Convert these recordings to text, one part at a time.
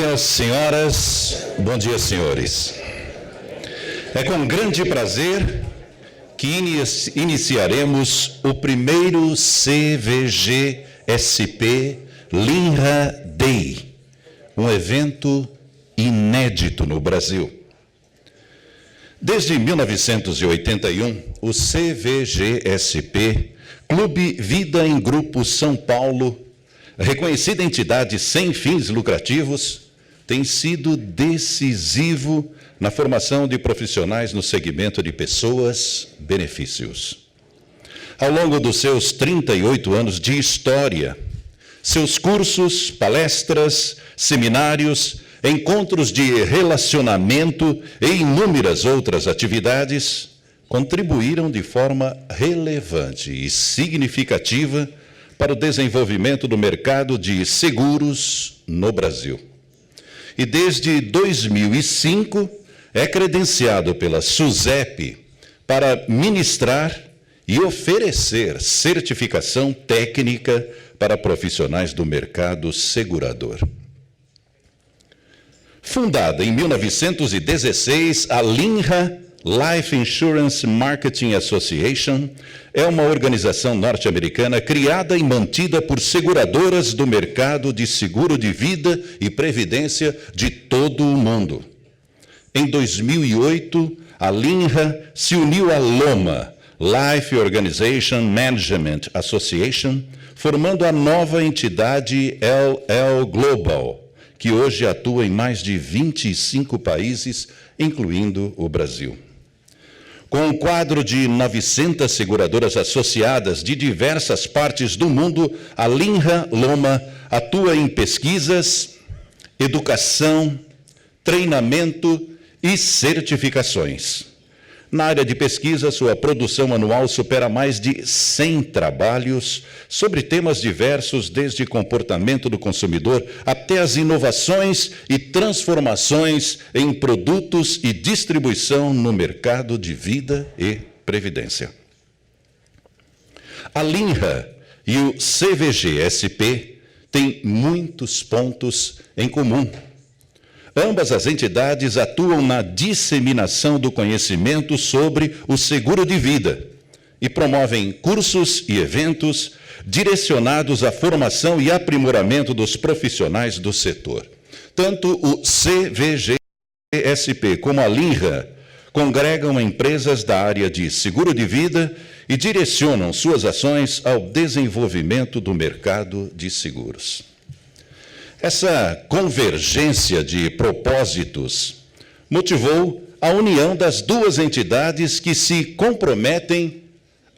dia, senhoras, bom dia, senhores. É com grande prazer que iniciaremos o primeiro CVG-SP Limra Day, um evento inédito no Brasil. Desde 1981, o CVG-SP, Clube Vida em Grupo São Paulo, reconhecida entidade sem fins lucrativos, tem sido decisivo na formação de profissionais no segmento de pessoas, benefícios. Ao longo dos seus 38 anos de história, seus cursos, palestras, seminários, encontros de relacionamento e inúmeras outras atividades contribuíram de forma relevante e significativa para o desenvolvimento do mercado de seguros no Brasil. E desde 2005 é credenciado pela SUSEP para ministrar e oferecer certificação técnica para profissionais do mercado segurador. Fundada em 1916, a Limra Life Insurance Marketing Association é uma organização norte-americana criada e mantida por seguradoras do mercado de seguro de vida e previdência de todo o mundo. Em 2008, a Limra se uniu à Loma, Life Organization Management Association, formando a nova entidade LL Global, que hoje atua em mais de 25 países, incluindo o Brasil. Com um quadro de 900 seguradoras associadas de diversas partes do mundo, a Limra Loma atua em pesquisas, educação, treinamento e certificações. Na área de pesquisa, sua produção anual supera mais de 100 trabalhos sobre temas diversos, desde comportamento do consumidor até as inovações e transformações em produtos e distribuição no mercado de vida e previdência. A Limra e o CVG-SP têm muitos pontos em comum. Ambas as entidades atuam na disseminação do conhecimento sobre o seguro de vida e promovem cursos e eventos direcionados à formação e aprimoramento dos profissionais do setor. Tanto o CVG-SP como a Limra congregam empresas da área de seguro de vida e direcionam suas ações ao desenvolvimento do mercado de seguros. Essa convergência de propósitos motivou a união das duas entidades que se comprometem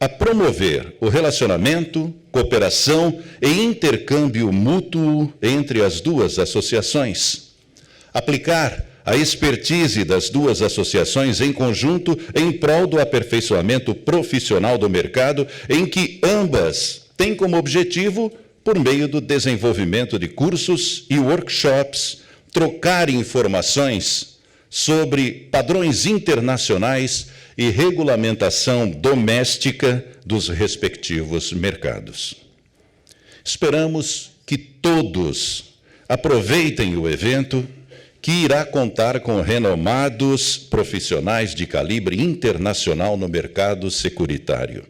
a promover o relacionamento, cooperação e intercâmbio mútuo entre as duas associações, aplicar a expertise das duas associações em conjunto em prol do aperfeiçoamento profissional do mercado, em que ambas têm como objetivo, por meio do desenvolvimento de cursos e workshops, trocar informações sobre padrões internacionais e regulamentação doméstica dos respectivos mercados. Esperamos que todos aproveitem o evento, que irá contar com renomados profissionais de calibre internacional no mercado securitário.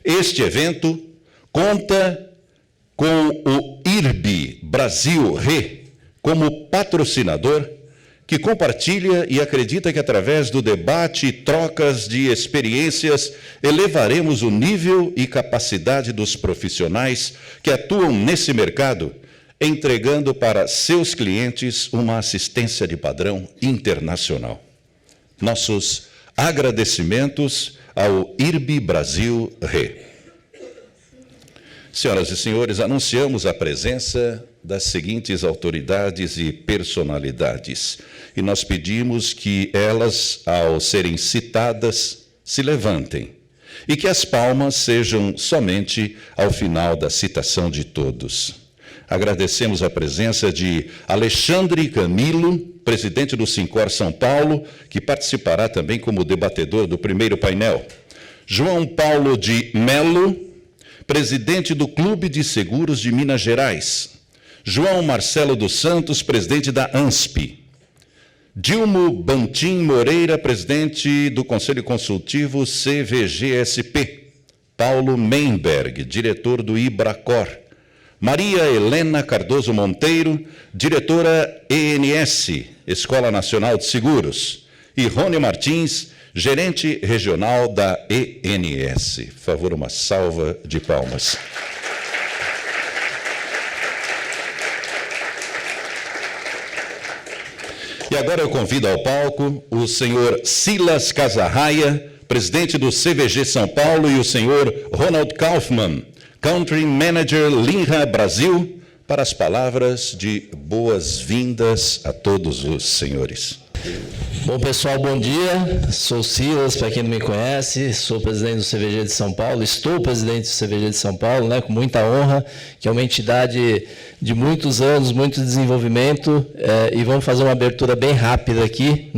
Este evento conta com o IRB Brasil Re como patrocinador, que compartilha e acredita que, através do debate e trocas de experiências, elevaremos o nível e capacidade dos profissionais que atuam nesse mercado, entregando para seus clientes uma assistência de padrão internacional. Nossos agradecimentos ao IRB Brasil Re. Senhoras e senhores, anunciamos a presença das seguintes autoridades e personalidades, e nós pedimos que elas, ao serem citadas, se levantem, e que as palmas sejam somente ao final da citação de todos. Agradecemos a presença de Alexandre Camilo, presidente do Sincor São Paulo, que participará também como debatedor do primeiro painel. João Paulo de Melo, presidente do Clube de Seguros de Minas Gerais. João Marcelo dos Santos, presidente da ANSP. Dilmo Bantim Moreira, presidente do Conselho Consultivo CVG-SP. Paulo Menberg, diretor do IBRACOR. Maria Helena Cardoso Monteiro, diretora ENS, Escola Nacional de Seguros. E Rony Martins, gerente regional da ENS. Por favor, uma salva de palmas. E agora eu convido ao palco o senhor Silas Casarraia, presidente do CVG São Paulo, e o senhor Ronald Kaufmann, Country Manager Linra Brasil, para as palavras de boas-vindas a todos os senhores. Bom, pessoal, bom dia. Sou Silas, para quem não me conhece, sou presidente do CVG de São Paulo, estou presidente do CVG de São Paulo, com muita honra, que é uma entidade de muitos anos, muito desenvolvimento, e vamos fazer uma abertura bem rápida aqui,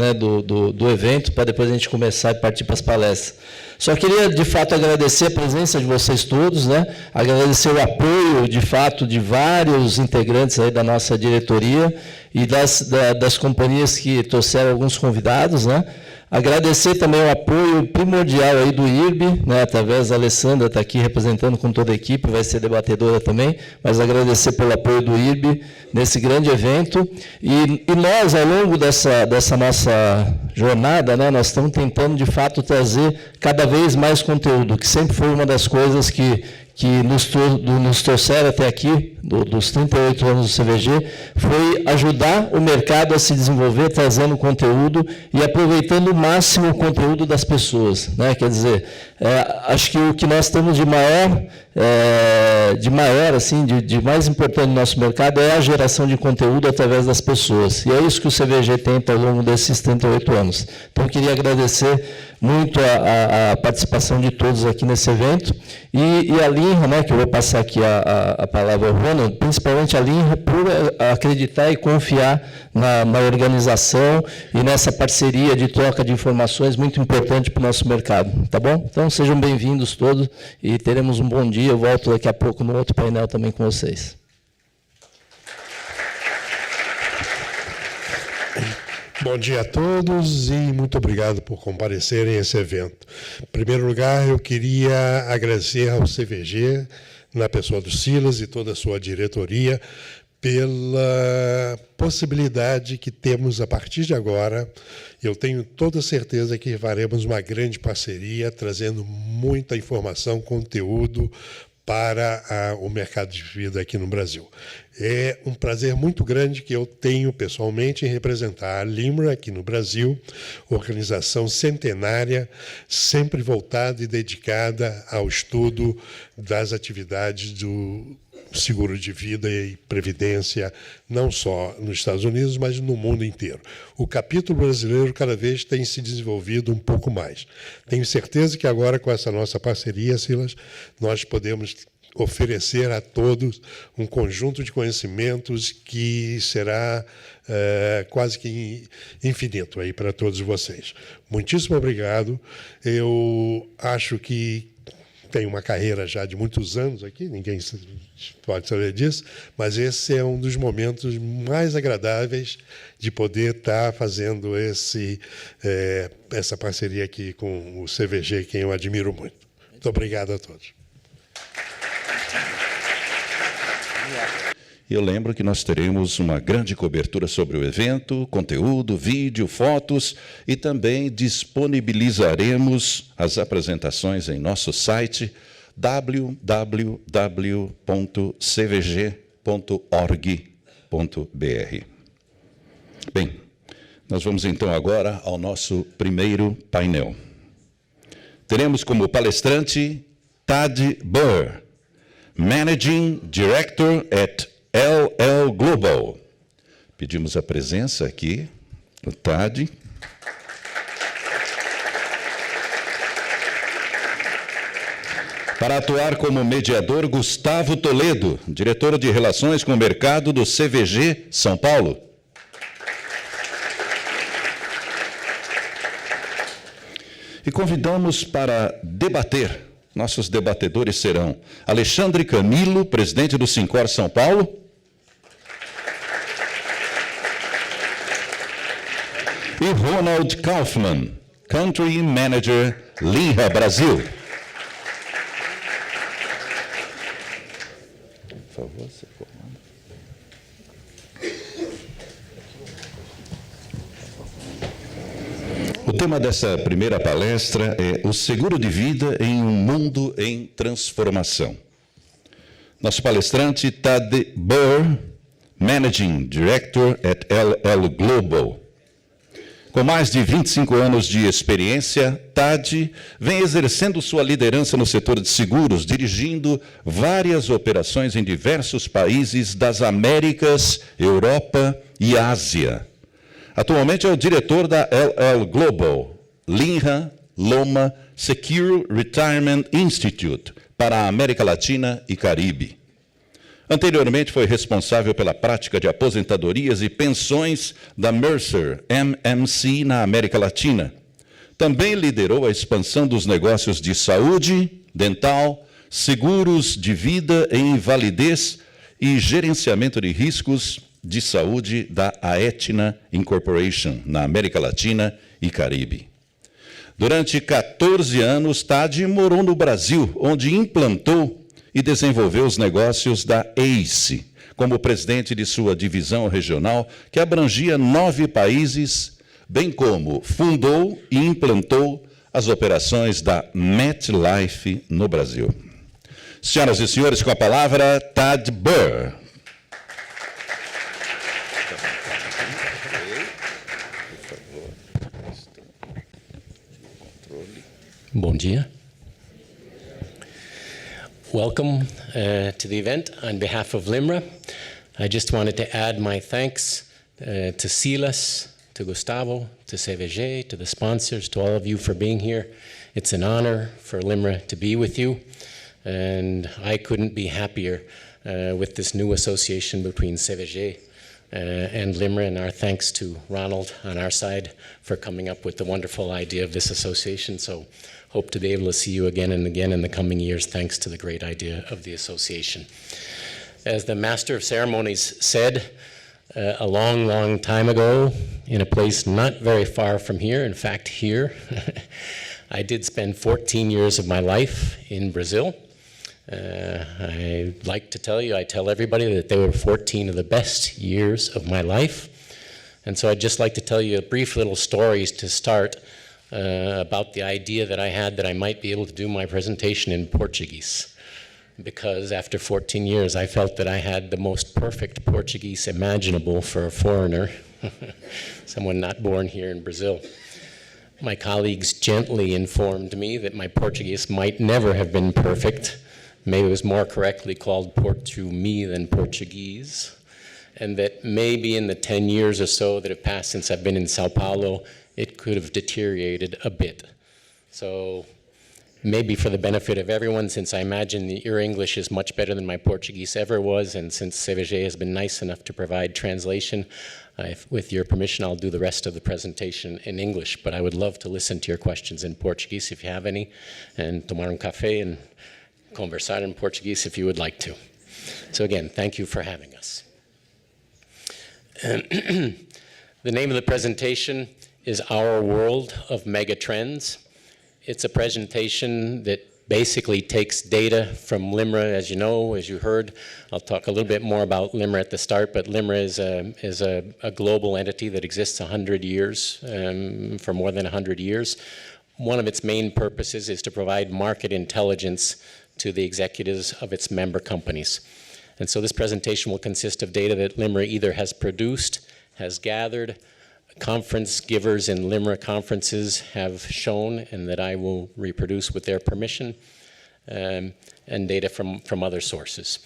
do evento, para depois a gente começar e partir para as palestras. Só queria, de fato, agradecer a presença de vocês todos, agradecer o apoio, de fato, de vários integrantes aí da nossa diretoria e das companhias que trouxeram alguns convidados, Agradecer também o apoio primordial aí do IRB, através da Alessandra, está aqui representando com toda a equipe, vai ser debatedora também, mas agradecer pelo apoio do IRB nesse grande evento. E nós, ao longo dessa nossa jornada, nós estamos tentando, de fato, trazer cada vez mais conteúdo, que sempre foi uma das coisas que nos trouxeram até aqui, dos 38 anos do CVG, foi ajudar o mercado a se desenvolver, trazendo conteúdo e aproveitando o máximo o conteúdo das pessoas. Quer dizer, acho que o que nós temos de maior, assim, de mais importante no nosso mercado é a geração de conteúdo através das pessoas. E é isso que o CVG tenta ao longo desses 38 anos. Então, eu queria agradecer muito a participação de todos aqui nesse evento, e a Linra, que eu vou passar aqui a palavra ao Ronald, principalmente a Linra, por acreditar e confiar na organização e nessa parceria de troca de informações muito importante para o nosso mercado, tá bom? Então, sejam bem-vindos todos e teremos um bom dia. Eu volto daqui a pouco no outro painel também com vocês. Bom dia a todos e muito obrigado por comparecerem a esse evento. Em primeiro lugar, eu queria agradecer ao CVG, na pessoa do Silas e toda a sua diretoria, pela possibilidade que temos a partir de agora. Eu tenho toda certeza que faremos uma grande parceria, trazendo muita informação, conteúdo para o mercado de vida aqui no Brasil. É um prazer muito grande que eu tenho pessoalmente em representar a Limra aqui no Brasil, organização centenária, sempre voltada e dedicada ao estudo das atividades do seguro de vida e previdência, não só nos Estados Unidos, mas no mundo inteiro. O capítulo brasileiro cada vez tem se desenvolvido um pouco mais. Tenho certeza que agora, com essa nossa parceria, Silas, nós podemos oferecer a todos um conjunto de conhecimentos que será quase que infinito aí para todos vocês. Muitíssimo obrigado. Eu acho que tenho uma carreira já de muitos anos aqui, ninguém pode saber disso, mas esse é um dos momentos mais agradáveis de poder estar fazendo essa parceria aqui com o CVG, quem eu admiro muito. Muito obrigado a todos. Eu lembro que nós teremos uma grande cobertura sobre o evento, conteúdo, vídeo, fotos, e também disponibilizaremos as apresentações em nosso site www.cvg.org.br. Bem, nós vamos então agora ao nosso primeiro painel. Teremos como palestrante Thad Burr, Managing Director at LL Global. Pedimos a presença aqui do Thad. Para atuar como mediador, Gustavo Toledo, diretor de Relações com o Mercado do CVG São Paulo. E convidamos para debater. Nossos debatedores serão Alexandre Camilo, presidente do Sincor São Paulo. E Ronald Kaufman, Country Manager, Linha Brasil. Por favor, você comanda. O tema dessa primeira palestra é o seguro de vida em um mundo em transformação. Nosso palestrante, Thad Burr, Managing Director at LL Global. Com mais de 25 anos de experiência, Thad vem exercendo sua liderança no setor de seguros, dirigindo várias operações em diversos países das Américas, Europa e Ásia. Atualmente é o diretor da LL Global, Linha, Loma, Secure Retirement Institute, para a América Latina e Caribe. Anteriormente foi responsável pela prática de aposentadorias e pensões da Mercer, MMC, na América Latina. Também liderou a expansão dos negócios de saúde, dental, seguros de vida e invalidez e gerenciamento de riscos de saúde da Aetna Incorporation, na América Latina e Caribe. Durante 14 anos, Thad morou no Brasil, onde implantou e desenvolveu os negócios da ACE, como presidente de sua divisão regional, que abrangia 9 países, bem como fundou e implantou as operações da MetLife no Brasil. Senhoras e senhores, com a palavra, Thad Burr. Bom dia. Welcome to the event. On behalf of Limra, I just wanted to add my thanks to Silas, to Gustavo, to CVG, to the sponsors, to all of you for being here. It's an honor for Limra to be with you, and I couldn't be happier with this new association between CVG and Limra, and our thanks to Ronald on our side for coming up with the wonderful idea of this association. So hope to be able to see you again and again in the coming years, thanks to the great idea of the association. As the Master of Ceremonies said a long, long time ago, in a place not very far from here, in fact here, I did spend 14 years of my life in Brazil. I like to tell you, I tell everybody that they were 14 of the best years of my life. And so I'd just like to tell you a brief little stories to start about the idea that I had that I might be able to do my presentation in Portuguese. Because after 14 years, I felt that I had the most perfect Portuguese imaginable for a foreigner, someone not born here in Brazil. My colleagues gently informed me that my Portuguese might never have been perfect. Maybe it was more correctly called Portu-me than Portuguese. And that maybe in the 10 years or so that have passed since I've been in São Paulo, it could have deteriorated a bit. So maybe for the benefit of everyone, since I imagine that your English is much better than my Portuguese ever was, and since CVG has been nice enough to provide translation, with your permission, I'll do the rest of the presentation in English, but I would love to listen to your questions in Portuguese if you have any, and tomar café and conversar in Portuguese if you would like to. So again, thank you for having us. The name of the presentation is Our World of Megatrends. It's a presentation that basically takes data from Limra, as you know, as you heard. I'll talk a little bit more about Limra at the start, but Limra is a global entity that exists 100 years, for more than 100 years. One of its main purposes is to provide market intelligence to the executives of its member companies. And so this presentation will consist of data that Limra either has produced, has gathered, conference givers in Limra conferences have shown, and that I will reproduce with their permission, and data from other sources.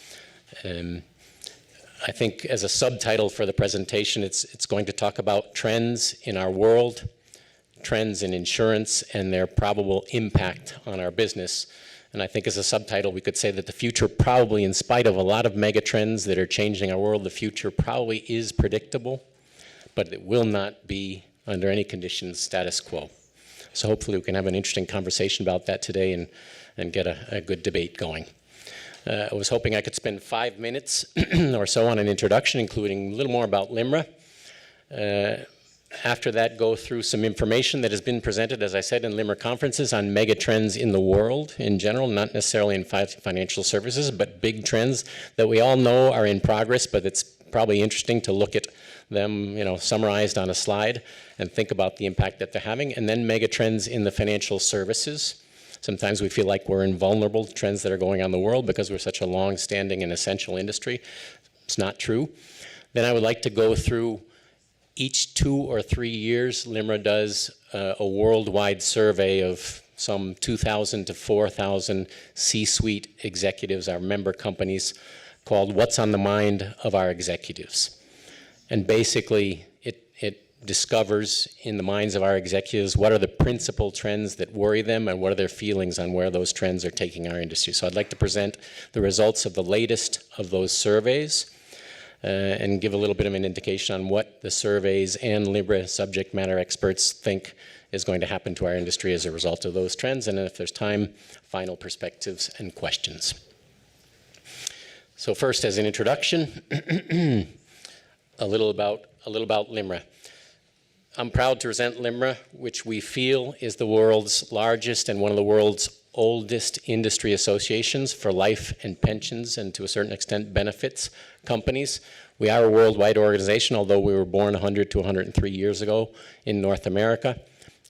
I think as a subtitle for the presentation, it's going to talk about trends in our world, trends in insurance, and their probable impact on our business. And I think as a subtitle, we could say that the future probably, in spite of a lot of mega trends that are changing our world, the future probably is predictable, but it will not be, under any conditions, status quo. So hopefully we can have an interesting conversation about that today and get a good debate going. I was hoping I could spend 5 minutes or so on an introduction, including a little more about Limra. After that, go through some information that has been presented, as I said, in Limra conferences on mega trends in the world in general, not necessarily in financial services, but big trends that we all know are in progress, but it's probably interesting to look at them, summarized on a slide and think about the impact that they're having. And then mega trends in the financial services. Sometimes we feel like we're invulnerable to trends that are going on in the world because we're such a long-standing and essential industry. It's not true. Then I would like to go through each 2 or 3 years, Limra does a worldwide survey of some 2,000 to 4,000 C-suite executives, our member companies, called What's on the Mind of Our Executives. And basically, it discovers in the minds of our executives what are the principal trends that worry them and what are their feelings on where those trends are taking our industry. So I'd like to present the results of the latest of those surveys. And give a little bit of an indication on what the surveys and Limra subject matter experts think is going to happen to our industry as a result of those trends, and if there's time, final perspectives and questions. So first, as an introduction, a little about Limra. I'm proud to present Limra, which we feel is the world's largest and one of the world's oldest industry associations for life and pensions and to a certain extent benefits companies. We are a worldwide organization, although we were born 100 to 103 years ago in North America.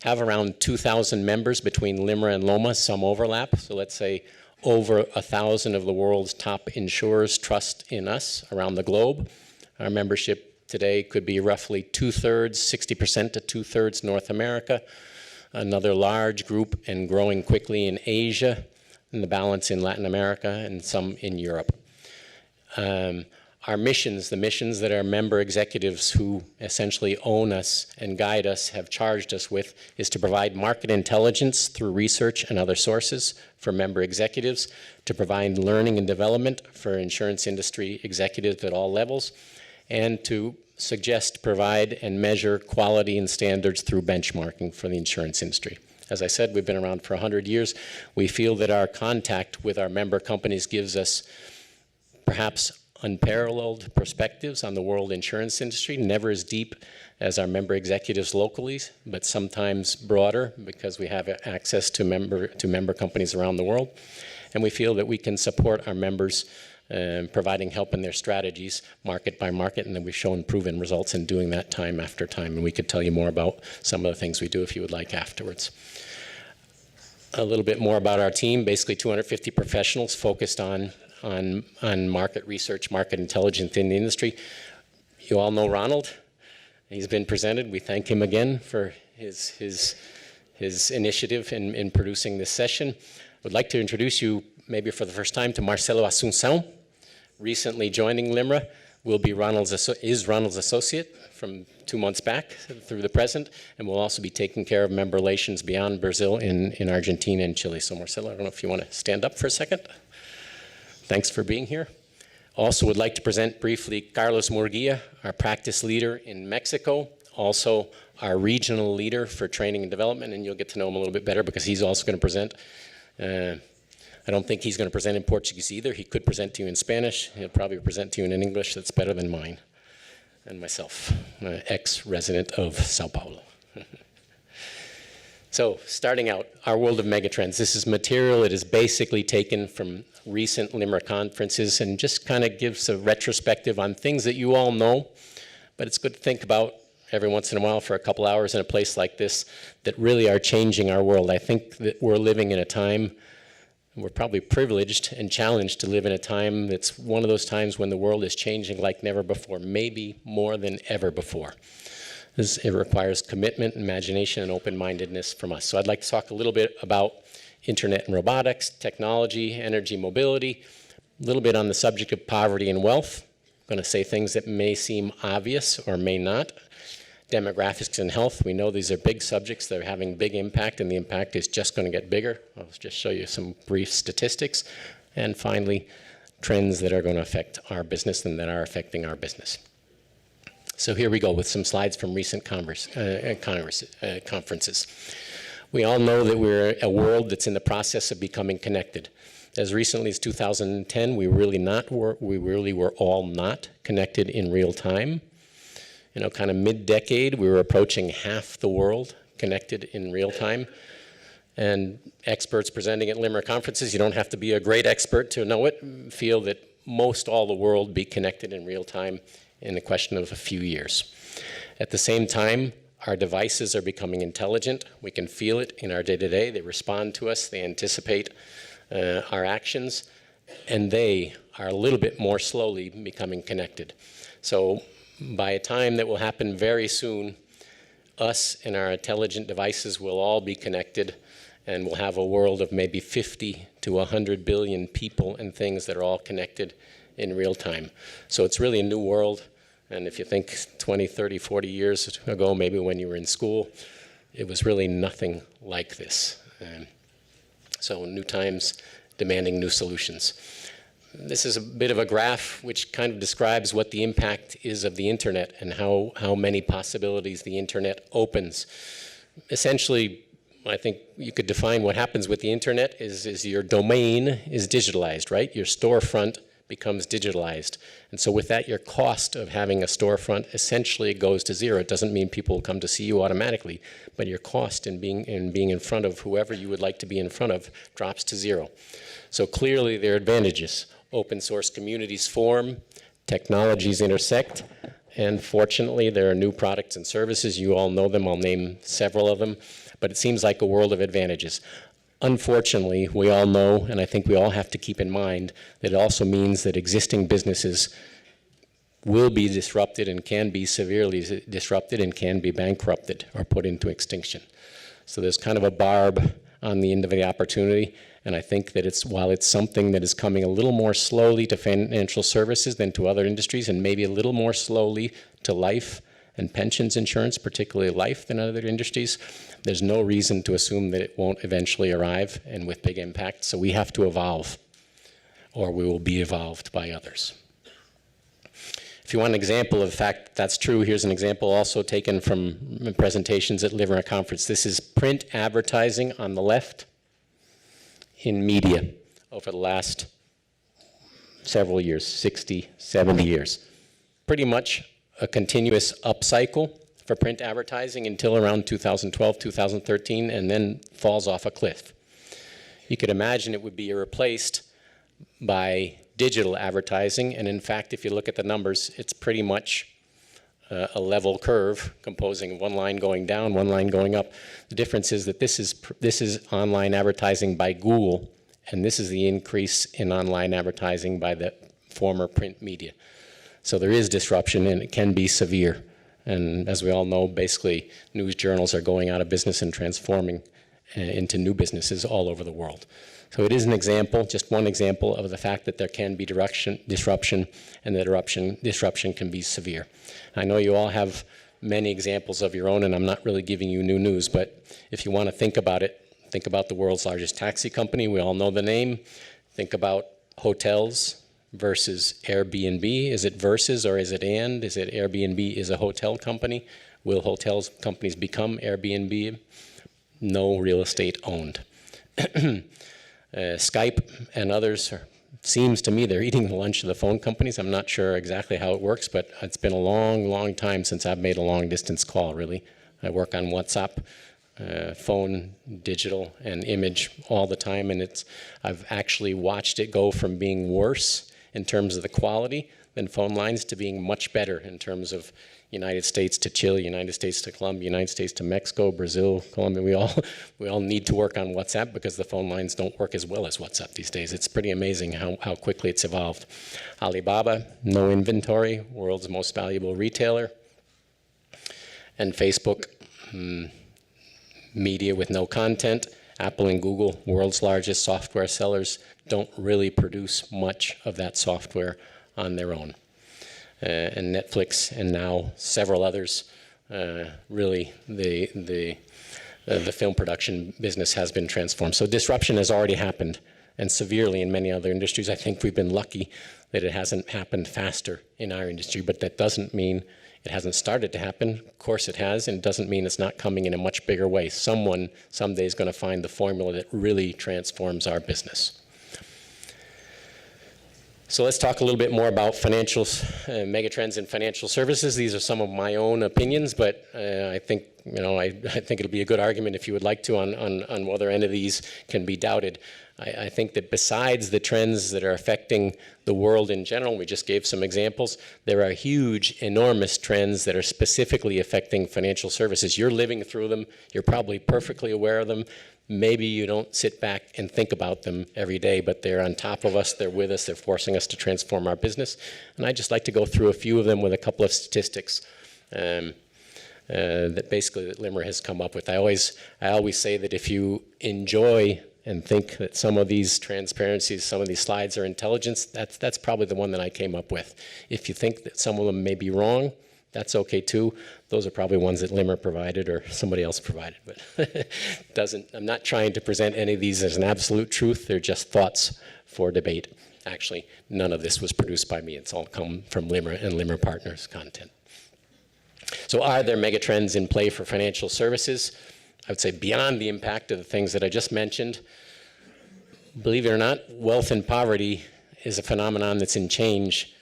Have around 2,000 members between Limra and Loma, some overlap. So let's say over 1,000 of the world's top insurers trust in us around the globe. Our membership today could be roughly 2/3, 60% to 2/3 North America. Another large group and growing quickly in Asia, and the balance in Latin America, and some in Europe. Our missions, the missions that our member executives who essentially own us and guide us have charged us with, is to provide market intelligence through research and other sources for member executives, to provide learning and development for insurance industry executives at all levels, and to suggest, provide, and measure quality and standards through benchmarking for the insurance industry. As I said, we've been around for 100 years. We feel that our contact with our member companies gives us perhaps unparalleled perspectives on the world insurance industry, never as deep as our member executives locally, but sometimes broader because we have access to member companies around the world. And we feel that we can support our members providing help in their strategies, market by market, and then we've shown proven results in doing that time after time. And we could tell you more about some of the things we do if you would like afterwards. A little bit more about our team, basically 250 professionals focused on market research, market intelligence in the industry. You all know Ronald. He's been presented. We thank him again for his initiative in producing this session. I would like to introduce you maybe for the first time to Marcelo Assunção, recently joining Limra, is Ronald's associate from 2 months back through the present, and will also be taking care of member relations beyond Brazil in Argentina and Chile. So Marcelo, I don't know if you want to stand up for a second. Thanks for being here. Also would like to present briefly Carlos Murguía, our practice leader in Mexico, also our regional leader for training and development, and you'll get to know him a little bit better because he's also going to present. I don't think he's going to present in Portuguese either. He could present to you in Spanish. He'll probably present to you in an English that's better than mine and myself, ex-resident of São Paulo. So starting out, our world of megatrends. This is material that is basically taken from recent Limra conferences and just kind of gives a retrospective on things that you all know, but it's good to think about every once in a while for a couple hours in a place like this that really are changing our world. I think that we're living in a time, we're probably privileged and challenged to live in a time that's one of those times when the world is changing like never before, maybe more than ever before. It requires commitment, imagination, and open-mindedness from us. So I'd like to talk a little bit about internet and robotics, technology, energy mobility, a little bit on the subject of poverty and wealth. I'm going to say things that may seem obvious or may not. Demographics and health, we know these are big subjects. They're having big impact, and the impact is just going to get bigger. I'll just show you some brief statistics. And finally, trends that are going to affect our business and that are affecting our business. So here we go with some slides from recent conferences. We all know that we're a world that's in the process of becoming connected. As recently as 2010, we really were all not connected in real time. kind of mid-decade, we were approaching half the world connected in real time. And experts presenting at Limra conferences, you don't have to be a great expert to know it, feel that most all the world be connected in real time in a question of a few years. At the same time, our devices are becoming intelligent. We can feel it in our day-to-day. They respond to us. They anticipate our actions. And they are a little bit more slowly becoming connected. So by a time that will happen very soon, us and our intelligent devices will all be connected, and we'll have a world of maybe 50 to 100 billion people and things that are all connected in real time. So it's really a new world. And if you think 20, 30, 40 years ago, maybe when you were in school, it was really nothing like this. So new times demanding new solutions. This is a bit of a graph which kind of describes what the impact is of the internet and how many possibilities the internet opens. Essentially, I think you could define what happens with the internet is your domain is digitalized, right? Your storefront becomes digitalized. And so with that, your cost of having a storefront essentially goes to zero. It doesn't mean people will come to see you automatically, but your cost in being in front of whoever you would like to be in front of drops to zero. So clearly there are advantages. Open source communities form, technologies intersect, and fortunately there are new products and services. You all know them, I'll name several of them, but it seems like a world of advantages. Unfortunately, we all know, and I think we all have to keep in mind, that it also means that existing businesses will be disrupted and can be severely disrupted and can be bankrupted or put into extinction. So there's kind of a barb on the end of the opportunity, and I think that while it's something that is coming a little more slowly to financial services than to other industries, and maybe a little more slowly to life and pensions insurance, particularly life, than other industries, there's no reason to assume that it won't eventually arrive and with big impact. So we have to evolve, or we will be evolved by others. If you want an example of the fact that that's true, here's an example also taken from presentations at Limra Conference. This is print advertising on the left in media over the last several years, 60, 70 years. Pretty much a continuous upcycle for print advertising until around 2012, 2013, and then falls off a cliff. You could imagine it would be replaced by digital advertising, and in fact, if you look at the numbers, it's pretty much a level curve composing one line going down, one line going up. The difference is that this is online advertising by Google, and this is the increase in online advertising by the former print media. So there is disruption, and it can be severe. And as we all know, basically, news journals are going out of business and transforming into new businesses all over the world. So it is an example, just one example of the fact that there can be disruption, and the disruption can be severe. I know you all have many examples of your own, and I'm not really giving you new news, but if you want to think about it, think about the world's largest taxi company. We all know the name. Think about hotels versus Airbnb. Is it versus or is it and? Is it Airbnb is a hotel company? Will hotels companies become Airbnb? No real estate owned. Skype and others seems to me they're eating the lunch of the phone companies. I'm not sure exactly how it works, but it's been a long, long time since I've made a long distance call, really. I work on WhatsApp, phone, digital, and image all the time, and I've actually watched it go from being worse in terms of the quality than phone lines to being much better in terms of United States to Chile, United States to Colombia, United States to Mexico, Brazil, Colombia. We all need to work on WhatsApp because the phone lines don't work as well as WhatsApp these days. It's pretty amazing how quickly it's evolved. Alibaba, no inventory, world's most valuable retailer. And Facebook, media with no content. Apple and Google, world's largest software sellers, don't really produce much of that software on their own. And Netflix and now several others, really the film production business has been transformed. So disruption has already happened, and severely in many other industries. I think we've been lucky that it hasn't happened faster in our industry, but that doesn't mean it hasn't started to happen. Of course it has, and it doesn't mean it's not coming in a much bigger way. Someone someday is going to find the formula that really transforms our business. So let's talk a little bit more about financials, megatrends in financial services. These are some of my own opinions, but I think I think it'll be a good argument if you would like to on whether any of these can be doubted. I think that besides the trends that are affecting the world in general, we just gave some examples, there are huge, enormous trends that are specifically affecting financial services. You're living through them. You're probably perfectly aware of them. Maybe you don't sit back and think about them every day, but they're on top of us, they're with us, they're forcing us to transform our business. And I'd just like to go through a few of them with a couple of statistics that basically that Limra has come up with. I always say that if you enjoy and think that some of these transparencies, some of these slides are intelligence, that's probably the one that I came up with. If you think that some of them may be wrong, that's okay too. Those are probably ones that Limra provided or somebody else provided, but I'm not trying to present any of these as an absolute truth. They're just thoughts for debate. Actually, none of this was produced by me. It's all come from Limra and Limra Partners content. So are there megatrends in play for financial services? I would say beyond the impact of the things that I just mentioned, believe it or not, wealth and poverty is a phenomenon that's in change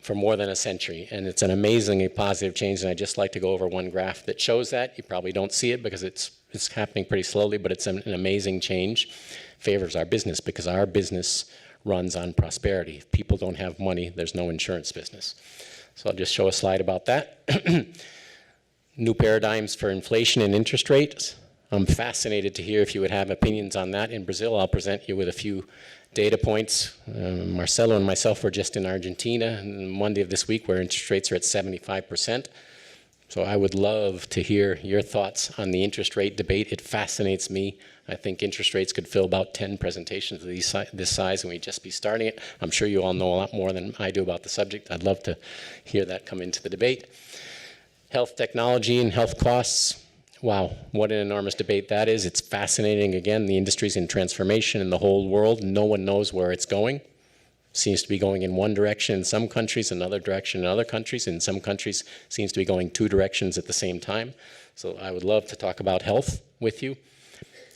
for more than a century, and it's an amazingly positive change, and I'd just like to go over one graph that shows that. You probably don't see it because it's happening pretty slowly, but it's an amazing change. Favors our business because our business runs on prosperity. If people don't have money, there's no insurance business. So I'll just show a slide about that. New paradigms for inflation and interest rates. I'm fascinated to hear if you would have opinions on that. In Brazil, I'll present you with a few data points. Marcelo and myself were just in Argentina on Monday of this week where interest rates are at 75%. So I would love to hear your thoughts on the interest rate debate. It fascinates me. I think interest rates could fill about 10 presentations of this size and we'd just be starting it. I'm sure you all know a lot more than I do about the subject. I'd love to hear that come into the debate. Health technology and health costs. Wow, what an enormous debate that is. It's fascinating. Again, the industry's in transformation in the whole world. No one knows where it's going. Seems to be going in one direction in some countries, another direction in other countries. In some countries, seems to be going two directions at the same time. So I would love to talk about health with you.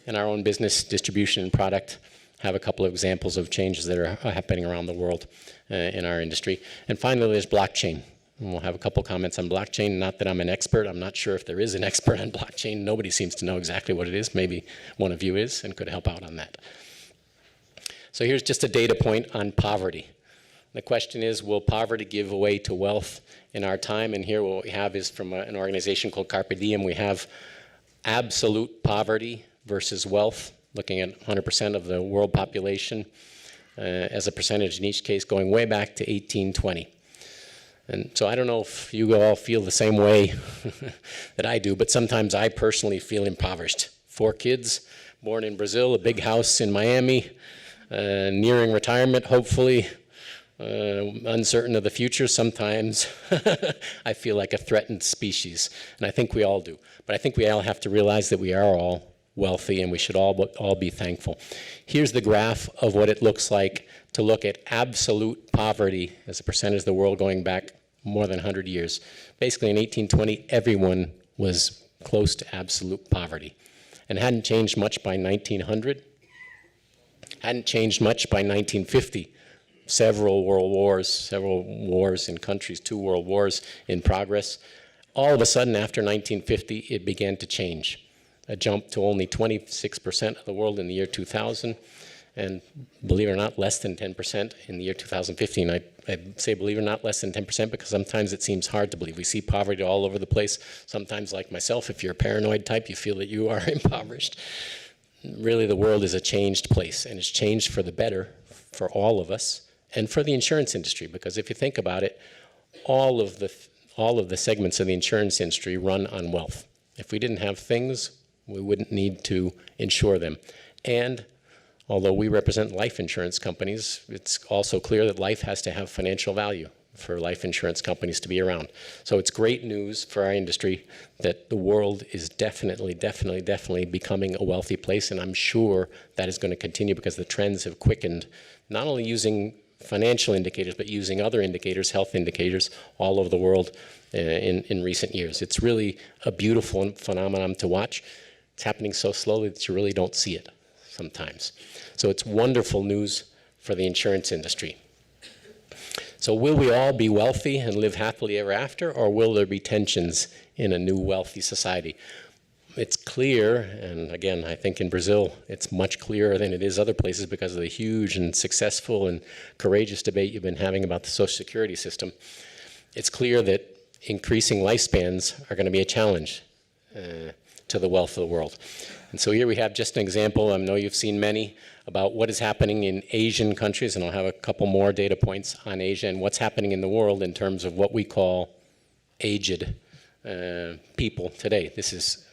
And our own business, distribution, and product have a couple of examples of changes that are happening around the world in our industry. And finally, there's blockchain. And we'll have a couple comments on blockchain. Not that I'm an expert. I'm not sure if there is an expert on blockchain. Nobody seems to know exactly what it is. Maybe one of you is and could help out on that. So here's just a data point on poverty. The question is, will poverty give way to wealth in our time? And here what we have is from an organization called Carpe Diem. We have absolute poverty versus wealth, looking at 100% of the world population as a percentage in each case, going way back to 1820. And so I don't know if you all feel the same way that I do, but sometimes I personally feel impoverished. 4 kids, born in Brazil, a big house in Miami, nearing retirement, hopefully, uncertain of the future. Sometimes I feel like a threatened species, and I think we all do. But I think we all have to realize that we are all wealthy and we should all be thankful. Here's the graph of what it looks like to look at absolute poverty as a percentage of the world going back more than 100 years. Basically in 1820, everyone was close to absolute poverty and hadn't changed much by 1900, hadn't changed much by 1950. Several wars in countries, 2 world wars in progress. All of a sudden after 1950, it began to change. A jump to only 26% of the world in the year 2000, and believe it or not, less than 10% in the year 2015. I say believe it or not, less than 10% because sometimes it seems hard to believe. We see poverty all over the place. Sometimes, like myself, if you're a paranoid type, you feel that you are impoverished. Really, the world is a changed place, and it's changed for the better for all of us and for the insurance industry, because if you think about it, all of the segments of the insurance industry run on wealth. If we didn't have things, we wouldn't need to insure them. And although we represent life insurance companies, it's also clear that life has to have financial value for life insurance companies to be around. So it's great news for our industry that the world is definitely becoming a wealthy place, and I'm sure that is going to continue because the trends have quickened, not only using financial indicators, but using other indicators, health indicators, all over the world in recent years. It's really a beautiful phenomenon to watch. It's happening so slowly that you really don't see it sometimes. So it's wonderful news for the insurance industry. So will we all be wealthy and live happily ever after, or will there be tensions in a new wealthy society? It's clear, and again, I think in Brazil, it's much clearer than it is other places because of the huge and successful and courageous debate you've been having about the Social Security system. It's clear that increasing lifespans are going to be a challenge to the wealth of the world. And so here we have just an example, I know you've seen many, about what is happening in Asian countries, and I'll have a couple more data points on Asia and what's happening in the world in terms of what we call aged people today. This is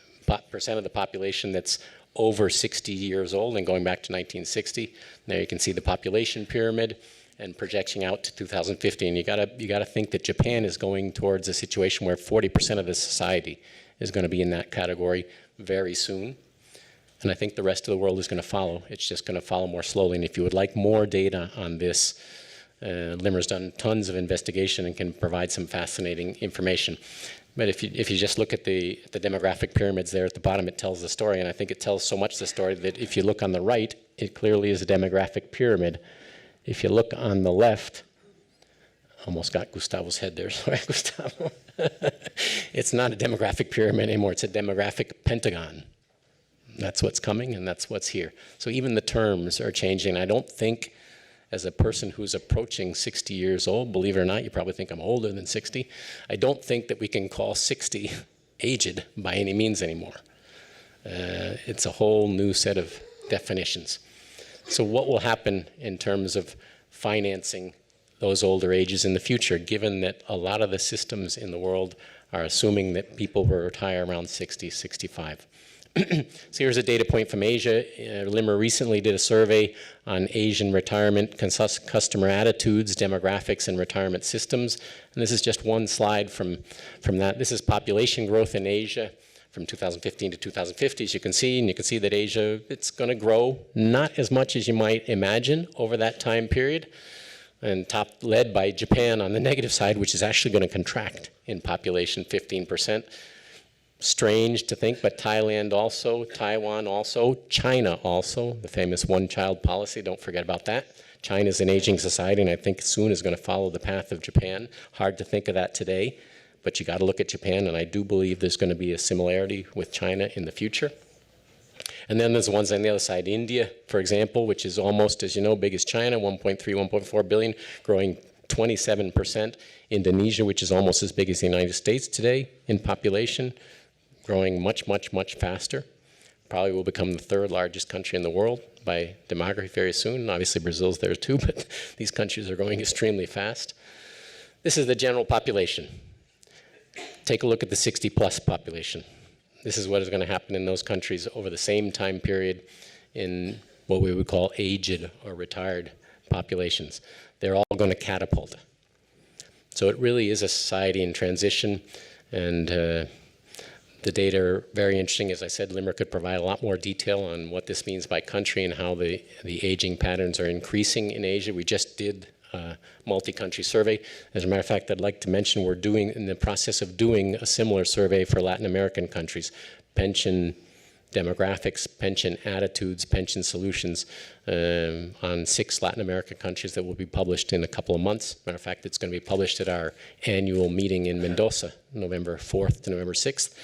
percent of the population that's over 60 years old and going back to 1960. There you can see the population pyramid and projecting out to 2050. And you gotta think that Japan is going towards a situation where 40% of the society is going to be in that category very soon. And I think the rest of the world is going to follow. It's just going to follow more slowly. And if you would like more data on this, Limra's done tons of investigation and can provide some fascinating information. But if you just look at the demographic pyramids there at the bottom, it tells the story. And I think it tells so much the story that if you look on the right, it clearly is a demographic pyramid. If you look on the left, almost got Gustavo's head there, sorry, Gustavo. It's not a demographic pyramid anymore, it's a demographic pentagon. That's what's coming and that's what's here. So even the terms are changing. I don't think, as a person who's approaching 60 years old, believe it or not, you probably think I'm older than 60, I don't think that we can call 60 aged by any means anymore. It's a whole new set of definitions. So what will happen in terms of financing those older ages in the future, given that a lot of the systems in the world are assuming that people will retire around 60, 65? So here's a data point from Asia. Limra recently did a survey on Asian retirement customer attitudes, demographics, and retirement systems. And this is just one slide from that. This is population growth in Asia from 2015 to 2050, as you can see. And you can see that Asia, it's going to grow not as much as you might imagine over that time period. And led by Japan on the negative side, which is actually going to contract in population 15%. Strange to think, but Thailand also, Taiwan also, China also, the famous one-child policy, don't forget about that. China's an aging society, and I think soon is going to follow the path of Japan. Hard to think of that today, but you got to look at Japan, and I do believe there's going to be a similarity with China in the future. And then there's the ones on the other side, India, for example, which is almost, as you know, big as China, 1.3, 1.4 billion, growing 27%. Indonesia, which is almost as big as the United States today in population, growing much, much, much faster. Probably will become the third largest country in the world by demography very soon. Obviously Brazil's there too, but these countries are growing extremely fast. This is the general population. Take a look at the 60-plus population. This is what is going to happen in those countries over the same time period in what we would call aged or retired populations. They're all going to catapult. So it really is a society in transition, and the data are very interesting. As I said, Limra could provide a lot more detail on what this means by country and how the aging patterns are increasing in Asia. We just did a multi-country survey. As a matter of fact, I'd like to mention we're in the process of doing a similar survey for Latin American countries. Pension demographics, pension attitudes, pension solutions on 6 Latin American countries that will be published in a couple of months. Matter of fact, it's going to be published at our annual meeting in Mendoza, November 4th to November 6th.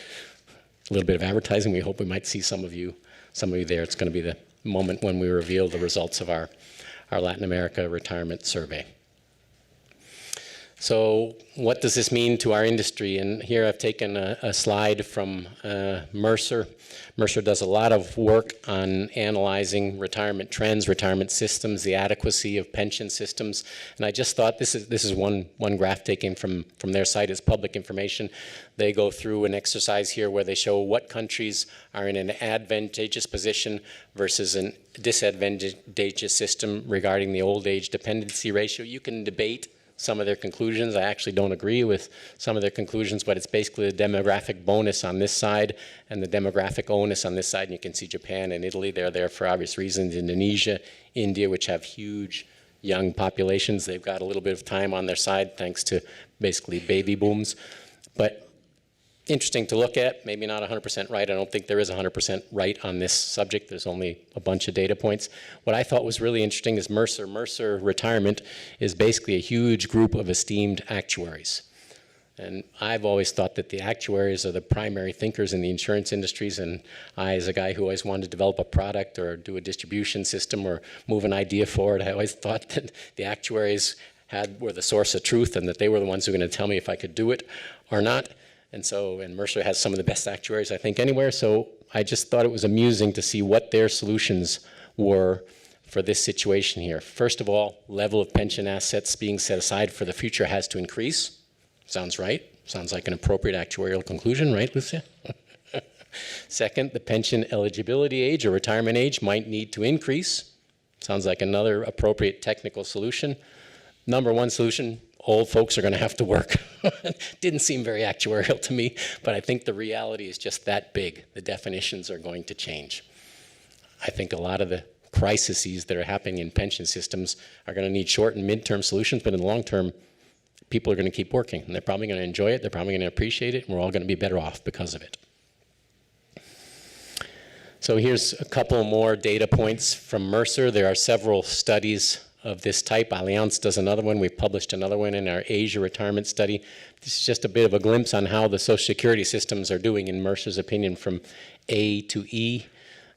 A little bit of advertising. We hope we might see some of you there. It's going to be the moment when we reveal the results of our Latin America retirement survey. So what does this mean to our industry? And here I've taken a slide from Mercer. Mercer does a lot of work on analyzing retirement trends, retirement systems, the adequacy of pension systems. And I just thought this is one graph taken from their site as public information. They go through an exercise here where they show what countries are in an advantageous position versus a disadvantageous system regarding the old age dependency ratio. You can debate some of their conclusions. I actually don't agree with some of their conclusions, but it's basically the demographic bonus on this side and the demographic onus on this side. And you can see Japan and Italy, they're there for obvious reasons. Indonesia, India, which have huge young populations, they've got a little bit of time on their side thanks to basically baby booms. But interesting to look at, maybe not 100% right. I don't think there is 100% right on this subject. There's only a bunch of data points. What I thought was really interesting is Mercer. Mercer Retirement is basically a huge group of esteemed actuaries. And I've always thought that the actuaries are the primary thinkers in the insurance industries, and I, as a guy who always wanted to develop a product or do a distribution system or move an idea forward, I always thought that the actuaries were the source of truth and that they were the ones who were going to tell me if I could do it or not. And Mercer has some of the best actuaries, I think, anywhere. So I just thought it was amusing to see what their solutions were for this situation here. First of all, level of pension assets being set aside for the future has to increase. Sounds right. Sounds like an appropriate actuarial conclusion, right, Lucia? Second, the pension eligibility age or retirement age might need to increase. Sounds like another appropriate technical solution. Number one solution, old folks are going to have to work. Didn't seem very actuarial to me, but I think the reality is just that big. The definitions are going to change. I think a lot of the crises that are happening in pension systems are going to need short and mid-term solutions, but in the long term, people are going to keep working, and they're probably going to enjoy it, they're probably going to appreciate it, and we're all going to be better off because of it. So here's a couple more data points from Mercer. There are several studies of this type. Allianz does another one. We published another one in our Asia retirement study. This is just a bit of a glimpse on how the Social Security systems are doing in Mercer's opinion from A to E.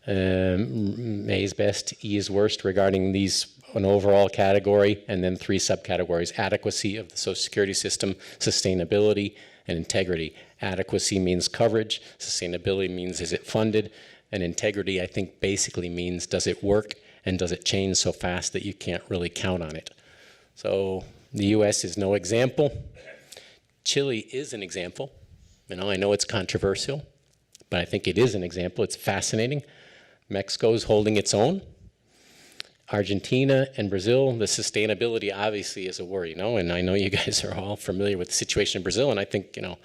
A is best, E is worst regarding these, an overall category, and then 3 subcategories: adequacy of the Social Security system, sustainability, and integrity. Adequacy means coverage, sustainability means is it funded, and integrity I think basically means does it work and does it change so fast that you can't really count on it. So the US is no example. Chile is an example. You know, I know it's controversial, but I think it is an example. It's fascinating. Mexico's holding its own. Argentina and Brazil, the sustainability obviously is a worry, you know, and I know you guys are all familiar with the situation in Brazil, and I think, you know,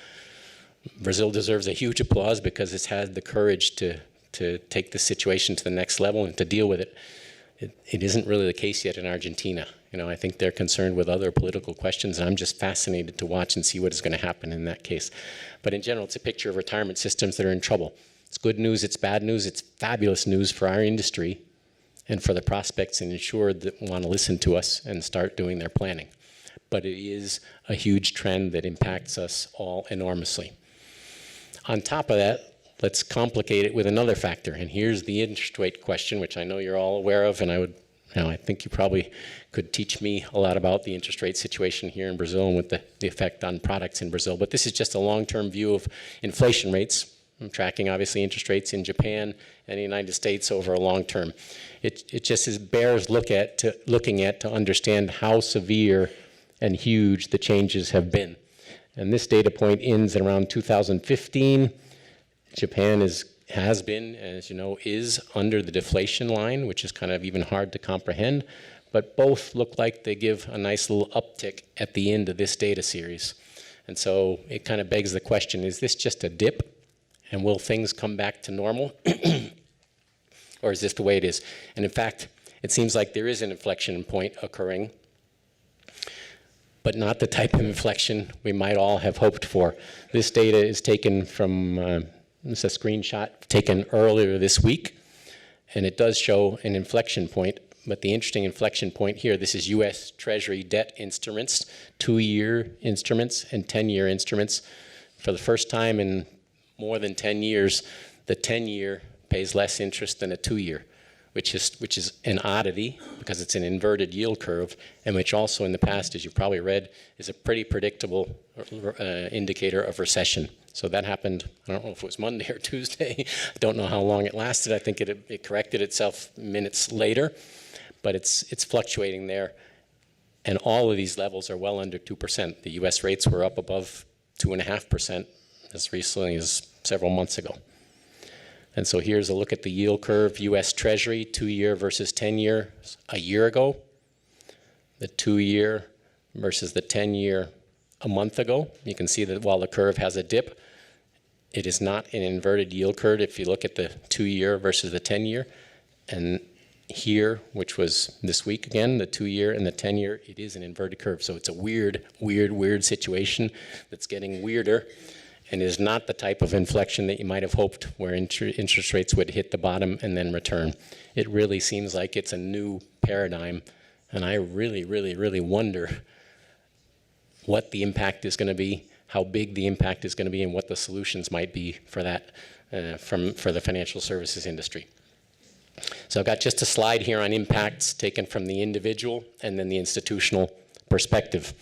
Brazil deserves a huge applause because it's had the courage to take the situation to the next level and to deal with it. It isn't really the case yet in Argentina. You know, I think they're concerned with other political questions, and I'm just fascinated to watch and see what is going to happen in that case. But in general, it's a picture of retirement systems that are in trouble. It's good news, it's bad news, it's fabulous news for our industry and for the prospects and insured that want to listen to us and start doing their planning. But it is a huge trend that impacts us all enormously. On top of that, let's complicate it with another factor, and here's the interest rate question, which I know you're all aware of, and I think you probably could teach me a lot about the interest rate situation here in Brazil and with the effect on products in Brazil. But this is just a long-term view of inflation rates. I'm tracking, obviously, interest rates in Japan and the United States over a long term. It just bears looking at to understand how severe and huge the changes have been. And this data point ends around 2015. Japan has been, as you know, is under the deflation line, which is kind of even hard to comprehend, but both look like they give a nice little uptick at the end of this data series. And so it kind of begs the question, is this just a dip? And will things come back to normal? Or is this the way it is? And in fact, it seems like there is an inflection point occurring, but not the type of inflection we might all have hoped for. This data is taken from, this is a screenshot taken earlier this week, and it does show an inflection point, but the interesting inflection point here, this is US Treasury debt instruments, 2-year instruments and 10-year instruments. For the first time in more than 10 years, the 10-year pays less interest than a 2-year, which is an oddity because it's an inverted yield curve, and which also in the past, as you probably read, is a pretty predictable indicator of recession. So that happened, I don't know if it was Monday or Tuesday. I don't know how long it lasted. I think it corrected itself minutes later, but it's fluctuating there. And all of these levels are well under 2%. The US rates were up above 2.5% as recently as several months ago. And so here's a look at the yield curve, US Treasury, 2-year versus 10-year a year ago, the 2-year versus the 10-year a month ago. You can see that while the curve has a dip, it is not an inverted yield curve if you look at the 2-year versus the 10-year. And here, which was this week again, the 2-year and the 10-year, it is an inverted curve. So it's a weird situation that's getting weirder. and is not the type of inflection that you might have hoped, where interest rates would hit the bottom and then return. It really seems like it's a new paradigm, and I really, really, really wonder what the impact is going to be, how big the impact is going to be, and what the solutions might be for that, for the financial services industry. So I've got just a slide here on impacts taken from the individual and then the institutional perspective.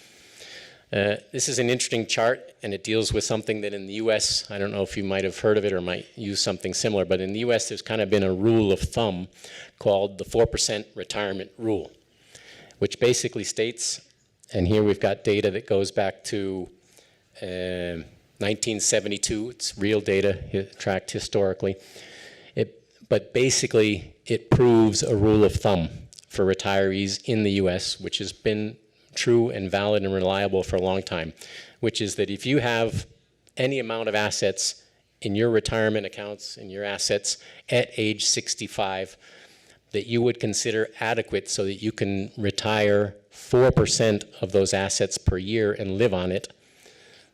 This is an interesting chart, and it deals with something that in the US, I don't know if you might have heard of it or might use something similar, but in the US there's kind of been a rule of thumb called the 4% retirement rule, which basically states, and here we've got data that goes back to 1972, it's real data tracked historically, but basically it proves a rule of thumb for retirees in the US, which has been true and valid and reliable for a long time, which is that if you have any amount of assets in your retirement accounts, in your assets at age 65, that you would consider adequate so that you can retire 4% of those assets per year and live on it,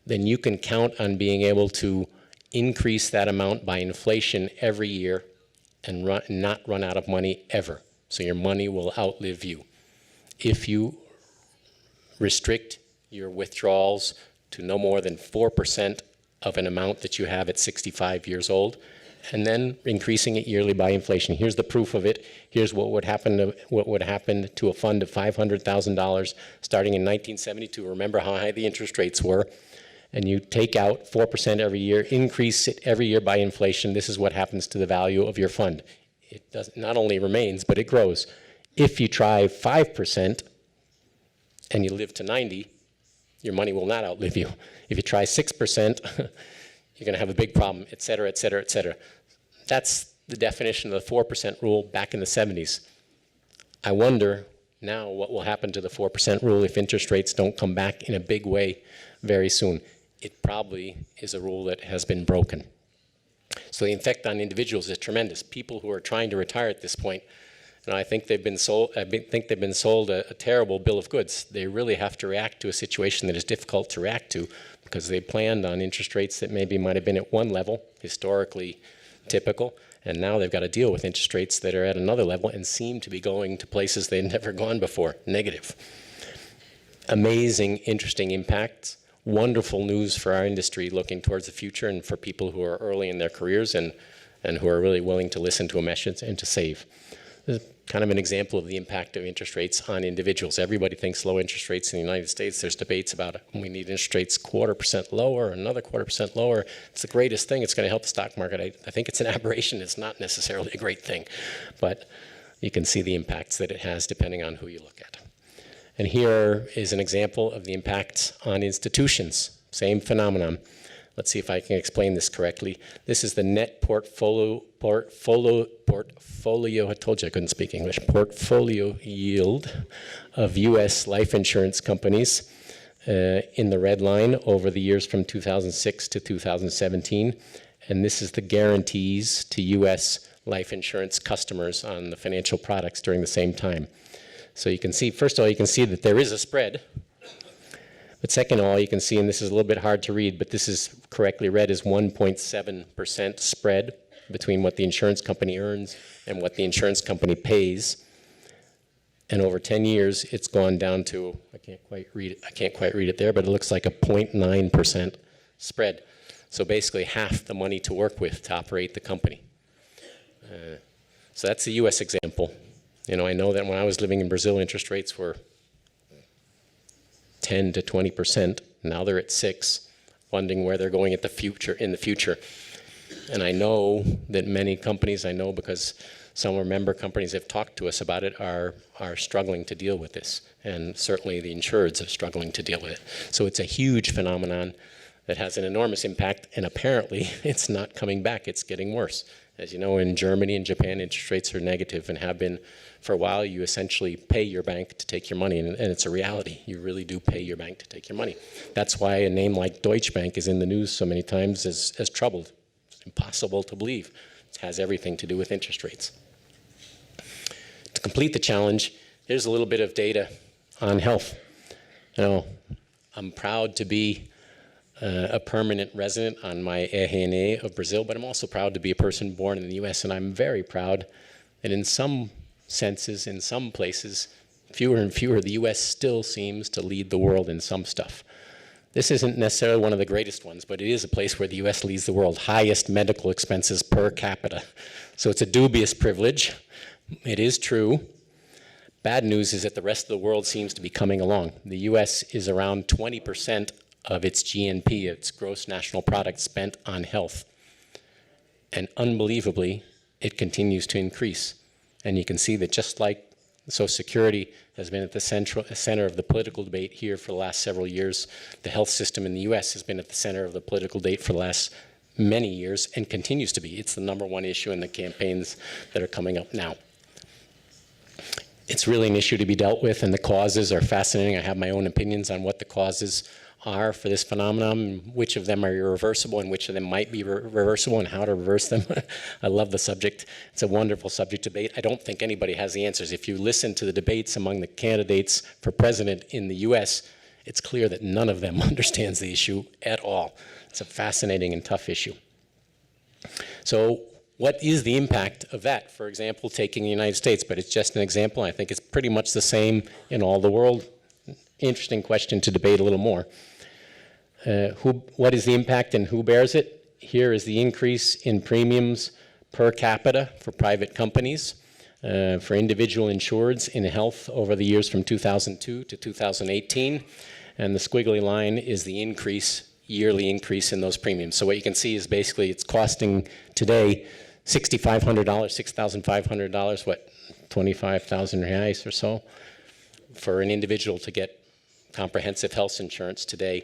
then you can count on being able to increase that amount by inflation every year and not run out of money ever. So your money will outlive you. If you restrict your withdrawals to no more than 4% of an amount that you have at 65 years old, and then increasing it yearly by inflation. Here's the proof of it. Here's what would happen to a fund of $500,000 starting in 1972. Remember how high the interest rates were. And you take out 4% every year, increase it every year by inflation. This is what happens to the value of your fund. It not only remains, but it grows. If you try 5%, and you live to 90, your money will not outlive you. If you try 6%, you're going to have a big problem, et cetera, et cetera, et cetera. That's the definition of the 4% rule back in the 70s. I wonder now what will happen to the 4% rule if interest rates don't come back in a big way very soon. It probably is a rule that has been broken. So the effect on individuals is tremendous. People who are trying to retire at this point, and I think they've been sold a terrible bill of goods. They really have to react to a situation that is difficult to react to because they planned on interest rates that maybe might have been at one level, historically typical, and now they've got to deal with interest rates that are at another level and seem to be going to places they've never gone before, negative. Amazing, interesting impacts. Wonderful news for our industry looking towards the future and for people who are early in their careers and who are really willing to listen to a message and to save. This is kind of an example of the impact of interest rates on individuals. Everybody thinks low interest rates in the United States. There's debates about we need interest rates 0.25% lower, another 0.25% lower. It's the greatest thing. It's going to help the stock market. I think it's an aberration. It's not necessarily a great thing. But you can see the impacts that it has depending on who you look at. And here is an example of the impacts on institutions. Same phenomenon. Let's see if I can explain this correctly. This is the net portfolio, I told you I couldn't speak English, portfolio yield of U.S. life insurance companies in the red line over the years from 2006 to 2017. And this is the guarantees to U.S. life insurance customers on the financial products during the same time. So you can see, first of all, you can see that there is a spread. But second of all, you can see, and this is a little bit hard to read, but this is correctly read as 1.7% spread between what the insurance company earns and what the insurance company pays. And over 10 years, it's gone down to, I can't quite read it there, but it looks like a 0.9% spread. So basically half the money to work with to operate the company. So that's the US example. You know, I know that when I was living in Brazil, interest rates were 10 to 20%. Now they're at 6%, wondering where they're going in the future. And I know that many companies, I know because some of our member companies have talked to us about it, are struggling to deal with this. And certainly the insureds are struggling to deal with it. So it's a huge phenomenon that has an enormous impact, and apparently it's not coming back, it's getting worse. As you know, in Germany and Japan, interest rates are negative and have been for a while. You essentially pay your bank to take your money, and it's a reality. You really do pay your bank to take your money. That's why a name like Deutsche Bank is in the news so many times as troubled. It's impossible to believe. It has everything to do with interest rates. To complete the challenge, here's a little bit of data on health. You know, I'm proud to be a permanent resident on my RNA of Brazil, but I'm also proud to be a person born in the US, and I'm very proud that in some senses, in some places, fewer and fewer, the US still seems to lead the world in some stuff. This isn't necessarily one of the greatest ones, but it is a place where the US leads the world. Highest medical expenses per capita. So it's a dubious privilege. It is true. Bad news is that the rest of the world seems to be coming along. The US is around 20% of its GNP, its gross national product, spent on health. And unbelievably, it continues to increase. And you can see that just like Social Security has been at the center of the political debate here for the last several years, the health system in the US has been at the center of the political debate for the last many years and continues to be. It's the #1 issue in the campaigns that are coming up now. It's really an issue to be dealt with, and the causes are fascinating. I have my own opinions on what the causes are for this phenomenon, which of them are irreversible and which of them might be reversible, and how to reverse them. I love the subject. It's a wonderful subject to debate. I don't think anybody has the answers. If you listen to the debates among the candidates for president in the US, it's clear that none of them understands the issue at all. It's a fascinating and tough issue. So what is the impact of that? For example, taking the United States, but it's just an example. I think it's pretty much the same in all the world. Interesting question to debate a little more. What is the impact and who bears it? Here is the increase in premiums per capita for private companies, for individual insureds in health over the years from 2002 to 2018. And the squiggly line is the increase, yearly increase in those premiums. So what you can see is basically it's costing today $6,500, $6,500, what, 25,000 reais or so for an individual to get comprehensive health insurance today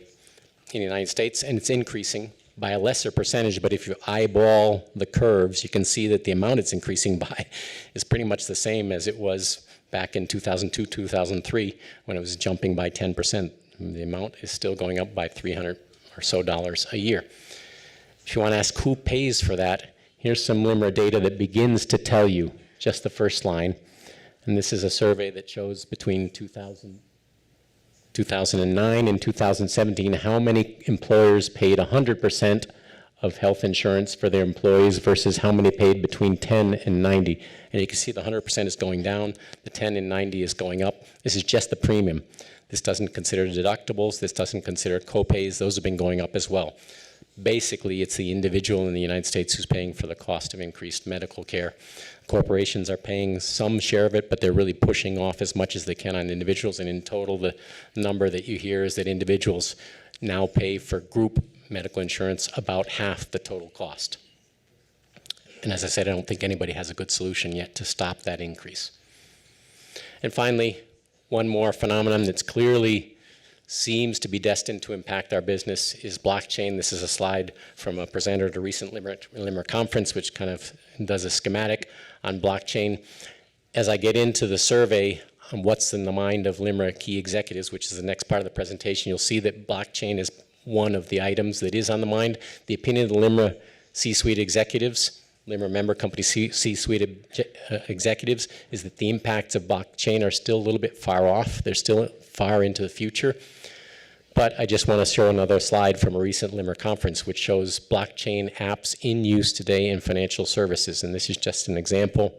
in the United States, and it's increasing by a lesser percentage, but if you eyeball the curves, you can see that the amount it's increasing by is pretty much the same as it was back in 2002, 2003, when it was jumping by 10%. The amount is still going up by $300 or so a year. If you want to ask who pays for that, here's some Limra data that begins to tell you, just the first line, and this is a survey that shows between 2009 and 2017, how many employers paid 100% of health insurance for their employees versus how many paid between 10 and 90. And you can see the 100% is going down, the 10 and 90 is going up. This is just the premium. This doesn't consider deductibles, this doesn't consider co-pays, those have been going up as well. Basically, it's the individual in the United States who's paying for the cost of increased medical care. Corporations are paying some share of it, but they're really pushing off as much as they can on individuals, and in total, the number that you hear is that individuals now pay for group medical insurance about half the total cost. And as I said, I don't think anybody has a good solution yet to stop that increase. And finally, one more phenomenon that's clearly seems to be destined to impact our business is blockchain. This is a slide from a presenter at a recent Limra conference, which kind of does a schematic on blockchain. As I get into the survey on what's in the mind of Limra key executives, which is the next part of the presentation, you'll see that blockchain is one of the items that is on the mind. The opinion of the Limra C-suite executives, Limra member company C-suite executives, is that the impacts of blockchain are still a little bit far off. They're still far into the future. But I just want to show another slide from a recent Limra conference, which shows blockchain apps in use today in financial services. And this is just an example.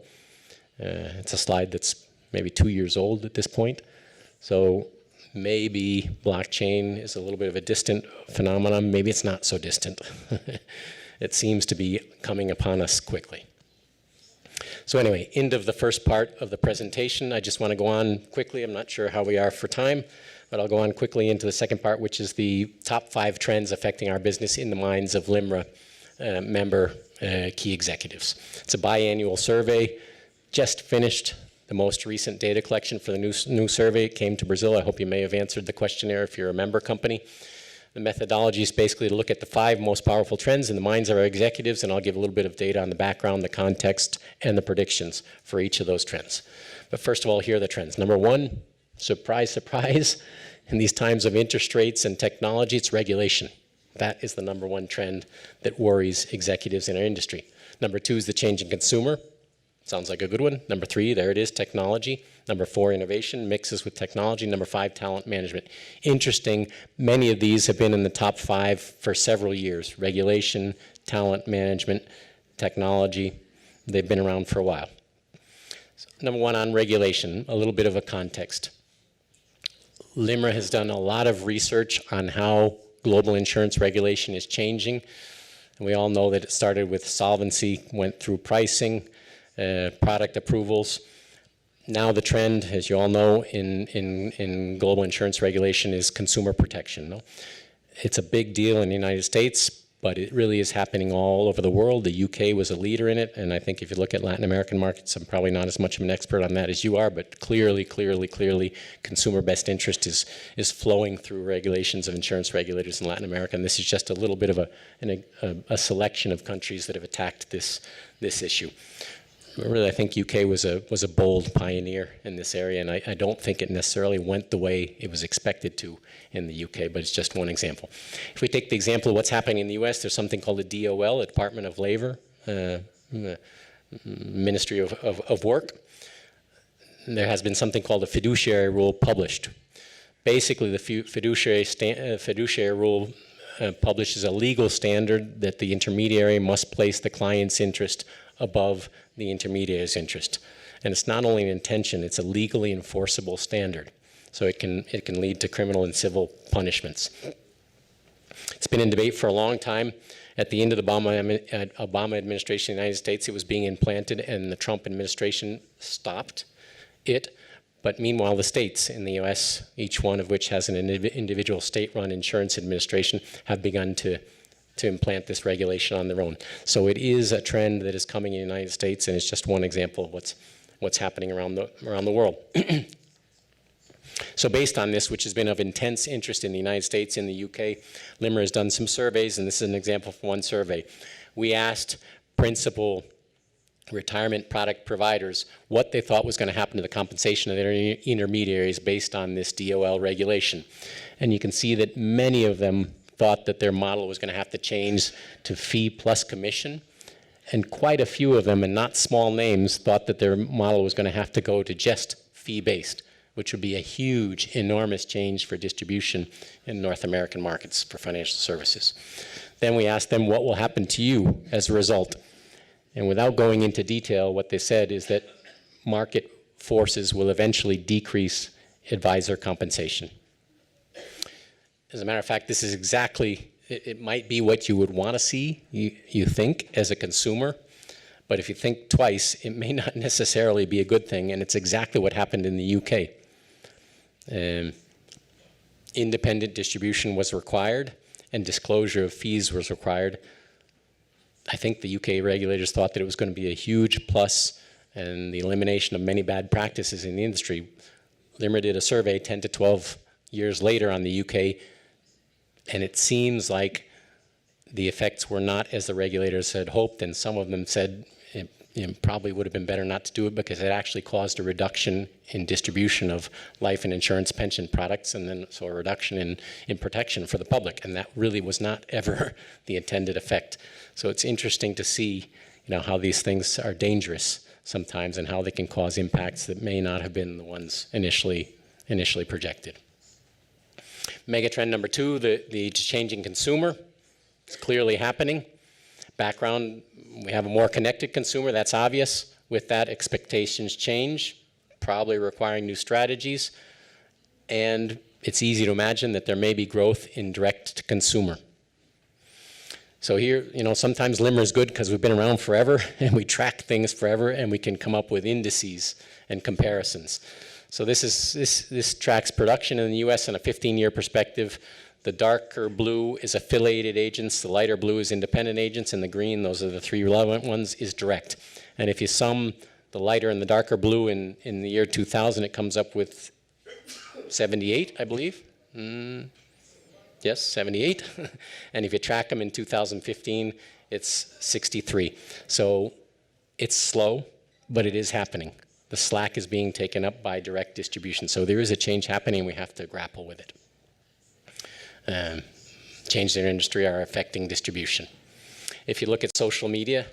It's a slide that's maybe 2 years old at this point. So maybe blockchain is a little bit of a distant phenomenon. Maybe it's not so distant. It seems to be coming upon us quickly. So anyway, end of the first part of the presentation. I just want to go on quickly. I'm not sure how we are for time, but I'll go on quickly into the second part, which is the top 5 trends affecting our business in the minds of Limra member key executives. It's a biannual survey. Just finished the most recent data collection for the new survey. It came to Brazil. I hope you may have answered the questionnaire if you're a member company. The methodology is basically to look at the 5 most powerful trends in the minds of our executives, and I'll give a little bit of data on the background, the context, and the predictions for each of those trends. But first of all, here are the trends. Number 1, surprise, surprise, in these times of interest rates and technology, it's regulation. That is the number 1 trend that worries executives in our industry. Number 2 is the changing consumer. Sounds like a good one. Number 3, there it is, technology. Number 4, innovation, mixes with technology. Number 5, talent management. Interesting, many of these have been in the top 5 for several years. Regulation, talent management, technology, they've been around for a while. So, number 1 on regulation, a little bit of a context. LIMRA has done a lot of research on how global insurance regulation is changing. And we all know that it started with solvency, went through pricing, product approvals. Now the trend, as you all know, in global insurance regulation is consumer protection. No? It's a big deal in the United States, but it really is happening all over the world. The UK was a leader in it, and I think if you look at Latin American markets, I'm probably not as much of an expert on that as you are, but clearly, consumer best interest is flowing through regulations of insurance regulators in Latin America, and this is just a little bit of a selection of countries that have attacked this issue. Really, I think UK was a bold pioneer in this area, and I don't think it necessarily went the way it was expected to in the UK, but it's just one example. If we take the example of what's happening in the US, there's something called the DOL, the Department of Labor, Ministry of Work. There has been something called a fiduciary rule published. Basically, the fiduciary rule publishes a legal standard that the intermediary must place the client's interest above the intermediary's interest. And it's not only an intention, it's a legally enforceable standard. So it can lead to criminal and civil punishments. It's been in debate for a long time. At the end of the Obama administration in the United States, it was being implanted, and the Trump administration stopped it. But meanwhile, the states in the US, each one of which has an individual state-run insurance administration, have begun to implant this regulation on their own. So it is a trend that is coming in the United States, and it's just one example of what's happening around the world. So based on this, which has been of intense interest in the United States, in the UK, LIMRA has done some surveys, and this is an example from one survey. We asked principal retirement product providers what they thought was going to happen to the compensation of their intermediaries based on this DOL regulation. And you can see that many of them thought that their model was going to have to change to fee plus commission. And quite a few of them, and not small names, thought that their model was going to have to go to just fee-based, which would be a huge, enormous change for distribution in North American markets for financial services. Then we asked them what will happen to you as a result. And without going into detail, what they said is that market forces will eventually decrease advisor compensation. As a matter of fact, this is exactly, it might be what you would want to see, you think, as a consumer. But if you think twice, it may not necessarily be a good thing, and it's exactly what happened in the UK. Independent distribution was required, and disclosure of fees was required. I think the UK regulators thought that it was going to be a huge plus, and the elimination of many bad practices in the industry. LIMRA did a survey 10 to 12 years later on the UK, and it seems like the effects were not as the regulators had hoped, and some of them said it probably would have been better not to do it because it actually caused a reduction in distribution of life and insurance pension products, and then so a reduction in protection for the public, and that really was not ever the intended effect. So it's interesting to see, how these things are dangerous sometimes and how they can cause impacts that may not have been the ones initially projected. Megatrend number 2, the changing consumer. It's clearly happening. Background, we have a more connected consumer, that's obvious. With that, expectations change, probably requiring new strategies. And it's easy to imagine that there may be growth in direct-to-consumer. So here, sometimes LIMRA is good because we've been around forever and we track things forever and we can come up with indices and comparisons. So this tracks production in the US on a 15-year perspective. The darker blue is affiliated agents, the lighter blue is independent agents, and the green, those are the 3 relevant ones, is direct. And if you sum the lighter and the darker blue in the year 2000, it comes up with 78, I believe. Yes, 78. And if you track them in 2015, it's 63. So it's slow, but it is happening. The slack is being taken up by direct distribution. So there is a change happening, we have to grapple with it. Changes in industry are affecting distribution. If you look at social media,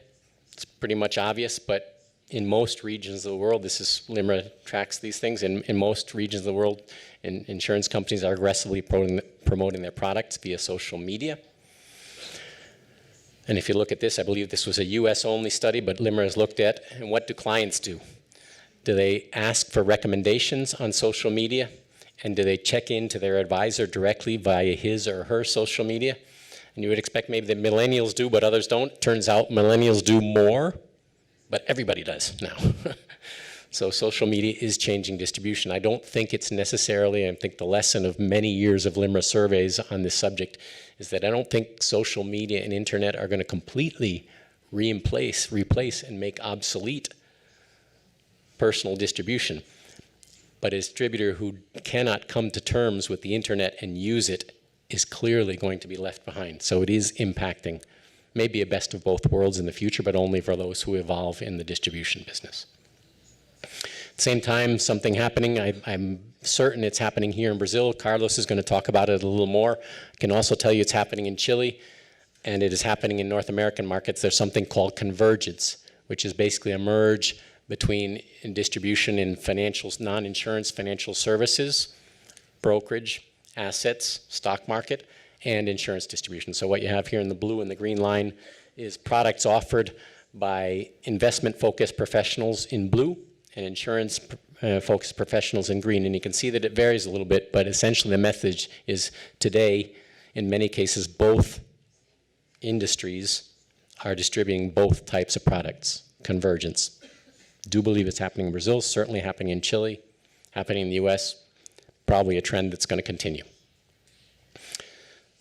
it's pretty much obvious, but in most regions of the world, this is Limra tracks these things, in most regions of the world, insurance companies are aggressively promoting their products via social media. And if you look at this, I believe this was a US-only study, but Limra has looked at, and what do clients do? Do they ask for recommendations on social media? And do they check into their advisor directly via his or her social media? And you would expect maybe that millennials do, but others don't. Turns out millennials do more, but everybody does now. So social media is changing distribution. I don't think it's necessarily, I think the lesson of many years of Limra surveys on this subject is that I don't think social media and internet are going to completely replace and make obsolete personal distribution. But a distributor who cannot come to terms with the internet and use it is clearly going to be left behind. So it is impacting maybe a best of both worlds in the future, but only for those who evolve in the distribution business. At the same time, something happening, I'm certain it's happening here in Brazil. Carlos is going to talk about it a little more. I can also tell you it's happening in Chile, and it is happening in North American markets. There's something called convergence, which is basically a merge between distribution in financials, non-insurance financial services, brokerage, assets, stock market, and insurance distribution. So what you have here in the blue and the green line is products offered by investment-focused professionals in blue and insurance-focused professionals in green. And you can see that it varies a little bit, but essentially the message is today, in many cases, both industries are distributing both types of products, convergence. Do believe it's happening in Brazil, certainly happening in Chile, happening in the US, probably a trend that's going to continue.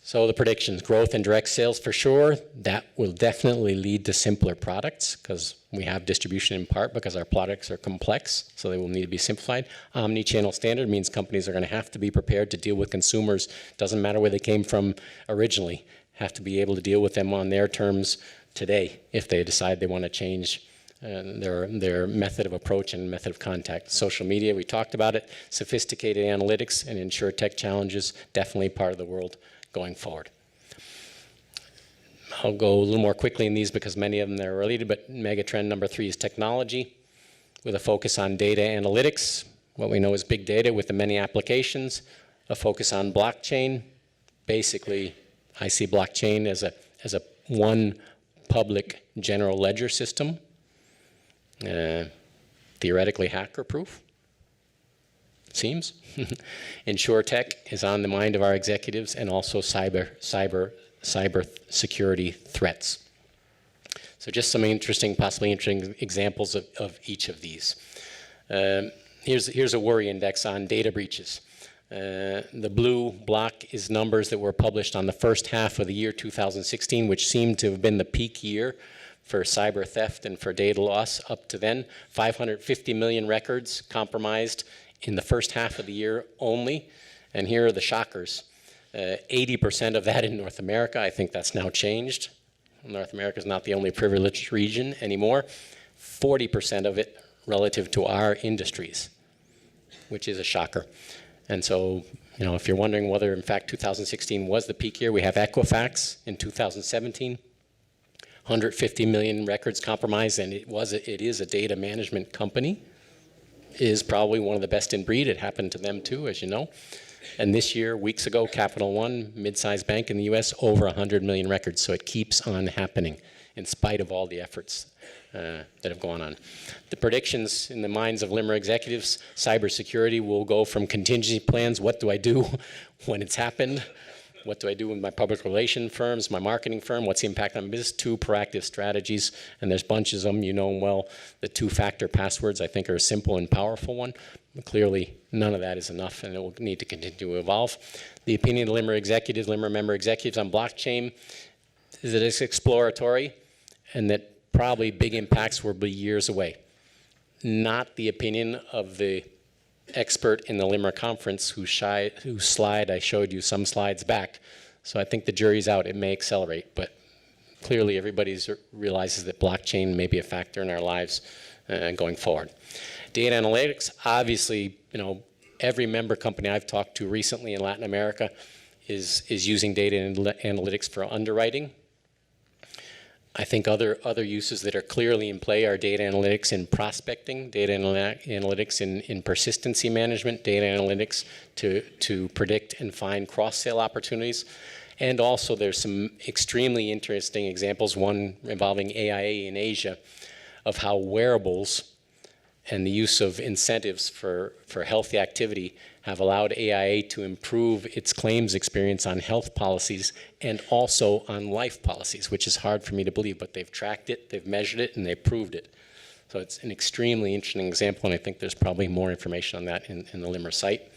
So the predictions, growth in direct sales for sure, that will definitely lead to simpler products because we have distribution in part because our products are complex, so they will need to be simplified. Omni-channel standard means companies are going to have to be prepared to deal with consumers, doesn't matter where they came from originally, have to be able to deal with them on their terms today if they decide they want to change their method of approach and method of contact. Social media, we talked about it. Sophisticated analytics and insurtech challenges, definitely part of the world going forward. I'll go a little more quickly in these because many of them are related, but mega trend number 3 is technology with a focus on data analytics, what we know is big data with the many applications, a focus on blockchain. Basically, I see blockchain as a one public general ledger system, theoretically hacker-proof, it seems. Insurtech is on the mind of our executives, and also cyber security threats. So just some possibly interesting examples of each of these. Here's a worry index on data breaches. The blue block is numbers that were published on the first half of the year 2016, which seemed to have been the peak year for cyber theft and for data loss up to then. 550 million records compromised in the first half of the year only. And here are the shockers. 80% of that in North America. I think that's now changed. North America is not the only privileged region anymore. 40% of it relative to our industries, which is a shocker. And so, you know, if you're wondering whether, in fact, 2016 was the peak year, we have Equifax in 2017. 150 million records compromised, and it is a data management company. Is probably one of the best in breed. It happened to them too, as you know. And this year, weeks ago, Capital One, mid-sized bank in the US, over 100 million records. So it keeps on happening in spite of all the efforts that have gone on. The predictions in the minds of Limra executives, cybersecurity will go from contingency plans, what do I do when it's happened? What do I do with my public relation firms, my marketing firm? What's the impact on business? 2 proactive strategies, and there's bunches of them. You know them well. The 2-factor passwords, I think, are a simple and powerful one. But clearly, none of that is enough, and it will need to continue to evolve. The opinion of Limra executives, Limra member executives on blockchain is that it's exploratory, and that probably big impacts will be years away. Not the opinion of the expert in the Limra conference whose slide I showed you some slides back. So I think the jury's out. It may accelerate, but clearly everybody realizes that blockchain may be a factor in our lives going forward. Data analytics, obviously, you know, every member company I've talked to recently in Latin America is using data analytics for underwriting. I think other uses that are clearly in play are data analytics in prospecting, data analytics in persistency management, data analytics to predict and find cross-sale opportunities. And also there's some extremely interesting examples, one involving AIA in Asia, of how wearables and the use of incentives for healthy activity have allowed AIA to improve its claims experience on health policies and also on life policies, which is hard for me to believe, but they've tracked it, they've measured it, and they've proved it. So it's an extremely interesting example, and I think there's probably more information on that in the Limra site.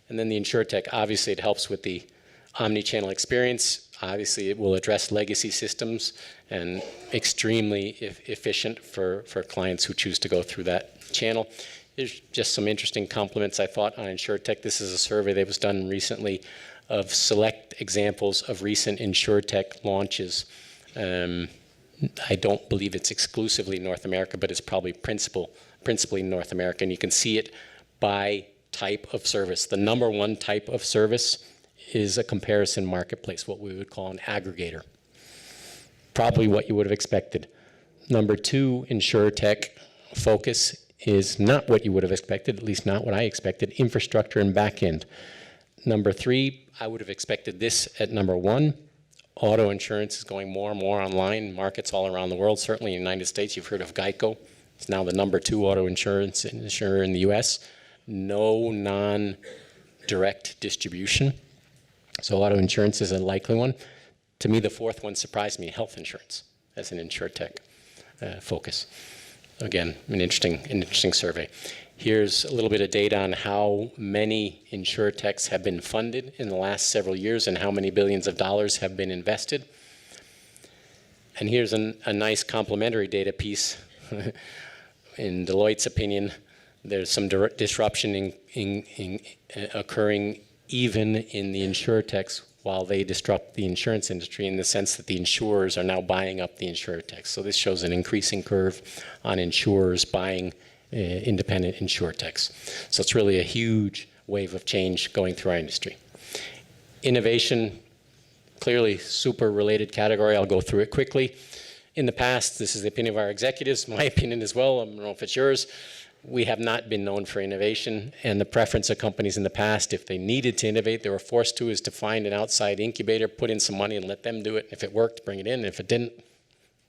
And then the InsurTech, obviously it helps with the omni-channel experience. Obviously it will address legacy systems and extremely efficient for clients who choose to go through that channel. There's just some interesting compliments, I thought, on InsurTech. This is a survey that was done recently of select examples of recent InsurTech launches. I don't believe it's exclusively North America, but it's probably principally North America, and you can see it by type of service. The number one type of service is a comparison marketplace, what we would call an aggregator. Probably what you would have expected. Number two, InsurTech focus is not what you would have expected, at least not what I expected, infrastructure and back end. Number three, I would have expected this at number one. Auto insurance is going more and more online, markets all around the world. Certainly in the United States, you've heard of Geico. It's now the number two auto insurance insurer in the US. No non-direct distribution. So auto insurance is a likely one. To me, the fourth one surprised me, health insurance as an InsurTech focus. Again, an interesting survey. Here's a little bit of data on how many InsurTechs have been funded in the last several years and how many billions of dollars have been invested. And here's a nice complementary data piece. In Deloitte's opinion, there's some disruption occurring even in the InsurTechs while they disrupt the insurance industry, in the sense that the insurers are now buying up the InsurTechs. So this shows an increasing curve on insurers buying independent InsurTechs. So it's really a huge wave of change going through our industry. Innovation, clearly super related category. I'll go through it quickly. In the past, this is the opinion of our executives, my opinion as well, I don't know if it's yours, we have not been known for innovation, and the preference of companies in the past, if they needed to innovate, they were forced to, is to find an outside incubator, put in some money and let them do it. If it worked, bring it in. If it didn't,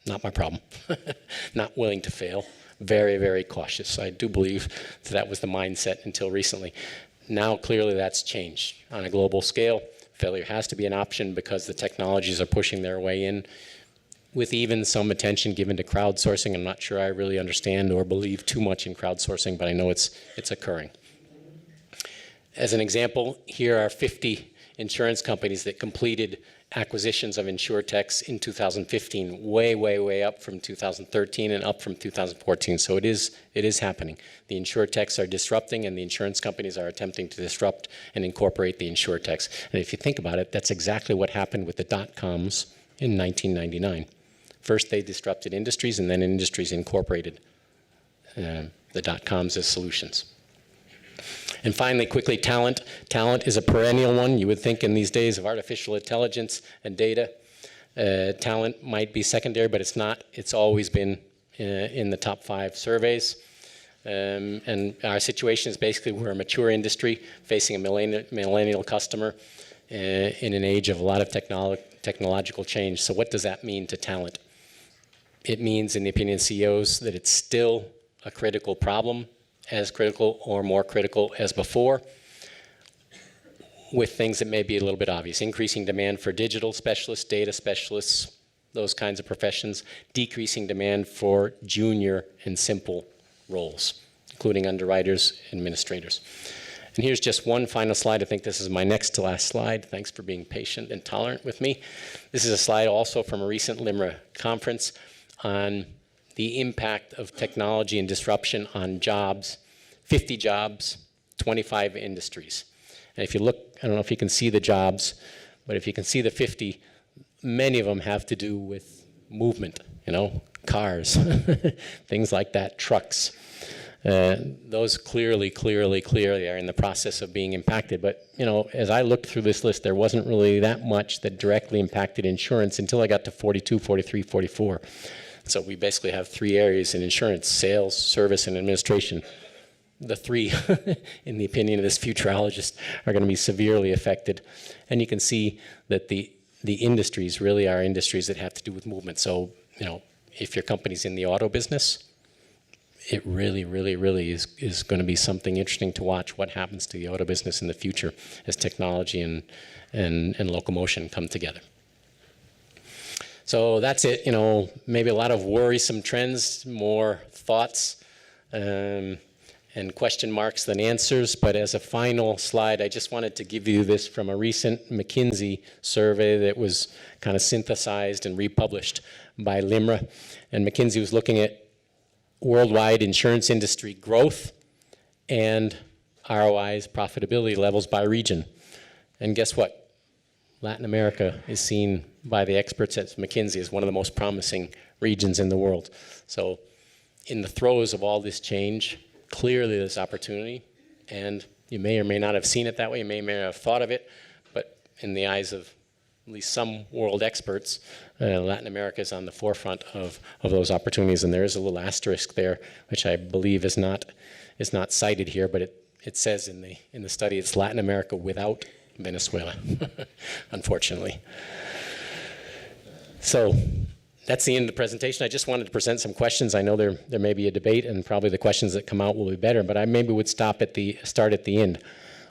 not my problem. Not willing to fail. Very, very cautious. I do believe that was the mindset until recently. Now, clearly, that's changed. On a global scale, failure has to be an option because the technologies are pushing their way in, with even some attention given to crowdsourcing. I'm not sure I really understand or believe too much in crowdsourcing, but I know it's occurring. As an example, here are 50 insurance companies that completed acquisitions of InsurTechs in 2015, way, way, way up from 2013 and up from 2014. So it is happening. The InsurTechs are disrupting, and the insurance companies are attempting to disrupt and incorporate the InsurTechs. And if you think about it, that's exactly what happened with the dot-coms in 1999. First, they disrupted industries, and then industries incorporated the dot-coms as solutions. And finally, quickly, talent. Talent is a perennial one. You would think in these days of artificial intelligence and data, talent might be secondary, but it's not. It's always been in the top 5 surveys. And our situation is basically we're a mature industry facing a millennial customer in an age of a lot of technological change. So what does that mean to talent? It means, in the opinion of CEOs, that it's still a critical problem, as critical or more critical as before, with things that may be a little bit obvious. Increasing demand for digital specialists, data specialists, those kinds of professions, decreasing demand for junior and simple roles, including underwriters, administrators. And here's just one final slide. I think this is my next to last slide. Thanks for being patient and tolerant with me. This is a slide also from a recent Limra conference on the impact of technology and disruption on jobs. 50 jobs, 25 industries. And if you look, I don't know if you can see the jobs, but if you can see the 50, many of them have to do with movement, cars, things like that, trucks. Those clearly are in the process of being impacted. But, you know, as I looked through this list, there wasn't really that much that directly impacted insurance until I got to 42, 43, 44. So we basically have three areas in insurance: sales, service, and administration. The three, in the opinion of this futurologist, are going to be severely affected. And you can see that the industries really are industries that have to do with movement. So, you know, if your company's in the auto business, it really is going to be something interesting to watch what happens to the auto business in the future as technology and locomotion come together. So that's it. You know, maybe a lot of worrisome trends, more thoughts and question marks than answers. But as a final slide, I just wanted to give you this from a recent McKinsey survey that was kind of synthesized and republished by Limra. And McKinsey was looking at worldwide insurance industry growth and ROI's profitability levels by region. And guess what? Latin America is seen by the experts at McKinsey as one of the most promising regions in the world. So in the throes of all this change, clearly there's opportunity, and you may or may not have seen it that way, you may or may not have thought of it, but in the eyes of at least some world experts, Latin America is on the forefront of those opportunities, and there is a little asterisk there, which I believe is not cited here, but it says in the study it's Latin America without Venezuela, unfortunately. So that's the end of the presentation. I just wanted to present some questions. I know there may be a debate, and probably the questions that come out will be better, but I maybe would start at the end.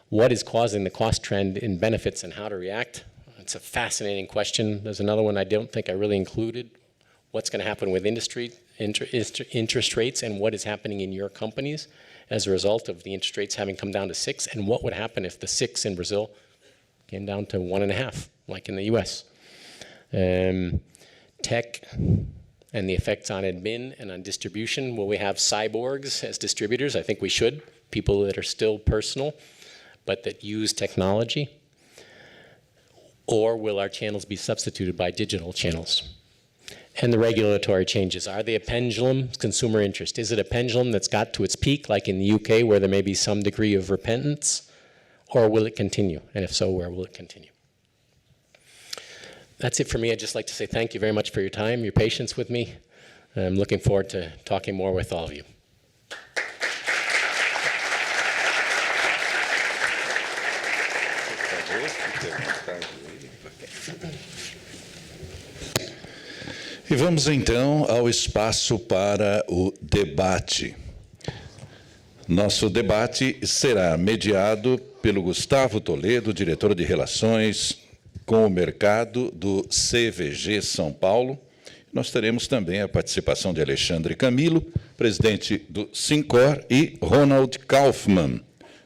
What is causing the cost trend in benefits and how to react? It's a fascinating question. There's another one I don't think I really included. What's going to happen with industry interest rates, and what is happening in your companies as a result of the interest rates having come down to 6, and what would happen if the 6 in Brazil came down to 1.5, like in the US? Tech and the effects on admin and on distribution. Will we have cyborgs as distributors? I think we should. People that are still personal, but that use technology. Or will our channels be substituted by digital channels? And the regulatory changes. Are they a pendulum? Consumer interest. Is it a pendulum that's got to its peak, like in the UK, where there may be some degree of repentance? Or will it continue? And if so, where will it continue? That's it for me. I'd just like to say thank you very much for your time, your patience with me. I'm looking forward to talking more with all of you. E vamos então ao espaço para o debate. Nosso debate será mediado pelo Gustavo Toledo, diretor de Relações com o Mercado do CVG São Paulo. Nós teremos também a participação de Alexandre Camilo, presidente do Sincor, e Ronald Kaufmann,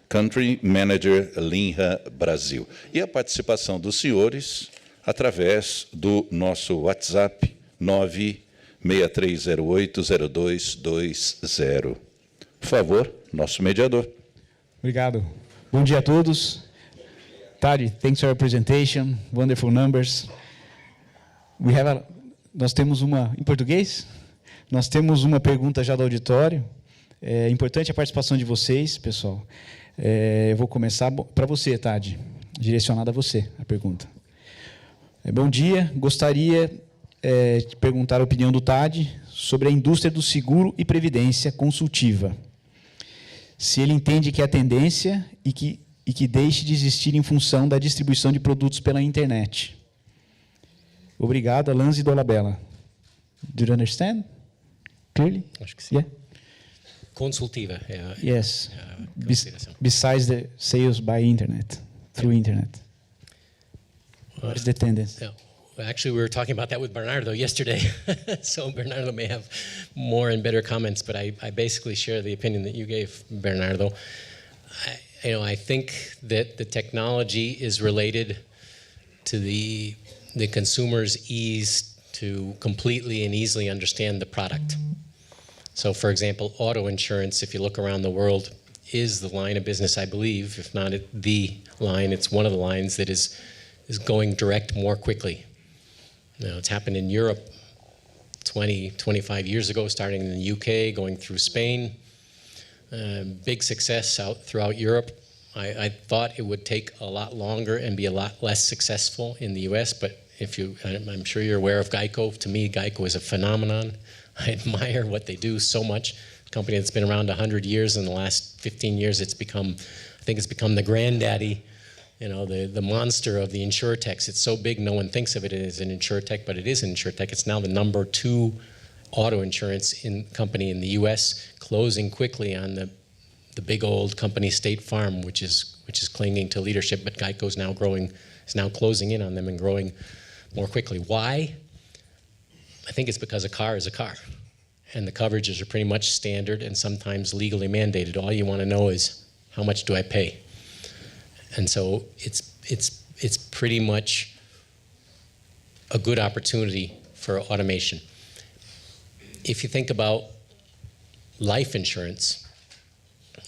Country Manager Linha Brasil. E a participação dos senhores através do nosso WhatsApp 963080220. Por favor, nosso mediador. Obrigado. Bom dia a todos. Thad, thanks for your presentation. Wonderful numbers. Nós temos uma, em português, nós temos uma pergunta já do auditório. É importante a participação de vocês, pessoal. Eu vou começar para você, Thad, direcionada a você, a pergunta. Bom dia, gostaria de perguntar a opinião do Thad sobre a indústria do seguro e previdência consultiva. Se ele entende que é a tendência e que deixe de existir em função da distribuição de produtos pela internet. Obrigado, Alanzi Dolabella. Do you understand clearly? Acho que sim. Yeah? Consultiva. Yes. Besides the sales by internet, through internet. What is the tendency? Actually, we were talking about that with Bernardo yesterday, so Bernardo may have more and better comments, but I basically share the opinion that you gave, Bernardo. I think that the technology is related to the consumer's ease to completely and easily understand the product. So, for example, auto insurance, if you look around the world, is the line of business, I believe, if not the line, it's one of the lines that is going direct more quickly. It's happened in Europe 20, 25 years ago, starting in the UK, going through Spain. big success throughout Europe. I thought it would take a lot longer and be a lot less successful in the US, but I'm sure you're aware of Geico. To me, Geico is a phenomenon. I admire what they do so much. A company that's been around 100 years. In the last 15 years, I think it's become the granddaddy, the monster of the insurtechs. It's so big, no one thinks of it as an insurtech, but it is an insurtech. It's now the number 2 auto insurance company in the U.S., closing quickly on the big old company State Farm, which is clinging to leadership. But Geico is now closing in on them and growing more quickly. Why? I think it's because a car is a car, and the coverages are pretty much standard and sometimes legally mandated. All you want to know is, how much do I pay? And so it's pretty much a good opportunity for automation. If you think about life insurance,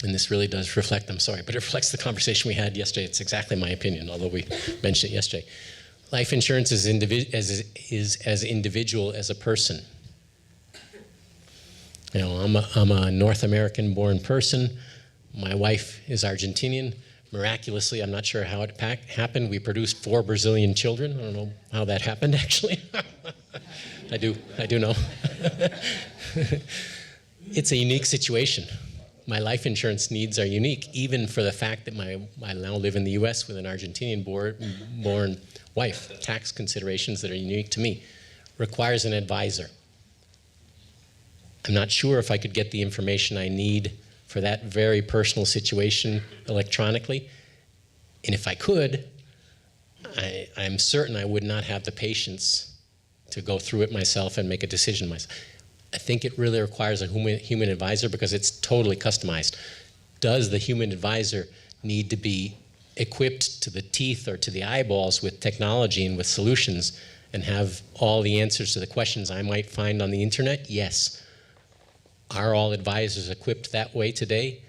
and this really does reflect, I'm sorry, but it reflects the conversation we had yesterday. It's exactly my opinion, although we mentioned it yesterday. Life insurance is as individual as a person. I'm a North American-born person. My wife is Argentinian. Miraculously, I'm not sure how it happened. We produced 4 Brazilian children. I don't know how that happened, actually. I do know. It's a unique situation. My life insurance needs are unique, even for the fact that I now live in the U.S. with an Argentinian-born wife. Tax considerations that are unique to me. Requires an advisor. I'm not sure if I could get the information I need for that very personal situation electronically. And if I could, I'm certain I would not have the patience to go through it myself and make a decision myself. I think it really requires a human advisor because it's totally customized. Does the human advisor need to be equipped to the teeth or to the eyeballs with technology and with solutions and have all the answers to the questions I might find on the internet? Yes. Are all advisors equipped that way today?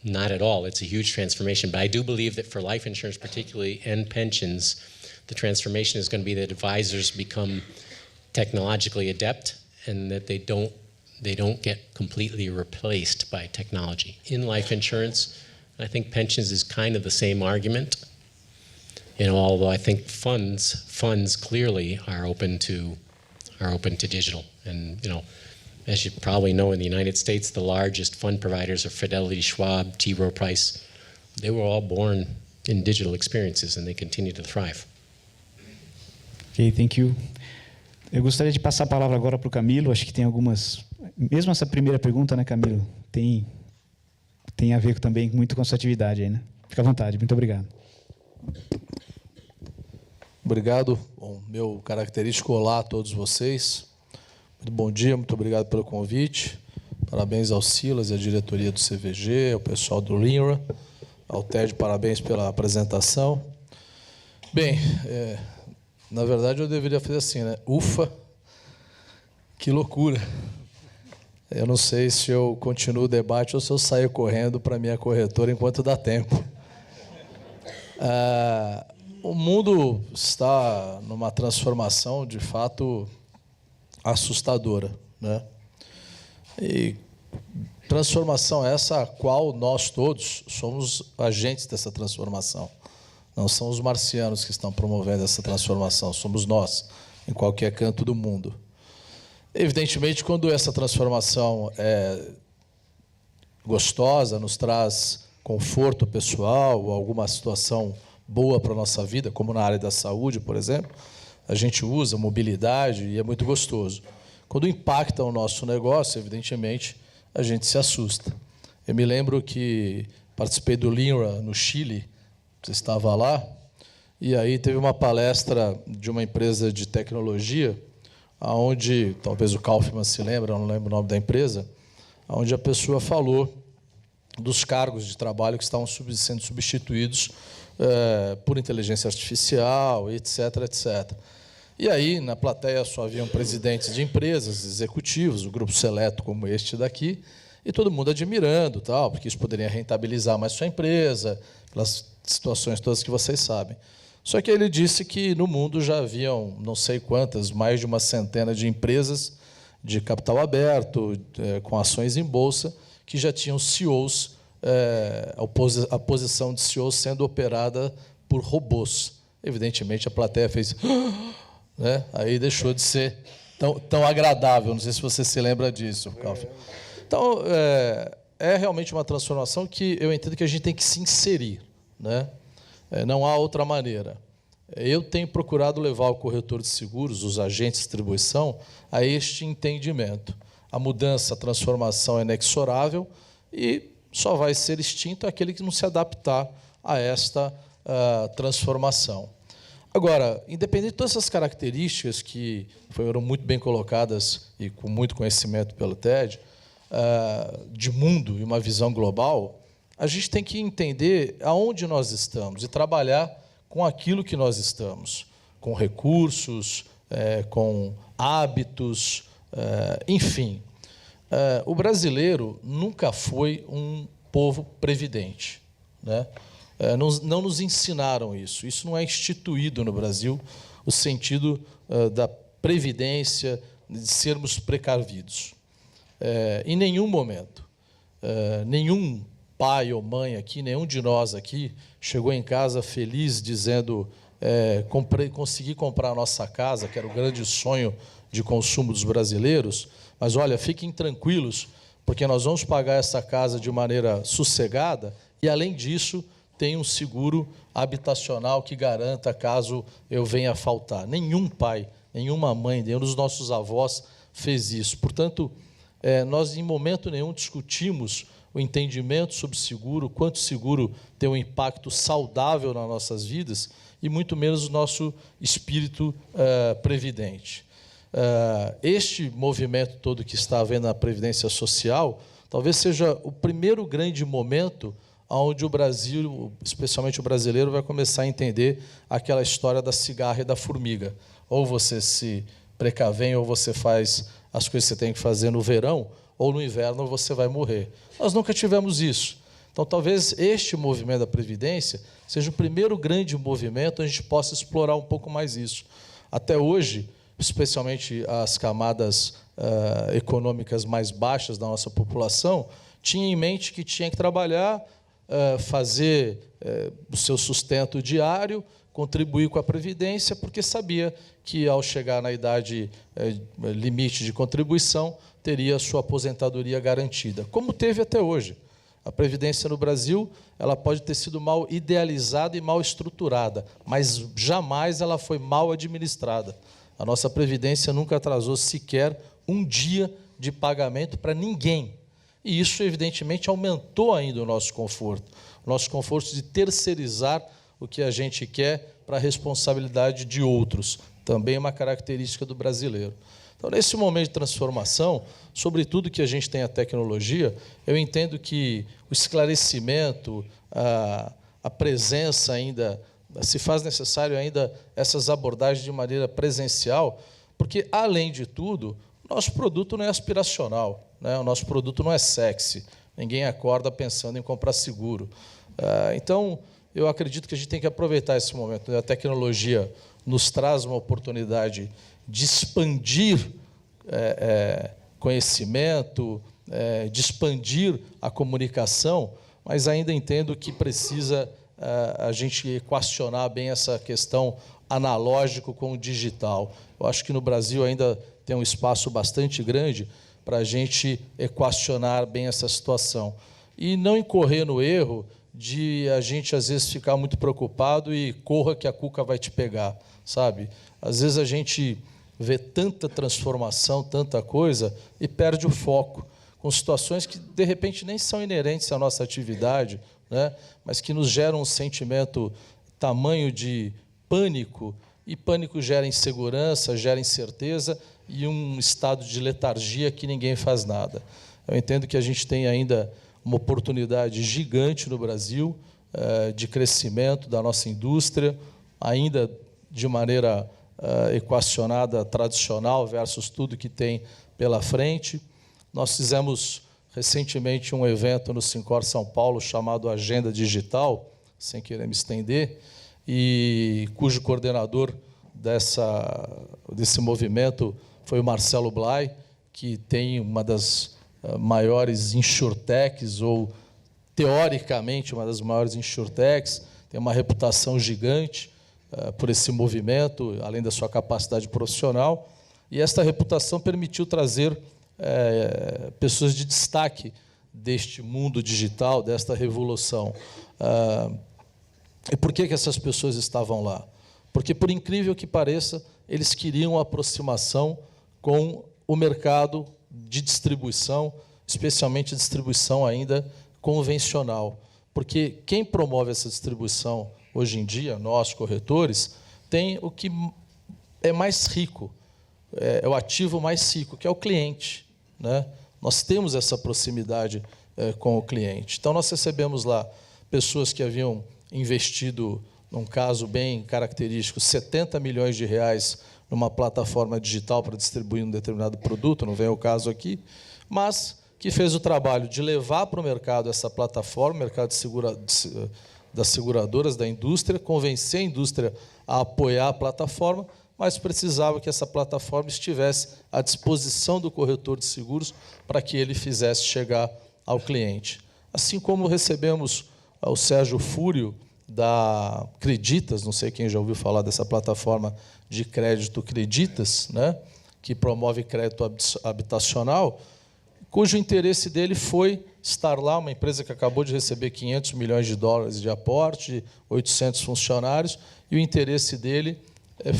Not at all. It's a huge transformation. But I do believe that for life insurance particularly and pensions, the transformation is going to be that advisors become technologically adept and that they don't get completely replaced by technology. In life insurance, I think pensions is kind of the same argument. Although I think funds clearly are open to digital. And as you probably know, in the United States, the largest fund providers are Fidelity, Schwab, T. Rowe Price. They were all born in digital experiences, and they continue to thrive. Ok, thank you. Eu gostaria de passar a palavra agora para o Camilo. Acho que tem algumas... Mesmo essa primeira pergunta, né, Camilo? Tem a ver também muito com a sua atividade aí, né? Fica à vontade. Muito obrigado. Obrigado. Bom, meu característico olá a todos vocês. Muito bom dia, muito obrigado pelo convite. Parabéns ao Silas e à diretoria do CVG, ao pessoal do Limra, ao Thad, parabéns pela apresentação. Bem, na verdade eu deveria fazer assim, né? Ufa, que loucura. Eu não sei se eu continuo o debate ou se eu saio correndo para a minha corretora enquanto dá tempo. O mundo está numa transformação, de fato, assustadora, né? E transformação essa a qual nós todos somos agentes dessa transformação. Não são os marcianos que estão promovendo essa transformação, somos nós, em qualquer canto do mundo. Evidentemente, quando essa transformação é gostosa, nos traz conforto pessoal ou alguma situação boa para a nossa vida, como na área da saúde, por exemplo, a gente usa mobilidade e é muito gostoso. Quando impacta o nosso negócio, evidentemente, a gente se assusta. Eu me lembro que participei do Limra no Chile, você estava lá, e aí teve uma palestra de uma empresa de tecnologia, onde, talvez o Kaufman se lembra, não lembro o nome da empresa, onde a pessoa falou dos cargos de trabalho que estavam sendo substituídos por inteligência artificial, etc., etc. E aí, na plateia, só haviam presidentes de empresas, executivos, o grupo seleto como este daqui, e todo mundo admirando, tal, porque isso poderia rentabilizar mais sua empresa, pelas situações todas que vocês sabem. Só que ele disse que no mundo já haviam não sei quantas, mais de uma centena de empresas de capital aberto, com ações em bolsa, que já tinham CEOs, a posição de CEO sendo operada por robôs. Evidentemente, a plateia fez... né? Aí deixou de ser tão agradável. Não sei se você se lembra disso, Calf. Então, é realmente uma transformação que eu entendo que a gente tem que se inserir, né? Não há outra maneira. Eu tenho procurado levar o corretor de seguros, os agentes de distribuição, a este entendimento. A mudança, a transformação é inexorável e só vai ser extinto aquele que não se adaptar a esta transformação. Agora, independente de todas essas características que foram muito bem colocadas e com muito conhecimento pelo Thad, de mundo e uma visão global, a gente tem que entender aonde nós estamos e trabalhar com aquilo que nós estamos, com recursos, com hábitos, enfim. O brasileiro nunca foi um povo previdente, né? Não nos ensinaram isso. Isso não é instituído no Brasil, o sentido da previdência, de sermos precavidos. Em nenhum momento, nenhum pai ou mãe aqui, nenhum de nós aqui, chegou em casa feliz dizendo consegui comprar a nossa casa, que era o grande sonho de consumo dos brasileiros, mas, olha, fiquem tranquilos, porque nós vamos pagar essa casa de maneira sossegada e, além disso, tem um seguro habitacional que garanta caso eu venha a faltar. Nenhum pai, nenhuma mãe, nenhum dos nossos avós fez isso. Portanto, nós, em momento nenhum, discutimos o entendimento sobre seguro, quanto seguro tem um impacto saudável nas nossas vidas e muito menos o nosso espírito previdente. Este movimento todo que está havendo na Previdência Social talvez seja o primeiro grande momento onde o Brasil, especialmente o brasileiro, vai começar a entender aquela história da cigarra e da formiga. Ou você se precavém, ou você faz as coisas que você tem que fazer no verão, ou no inverno você vai morrer. Nós nunca tivemos isso. Então, talvez este movimento da Previdência seja o primeiro grande movimento onde a gente possa explorar um pouco mais isso. Até hoje, especialmente as camadas econômicas mais baixas da nossa população, tinha em mente que tinha que trabalhar, fazer o seu sustento diário, contribuir com a Previdência, porque sabia que, ao chegar na idade limite de contribuição, teria a sua aposentadoria garantida, como teve até hoje. A Previdência no Brasil ela pode ter sido mal idealizada e mal estruturada, mas jamais ela foi mal administrada. A nossa Previdência nunca atrasou sequer um dia de pagamento para ninguém. E isso, evidentemente, aumentou ainda o nosso conforto de terceirizar o que a gente quer para a responsabilidade de outros. Também é uma característica do brasileiro. Então, nesse momento de transformação, sobretudo que a gente tem a tecnologia, eu entendo que o esclarecimento, a presença ainda, se faz necessário ainda essas abordagens de maneira presencial, porque, além de tudo, nosso produto não é aspiracional, né? O nosso produto não é sexy, ninguém acorda pensando em comprar seguro. Então, eu acredito que a gente tem que aproveitar esse momento. A tecnologia nos traz uma oportunidade de expandir conhecimento, de expandir a comunicação, mas ainda entendo que precisa a gente equacionar bem essa questão analógico com o digital. Eu acho que no Brasil ainda tem um espaço bastante grande para a gente equacionar bem essa situação. E não incorrer no erro de a gente, às vezes, ficar muito preocupado e corra que a cuca vai te pegar, sabe? Às vezes a gente vê tanta transformação, tanta coisa, e perde o foco, com situações que, de repente, nem são inerentes à nossa atividade, né? Mas que nos geram um sentimento tamanho de pânico, e pânico gera insegurança, gera incerteza e um estado de letargia que ninguém faz nada. Eu entendo que a gente tem ainda uma oportunidade gigante no Brasil de crescimento da nossa indústria, ainda de maneira equacionada, tradicional, versus tudo que tem pela frente. Nós fizemos recentemente um evento no Sincor São Paulo chamado Agenda Digital, sem querer me estender, e cujo coordenador desse movimento foi o Marcelo Blay, que tem uma das maiores insurtechs, ou teoricamente uma das maiores insurtechs, tem uma reputação gigante por esse movimento, além da sua capacidade profissional, e esta reputação permitiu trazer pessoas de destaque deste mundo digital, desta revolução. E por que essas pessoas estavam lá? Porque, por incrível que pareça, eles queriam aproximação com o mercado de distribuição, especialmente distribuição ainda convencional. Porque quem promove essa distribuição hoje em dia, nós, corretores, tem o que é mais rico, é o ativo mais rico, que é o cliente, né? Nós temos essa proximidade com o cliente. Então, nós recebemos lá pessoas que haviam investido, num caso bem característico, 70 milhões de reais numa plataforma digital para distribuir um determinado produto, não vem ao caso aqui, mas que fez o trabalho de levar para o mercado essa plataforma, o mercado das seguradoras, da indústria, convencer a indústria a apoiar a plataforma, mas precisava que essa plataforma estivesse à disposição do corretor de seguros para que ele fizesse chegar ao cliente. Assim como recebemos o Sérgio Fúrio, da Creditas, não sei quem já ouviu falar dessa plataforma de crédito Creditas, né, que promove crédito habitacional, cujo interesse dele foi estar lá, uma empresa que acabou de receber 500 milhões de dólares de aporte, 800 funcionários, e o interesse dele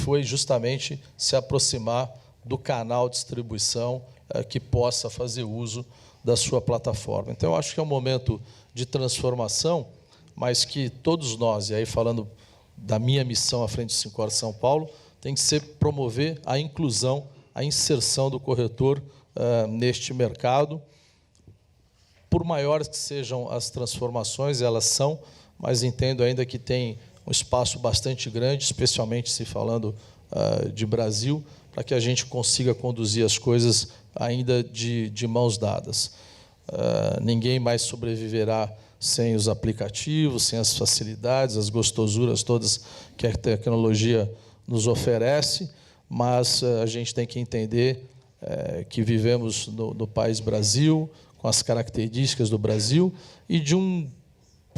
foi justamente se aproximar do canal de distribuição que possa fazer uso da sua plataforma. Então, eu acho que é um momento de transformação, mas que todos nós, e aí falando da minha missão à frente do Sincor São Paulo, tem que ser promover a inclusão, a inserção do corretor neste mercado. Por maiores que sejam as transformações, elas são, mas entendo ainda que tem um espaço bastante grande, especialmente se falando de Brasil, para que a gente consiga conduzir as coisas ainda de mãos dadas. Ninguém mais sobreviverá sem os aplicativos, sem as facilidades, as gostosuras todas que a tecnologia nos oferece, mas a gente tem que entender que vivemos no país Brasil, com as características do Brasil, e de um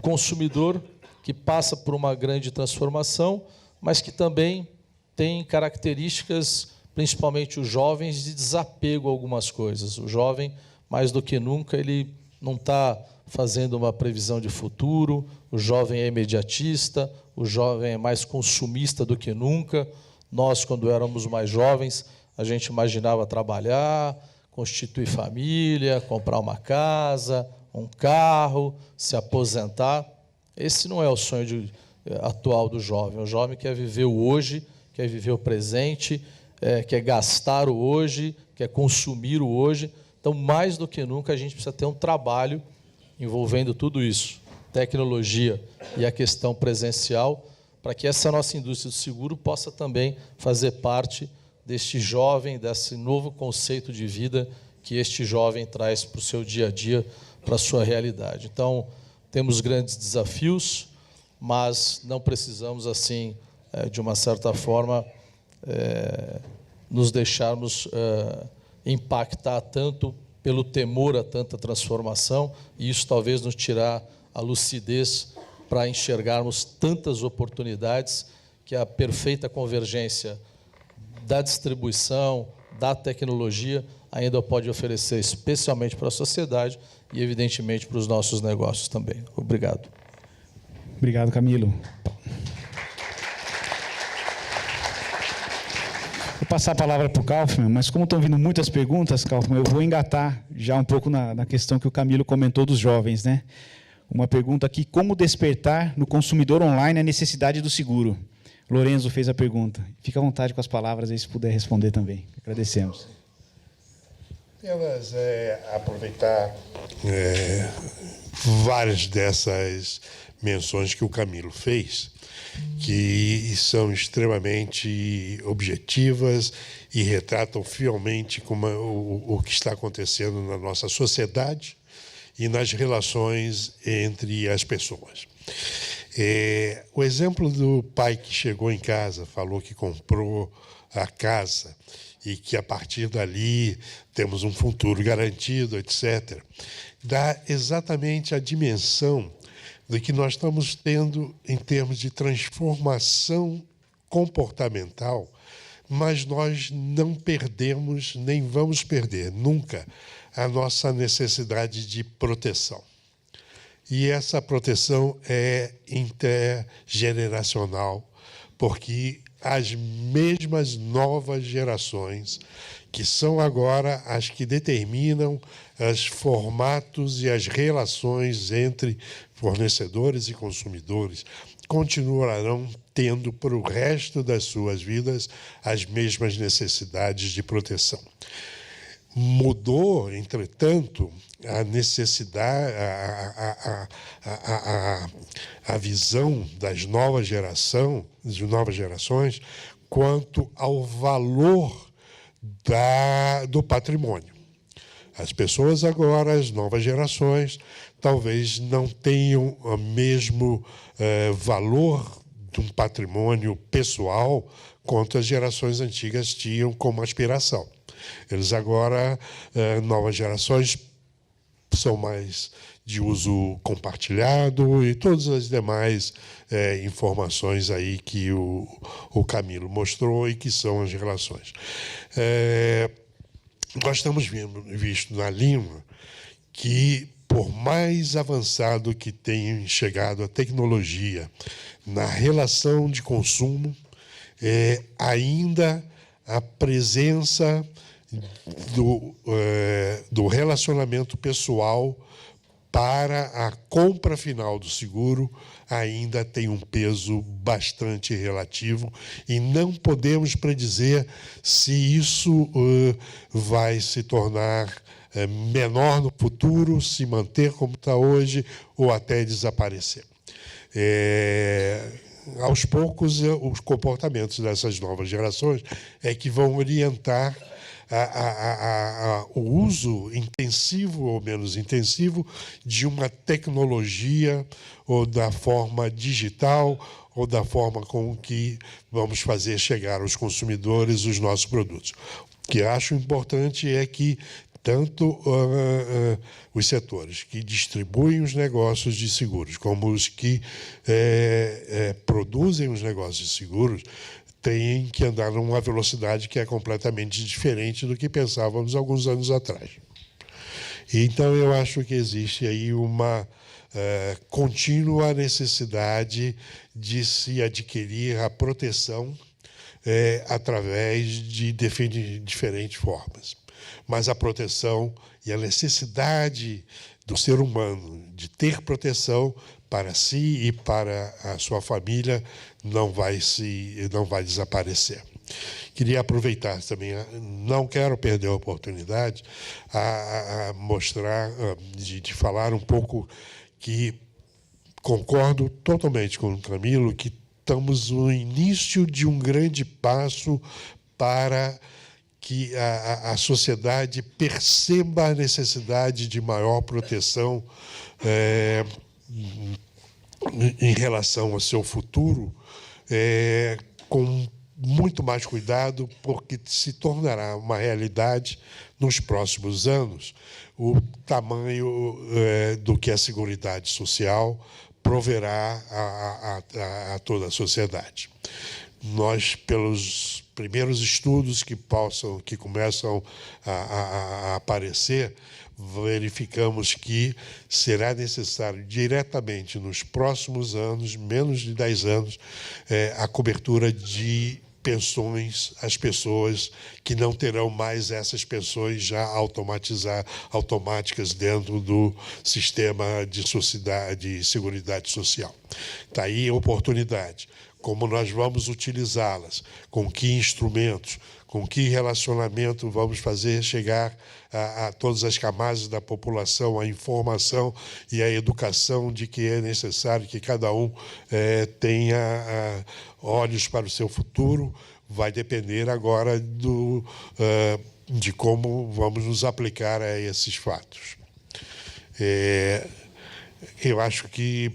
consumidor que passa por uma grande transformação, mas que também tem características, principalmente os jovens, de desapego a algumas coisas. O jovem, mais do que nunca, ele não está fazendo uma previsão de futuro, o jovem é imediatista, o jovem é mais consumista do que nunca. Nós, quando éramos mais jovens, a gente imaginava trabalhar, constituir família, comprar uma casa, um carro, se aposentar. Esse não é o sonho atual do jovem. O jovem quer viver o hoje, quer viver o presente, quer gastar o hoje, quer consumir o hoje. Então, mais do que nunca, a gente precisa ter um trabalho envolvendo tudo isso, tecnologia e a questão presencial, para que essa nossa indústria do seguro possa também fazer parte deste jovem, desse novo conceito de vida que este jovem traz para o seu dia a dia, para a sua realidade. Então, temos grandes desafios, mas não precisamos, assim, de uma certa forma, nos deixarmos impactar tanto pelo temor a tanta transformação, e isso talvez nos tirar a lucidez para enxergarmos tantas oportunidades que a perfeita convergência da distribuição, da tecnologia, ainda pode oferecer, especialmente para a sociedade e, evidentemente, para os nossos negócios também. Obrigado. Obrigado, Camilo. Vou passar a palavra para o Kaufmann, mas como estão vindo muitas perguntas, Kaufmann, eu vou engatar já um pouco na questão que o Camilo comentou dos jovens, né? Uma pergunta aqui: como despertar no consumidor online a necessidade do seguro? Lorenzo fez a pergunta. Fica à vontade com as palavras aí, se puder responder também. Agradecemos. Apenas aproveitar várias dessas menções que o Camilo fez, que são extremamente objetivas e retratam fielmente o que está acontecendo na nossa sociedade e nas relações entre as pessoas. O exemplo do pai que chegou em casa, falou que comprou a casa e que, a partir dali, temos um futuro garantido, etc., dá exatamente a dimensão do que nós estamos tendo em termos de transformação comportamental, mas nós não perdemos, nem vamos perder nunca, a nossa necessidade de proteção. E essa proteção é intergeneracional, porque as mesmas novas gerações, que são agora as que determinam os formatos e as relações entre fornecedores e consumidores, continuarão tendo para o resto das suas vidas as mesmas necessidades de proteção. Mudou, entretanto, a necessidade, a visão das novas gerações quanto ao valor do patrimônio. As pessoas agora, as novas gerações, talvez não tenham o mesmo valor de um patrimônio pessoal quanto as gerações antigas tinham como aspiração. Eles agora, novas gerações, são mais de uso compartilhado e todas as demais informações aí que o Camilo mostrou e que são as relações. Nós estamos visto na Lima que, por mais avançado que tenha chegado a tecnologia na relação de consumo, ainda a presença do relacionamento pessoal para a compra final do seguro ainda tem um peso bastante relativo e não podemos predizer se isso vai se tornar menor no futuro, se manter como está hoje ou até desaparecer. Aos poucos, os comportamentos dessas novas gerações é que vão orientar o uso intensivo ou menos intensivo de uma tecnologia ou da forma digital ou da forma com que vamos fazer chegar aos consumidores os nossos produtos. O que acho importante é que tanto os setores que distribuem os negócios de seguros como os que produzem os negócios de seguros têm que andar numa velocidade que é completamente diferente do que pensávamos alguns anos atrás. Então, eu acho que existe aí uma contínua necessidade de se adquirir a proteção através de diferentes formas. Mas a proteção e a necessidade do ser humano de ter proteção para si e para a sua família não vai desaparecer. Queria aproveitar também, não quero perder a oportunidade a mostrar, de falar um pouco que concordo totalmente com o Camilo, que estamos no início de um grande passo para que a sociedade perceba a necessidade de maior proteção em relação ao seu futuro, com muito mais cuidado, porque se tornará uma realidade nos próximos anos o tamanho do que a Seguridade Social proverá a toda a sociedade. Nós, pelos primeiros estudos que começam a aparecer, verificamos que será necessário diretamente nos próximos anos, menos de 10 anos, a cobertura de pensões às pessoas que não terão mais essas pensões já automáticas dentro do sistema de Seguridade Social. Está aí a oportunidade. Como nós vamos utilizá-las, com que instrumentos, com que relacionamento vamos fazer chegar a todas as camadas da população, a informação e a educação de que é necessário que cada um tenha olhos para o seu futuro, vai depender agora de como vamos nos aplicar a esses fatos. Eu acho que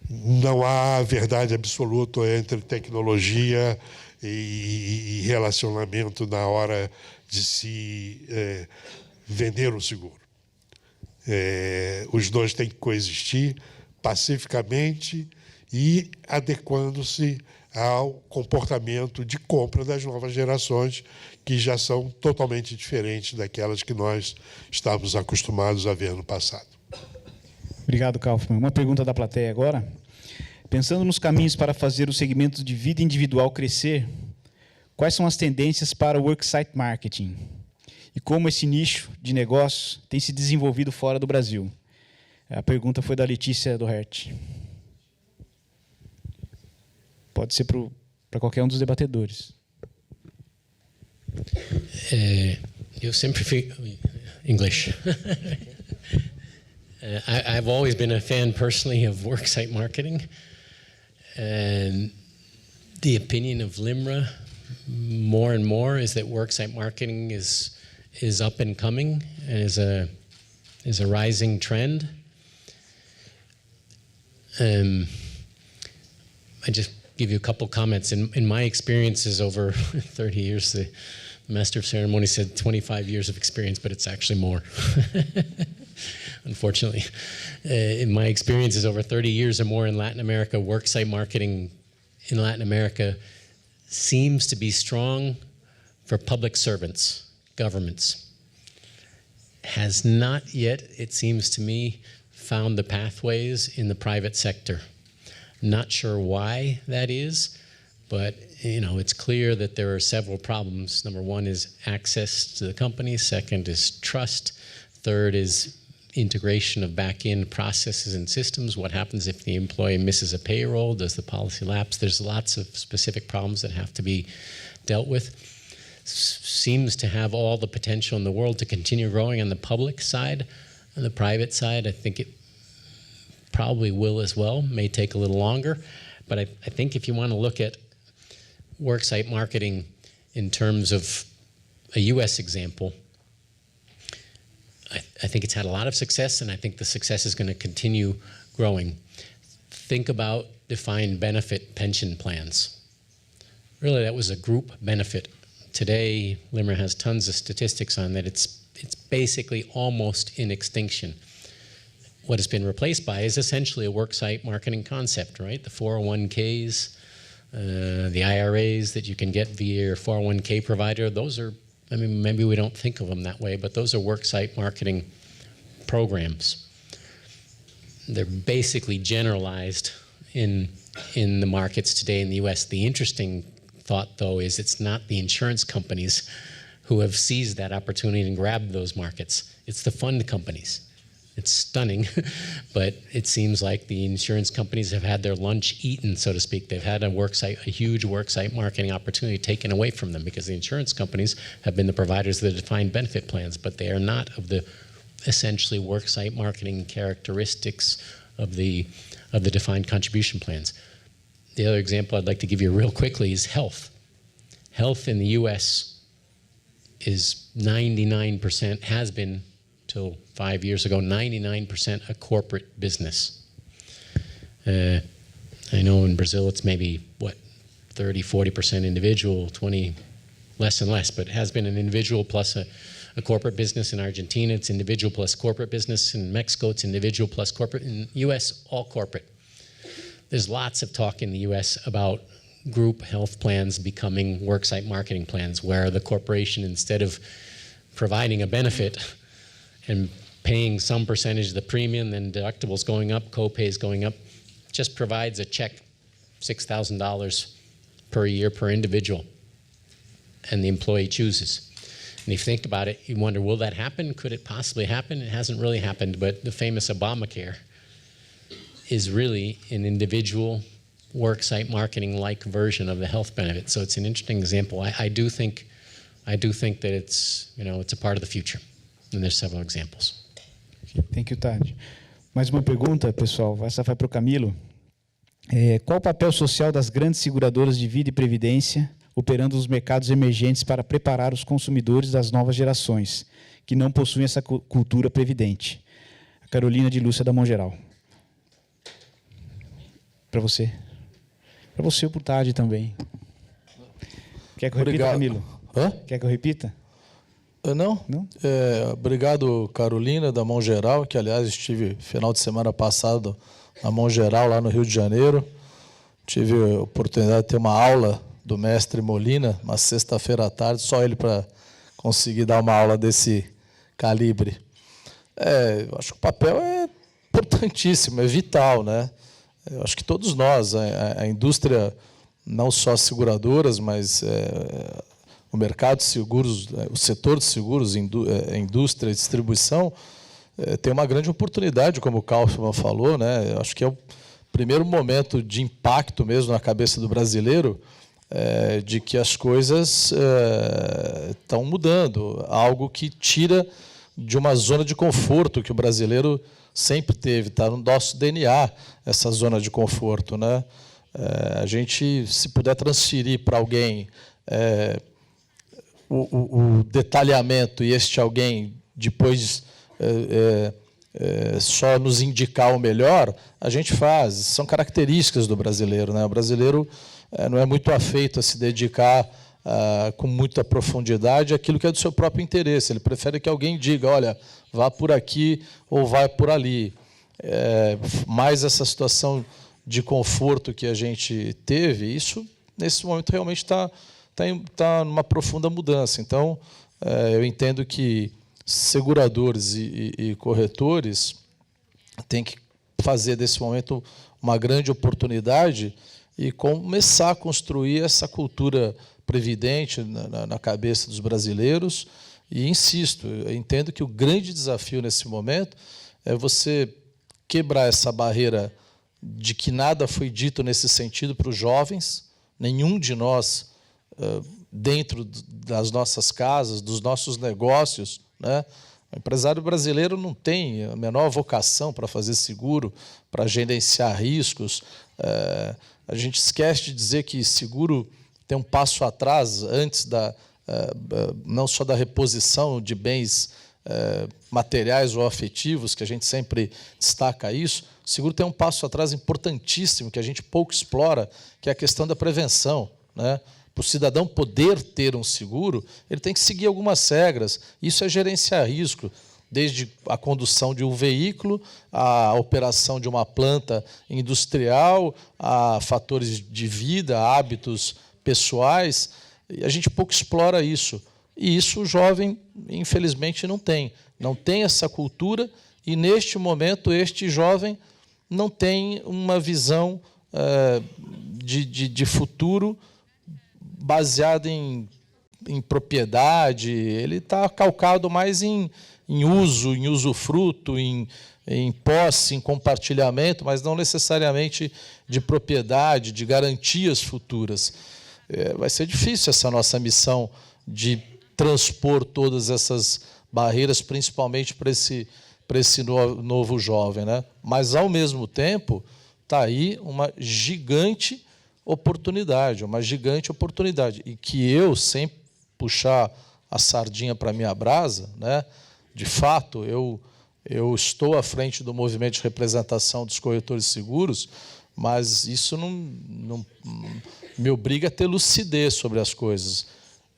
não há verdade absoluta entre tecnologia e relacionamento na hora de se vender o seguro. Os dois têm que coexistir pacificamente e adequando-se ao comportamento de compra das novas gerações, que já são totalmente diferentes daquelas que nós estávamos acostumados a ver no passado. Obrigado, Kaufmann. Uma pergunta da plateia agora. Pensando nos caminhos para fazer o segmento de vida individual crescer, quais são as tendências para o worksite marketing? E como esse nicho de negócio tem se desenvolvido fora do Brasil? A pergunta foi da Letícia do Hert. Pode ser para qualquer um dos debatedores. Eu sempre fico... English. I've always been a fan personally of worksite marketing. And the opinion of Limra more and more is that worksite marketing is up and coming and is a rising trend. I just give you a couple comments. In my experiences over 30 years, the Master of Ceremony said 25 years of experience, but it's actually more. Unfortunately. In my experiences over 30 years or more in Latin America, worksite marketing in Latin America seems to be strong for public servants, governments. Has not yet, it seems to me, found the pathways in the private sector. Not sure why that is, but it's clear that there are several problems. Number one is access to the company. Second is trust. Third is integration of back-end processes and systems. What happens if the employee misses a payroll? Does the policy lapse? There's lots of specific problems that have to be dealt with. Seems to have all the potential in the world to continue growing on the public side. On the private side, I think it probably will as well. May take a little longer. But I think if you want to look at worksite marketing in terms of a U.S. example, I think it's had a lot of success, and I think the success is going to continue growing. Think about defined benefit pension plans. Really, that was a group benefit. Today, Limra has tons of statistics on that. It's basically almost in extinction. What it's been replaced by is essentially a worksite marketing concept, right? The 401ks, the IRAs that you can get via your 401k provider, those are, maybe we don't think of them that way, but those are worksite marketing programs. They're basically generalized in the markets today in the US. The interesting thought, though, is it's not the insurance companies who have seized that opportunity and grabbed those markets. It's the fund companies. It's stunning, but it seems like the insurance companies have had their lunch eaten, so to speak. They've had a huge worksite marketing opportunity taken away from them because the insurance companies have been the providers of the defined benefit plans, but they are not of the essentially worksite marketing characteristics of the defined contribution plans. The other example I'd like to give you real quickly is health. Health in the U.S. is 99%, has been till 5 years ago, 99% a corporate business. I know in Brazil it's maybe, 30, 40% individual, 20, less and less, but it has been an individual plus a corporate business. In Argentina, it's individual plus corporate business. In Mexico, it's individual plus corporate. In the U.S., all corporate. There's lots of talk in the U.S. about group health plans becoming worksite marketing plans, where the corporation, instead of providing a benefit and paying some percentage of the premium, then deductibles going up, co-pays going up, just provides a check, $6,000 per year per individual, and the employee chooses. And if you think about it, you wonder, will that happen? Could it possibly happen? It hasn't really happened, but the famous Obamacare is really an individual worksite marketing-like version of the health benefit. So it's an interesting example. I do think that it's a part of the future. And there's several examples. Thank you, Thad. Mais uma pergunta, pessoal. Essa vai para o Camilo. Qual o papel social das grandes seguradoras de vida e previdência operando nos mercados emergentes para preparar os consumidores das novas gerações que não possuem essa cultura previdente? A Carolina de Lúcia da Mongeral. Para você. Para você ou para o Thad também. Quer que eu repita, Camilo? Hã? Quer que eu repita? Não? Não? Obrigado, Carolina, da Mão Geral, que, aliás, estive final de semana passado na Mão Geral, lá no Rio de Janeiro. Tive a oportunidade de ter uma aula do mestre Molina, uma sexta-feira à tarde, só ele para conseguir dar uma aula desse calibre. Eu acho que o papel é importantíssimo, é vital, né? Eu acho que todos nós, a indústria, não só as seguradoras, mas o mercado de seguros, o setor de seguros, a indústria e distribuição, tem uma grande oportunidade, como o Kaufmann falou, né? Eu acho que é o primeiro momento de impacto mesmo na cabeça do brasileiro, de que as coisas estão mudando, algo que tira de uma zona de conforto que o brasileiro sempre teve, está no nosso DNA, essa zona de conforto, né? A gente, se puder transferir para alguém o detalhamento e este alguém depois só nos indicar o melhor, a gente faz. São características do brasileiro, né? O brasileiro não é muito afeito a se dedicar com muita profundidade àquilo que é do seu próprio interesse. Ele prefere que alguém diga, olha, vá por aqui ou vai por ali. Mais essa situação de conforto que a gente teve, isso, nesse momento, realmente está numa profunda mudança. Então, eu entendo que seguradores e corretores têm que fazer desse momento uma grande oportunidade e começar a construir essa cultura previdente na cabeça dos brasileiros. E insisto, eu entendo que o grande desafio nesse momento é você quebrar essa barreira de que nada foi dito nesse sentido para os jovens. Nenhum de nós, dentro das nossas casas, dos nossos negócios, né? O empresário brasileiro não tem a menor vocação para fazer seguro, para gerenciar riscos. A gente esquece de dizer que seguro tem um passo atrás, antes não só da reposição de bens materiais ou afetivos, que a gente sempre destaca isso. O seguro tem um passo atrás importantíssimo, que a gente pouco explora, que é a questão da prevenção, né? Para o cidadão poder ter um seguro, ele tem que seguir algumas regras. Isso é gerenciar risco, desde a condução de um veículo, a operação de uma planta industrial, a fatores de vida, hábitos pessoais. E a gente pouco explora isso. E isso o jovem, infelizmente, não tem. Não tem essa cultura e, neste momento, este jovem não tem uma visão de futuro baseado em propriedade. Ele está calcado mais em uso, em usufruto, em posse, em compartilhamento, mas não necessariamente de propriedade, de garantias futuras. Vai ser difícil essa nossa missão de transpor todas essas barreiras, principalmente para esse novo jovem, né? Mas, ao mesmo tempo, está aí uma gigante oportunidade, e que eu, sem puxar a sardinha para a minha brasa, né? De fato, eu estou à frente do movimento de representação dos corretores de seguros, mas isso não me obriga a ter lucidez sobre as coisas.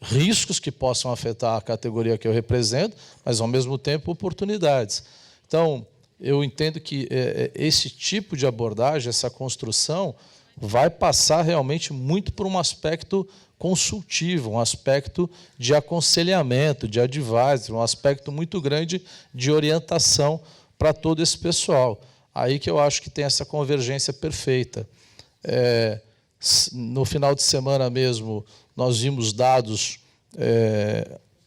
Riscos que possam afetar a categoria que eu represento, mas, ao mesmo tempo, oportunidades. Então, eu entendo que esse tipo de abordagem, essa construção, vai passar realmente muito por um aspecto consultivo, um aspecto de aconselhamento, de advisory, um aspecto muito grande de orientação para todo esse pessoal. Aí que eu acho que tem essa convergência perfeita. No final de semana mesmo, nós vimos dados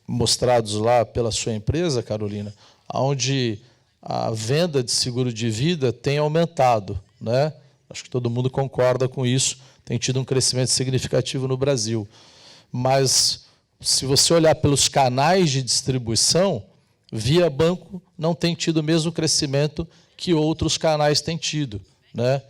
mostrados lá pela sua empresa, Carolina, onde a venda de seguro de vida tem aumentado, né? Acho que todo mundo concorda com isso, tem tido um crescimento significativo no Brasil. Mas, se você olhar pelos canais de distribuição, via banco não tem tido o mesmo crescimento que outros canais têm tido, né?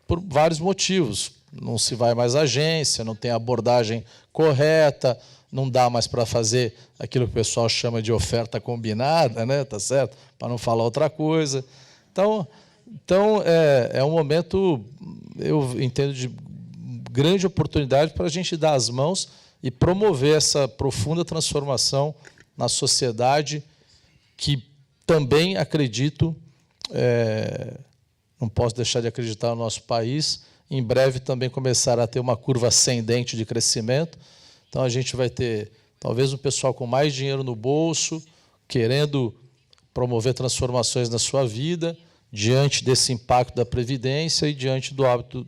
Por vários motivos. Não se vai mais à agência, não tem abordagem correta, não dá mais para fazer aquilo que o pessoal chama de oferta combinada, né? Tá certo? Para não falar outra coisa. Então, Então, é um momento, eu entendo, de grande oportunidade para a gente dar as mãos e promover essa profunda transformação na sociedade que também acredito, não posso deixar de acreditar no nosso país, em breve também começar a ter uma curva ascendente de crescimento. Então, a gente vai ter, talvez, um pessoal com mais dinheiro no bolso, querendo promover transformações na sua vida, diante desse impacto da Previdência e diante do hábito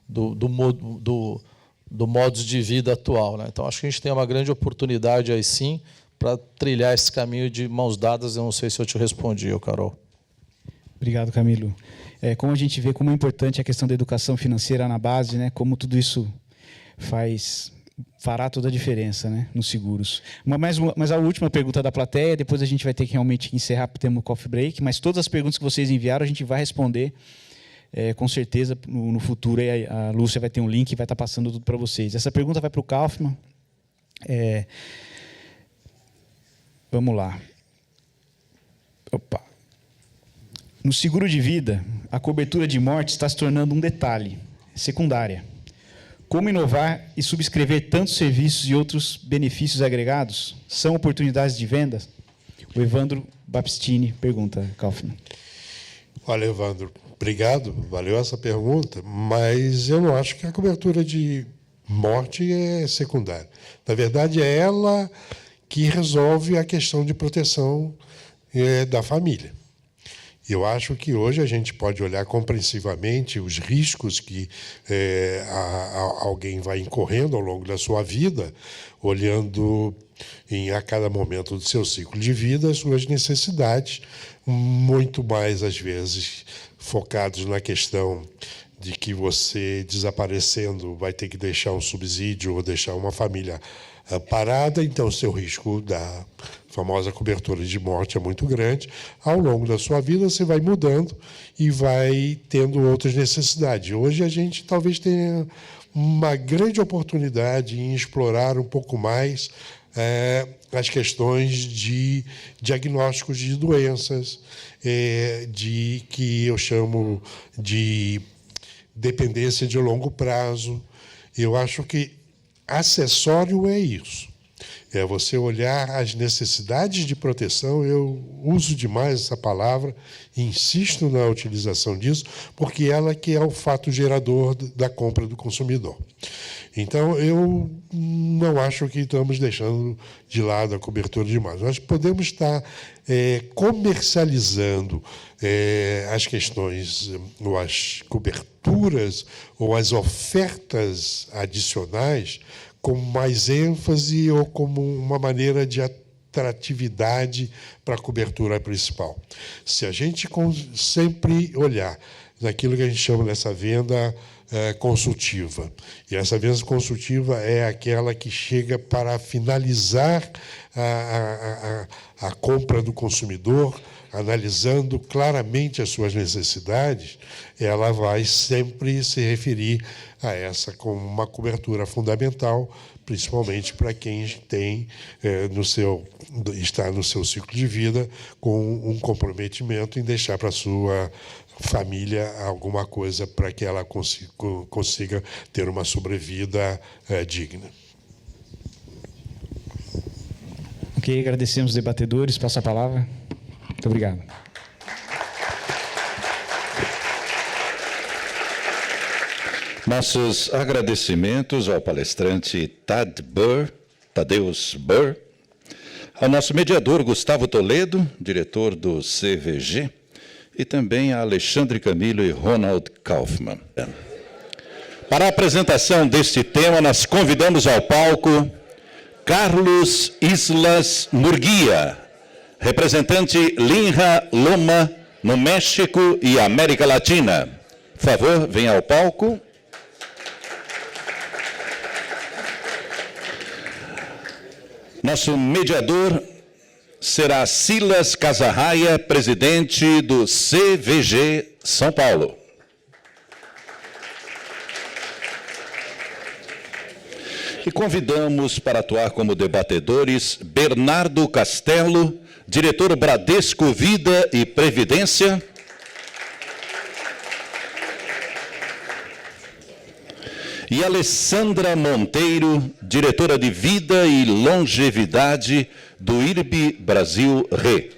do modo de vida atual, né? Então, acho que a gente tem uma grande oportunidade aí, sim, para trilhar esse caminho de mãos dadas. Eu não sei se eu te respondi, Carol. Obrigado, Camilo. Como a gente vê como é importante a questão da educação financeira na base, né? Como tudo isso fará toda a diferença, né, nos seguros. Mas a última pergunta da plateia, depois a gente vai ter que realmente encerrar para ter um coffee break, mas todas as perguntas que vocês enviaram a gente vai responder com certeza no futuro. E a Lúcia vai ter um link e vai estar passando tudo para vocês. Essa pergunta vai para o Kaufmann. Vamos lá. Opa. No seguro de vida, a cobertura de morte está se tornando um detalhe, secundária. Como inovar e subscrever tantos serviços e outros benefícios agregados? São oportunidades de venda? O Evandro Baptistini pergunta, Kaufmann. Olha, Evandro, obrigado, valeu essa pergunta, mas eu não acho que a cobertura de morte é secundária. Na verdade, é ela que resolve a questão de proteção da família. Eu acho que hoje a gente pode olhar compreensivamente os riscos que alguém vai incorrendo ao longo da sua vida, olhando a cada momento do seu ciclo de vida as suas necessidades, muito mais, às vezes, focados na questão de que você, desaparecendo, vai ter que deixar um subsídio ou deixar uma família parada, então o seu risco da famosa cobertura de morte é muito grande. Ao longo da sua vida, você vai mudando e vai tendo outras necessidades. Hoje, a gente talvez tenha uma grande oportunidade em explorar um pouco mais as questões de diagnósticos de doenças, que eu chamo de dependência de longo prazo. Eu acho que acessório é isso. É você olhar as necessidades de proteção. Eu uso demais essa palavra, insisto na utilização disso, porque ela que é o fato gerador da compra do consumidor. Então, eu não acho que estamos deixando de lado a cobertura de morte. Nós podemos estar comercializando as questões, ou as coberturas, ou as ofertas adicionais, como mais ênfase ou como uma maneira de atratividade para a cobertura principal. Se a gente sempre olhar naquilo que a gente chama dessa venda consultiva, e essa venda consultiva é aquela que chega para finalizar a compra do consumidor, analisando claramente as suas necessidades, ela vai sempre se referir a essa como uma cobertura fundamental, principalmente para quem tem está no seu ciclo de vida com um comprometimento em deixar para a sua família alguma coisa para que ela consiga ter uma sobrevida digna. Ok, agradecemos os debatedores. Passo a palavra. Muito obrigado. Nossos agradecimentos ao palestrante Thad Burr, Thaddeus Burr, ao nosso mediador Gustavo Toledo, diretor do CVG, e também a Alexandre Camilo e Ronald Kaufmann. Para a apresentação deste tema, nós convidamos ao palco Carlos Islas Murguía, representante Limra, Loma, no México e América Latina. Por favor, venha ao palco. Nosso mediador será Silas Casarraia, presidente do CVG São Paulo. E convidamos para atuar como debatedores Bernardo Castelo, diretor Bradesco Vida e Previdência, E Alessandra Monteiro, diretora de Vida e Longevidade do IRB Brasil Re.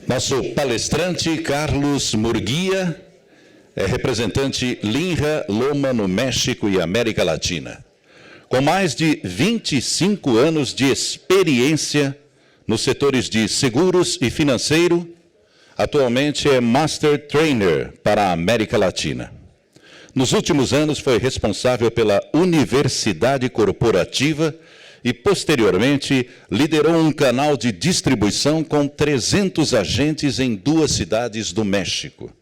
Nosso palestrante, Carlos Murguía, é representante Linra, Loma, no México e América Latina. Com mais de 25 anos de experiência nos setores de seguros e financeiro, atualmente é Master Trainer para a América Latina. Nos últimos anos foi responsável pela Universidade Corporativa e, posteriormente, liderou um canal de distribuição com 300 agentes em 2 cidades do México.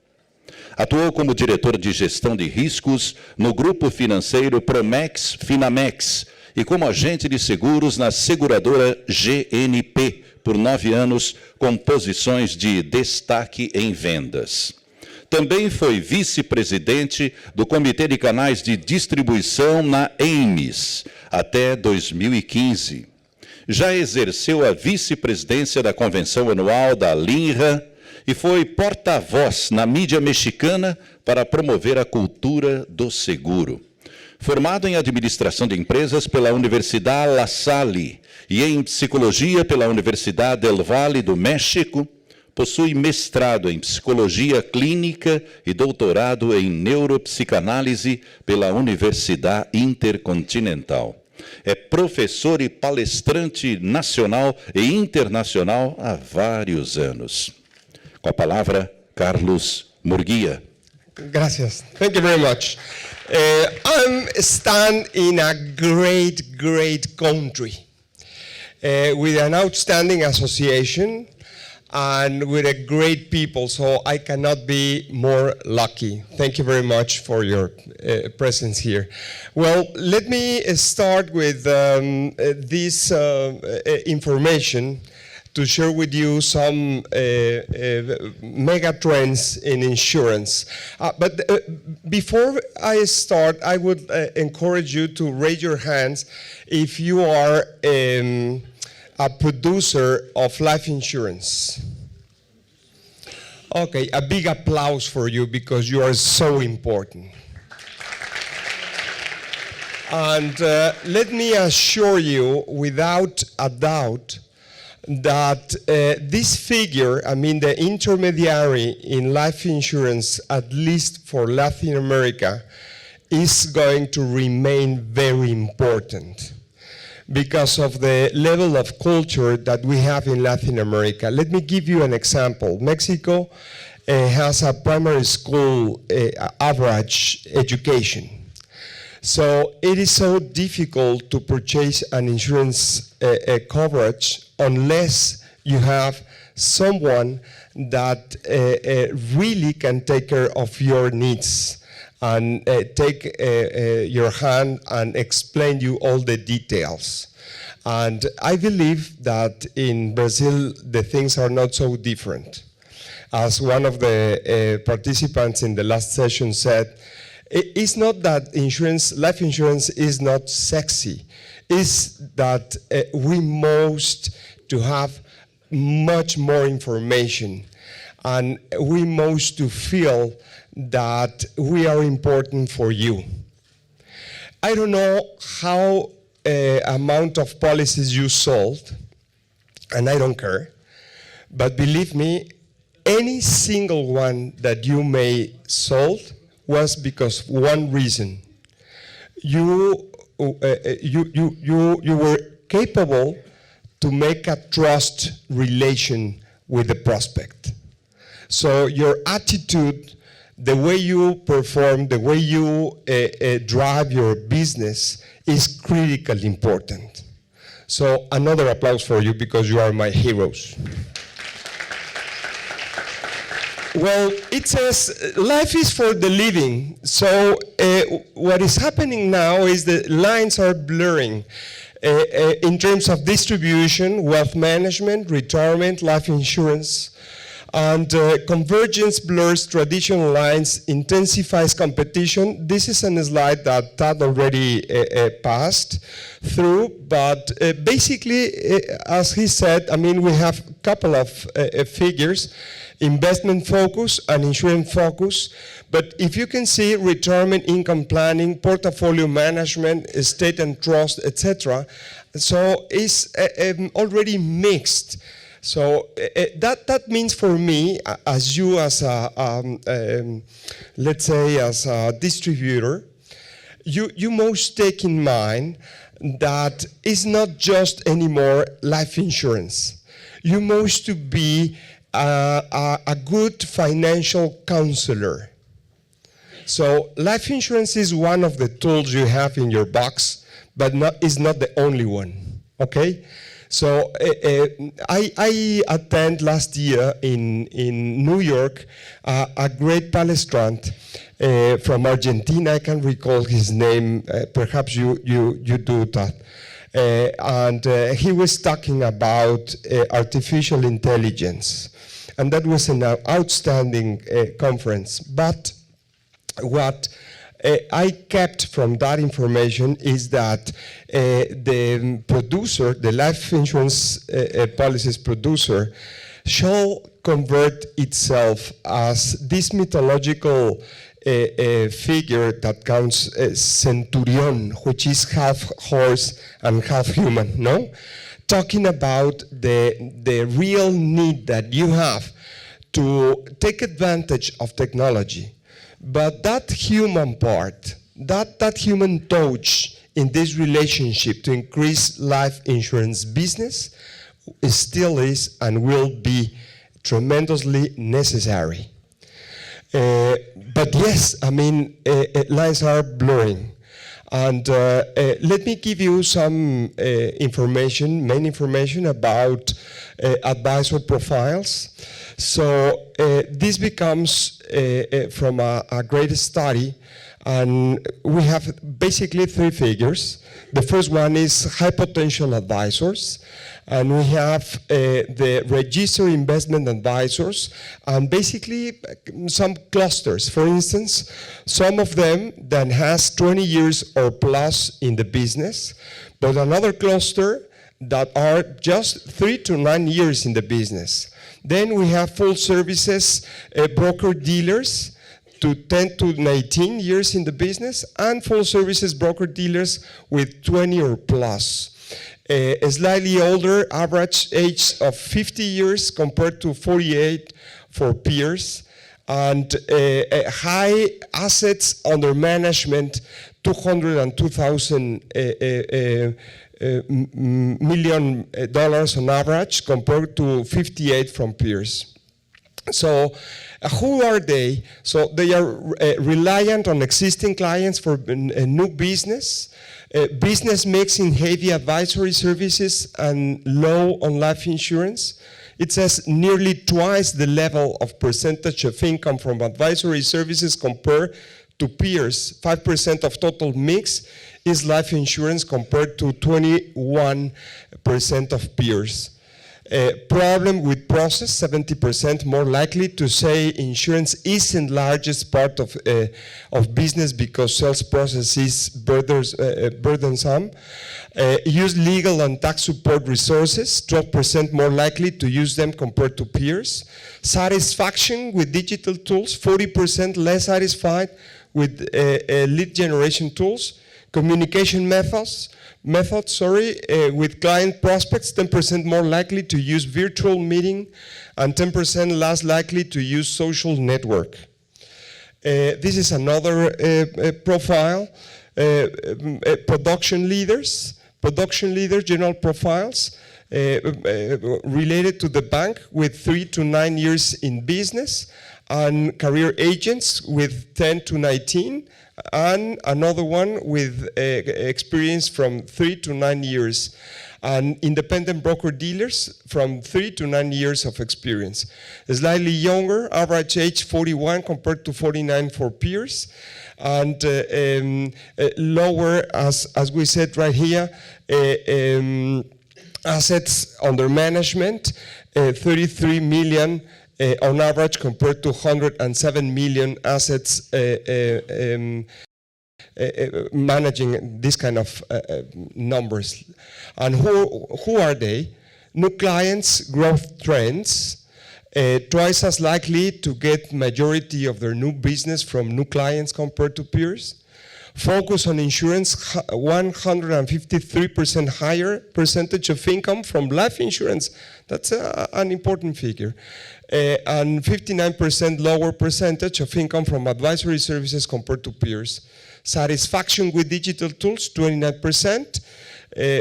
Atuou como diretor de gestão de riscos no grupo financeiro Promex Finamex e como agente de seguros na seguradora GNP por 9 anos, com posições de destaque em vendas. Também foi vice-presidente do Comitê de Canais de Distribuição na EMES, até 2015. Já exerceu a vice-presidência da Convenção Anual da Linra e foi porta-voz na mídia mexicana para promover a cultura do seguro. Formado em Administração de Empresas pela Universidade La Salle e em Psicologia pela Universidade del Valle do México, possui mestrado em Psicologia Clínica e doutorado em Neuropsicanálise pela Universidade Intercontinental. É professor e palestrante nacional e internacional há vários anos. Com a palavra, Carlos Murguía. Gracias. Thank you very much. I'm stand in a great country with an outstanding association and with a great people, so I cannot be more lucky. Thank you very much for your presence here. Well, let me start with this information to share with you some mega trends in insurance. But before I start, I would encourage you to raise your hands if you are a producer of life insurance. Okay, a big applause for you because you are so important. And let me assure you, without a doubt, that this figure, I mean the intermediary in life insurance, at least for Latin America, is going to remain very important because of the level of culture that we have in Latin America. Let me give you an example. Mexico has a primary school average education. So it is so difficult to purchase an insurance coverage unless you have someone that really can take care of your needs and take your hand and explain you all the details. And I believe that in Brazil the things are not so different. As one of the participants in the last session said, it's not that life insurance is not sexy. It's that we must to have much more information, and we must to feel that we are important for you. I don't know how amount of policies you sold, and I don't care, but believe me, any single one that you may sold was because one reason. You were capable to make a trust relation with the prospect. So your attitude, the way you perform, the way you drive your business is critically important. So another applause for you because you are my heroes. Well, it says life is for the living. So what is happening now is the lines are blurring in terms of distribution, wealth management, retirement, life insurance. And convergence blurs traditional lines, intensifies competition. This is a slide that Thad already passed through, but basically, as he said, I mean, we have a couple of figures, investment focus and insurance focus. But if you can see retirement income planning, portfolio management, estate and trust, etc., so it's already mixed. So that means for me, as you as a, let's say as a distributor, you must take in mind that it's not just anymore life insurance. You must to be a good financial counselor. So life insurance is one of the tools you have in your box, but is not the only one, okay? So I attended last year in New York a great palestrant from Argentina. I can't recall his name. Perhaps you do that. And he was talking about artificial intelligence. And that was an outstanding conference. But what I kept from that information is that the producer, the life insurance policies producer, shall convert itself as this mythological figure that counts centurion, which is half horse and half human, no? Talking about the real need that you have to take advantage of technology. But that human part, that human touch in this relationship to increase life insurance business still is and will be tremendously necessary. But yes, I mean, lines are blurring. And let me give you some information, main information about advisor profiles. So this becomes from a great study, and we have basically three figures. The first one is high potential advisors, and we have the registered investment advisors, and basically some clusters. For instance, some of them that has 20 years or plus in the business, but another cluster that are just 3 to 9 years in the business. Then we have full services broker dealers to 10 to 19 years in the business, and full services broker dealers with 20 or plus. A slightly older, average age of 50 years compared to 48 for peers, and high assets under management, $202,000 million on average compared to 58 from peers. So who are they? So they are reliant on existing clients for new business, business mix in heavy advisory services and low on life insurance. It says nearly twice the level of percentage of income from advisory services compared to peers. 5% of total mix is life insurance compared to 21% of peers. Problem with process, 70% more likely to say insurance isn't largest part of business because sales process is burdensome. Use legal and tax support resources, 12% more likely to use them compared to peers. Satisfaction with digital tools, 40% less satisfied with lead generation tools. Communication methods, with client prospects, 10% more likely to use virtual meeting and 10% less likely to use social network. This is another profile. Production leaders, general profiles related to the bank with 3 to 9 years in business, and career agents with 10 to 19, and another one with experience from 3 to 9 years, and independent broker dealers from 3 to 9 years of experience. Slightly younger, average age 41 compared to 49 for peers, and lower, as we said right here, assets under management, 33 million on average compared to 107 million assets managing this kind of numbers. And who are they? New clients, growth trends, twice as likely to get majority of their new business from new clients compared to peers. Focus on insurance, 153% higher percentage of income from life insurance. That's an important figure. And 59% lower percentage of income from advisory services compared to peers. Satisfaction with digital tools, 29%.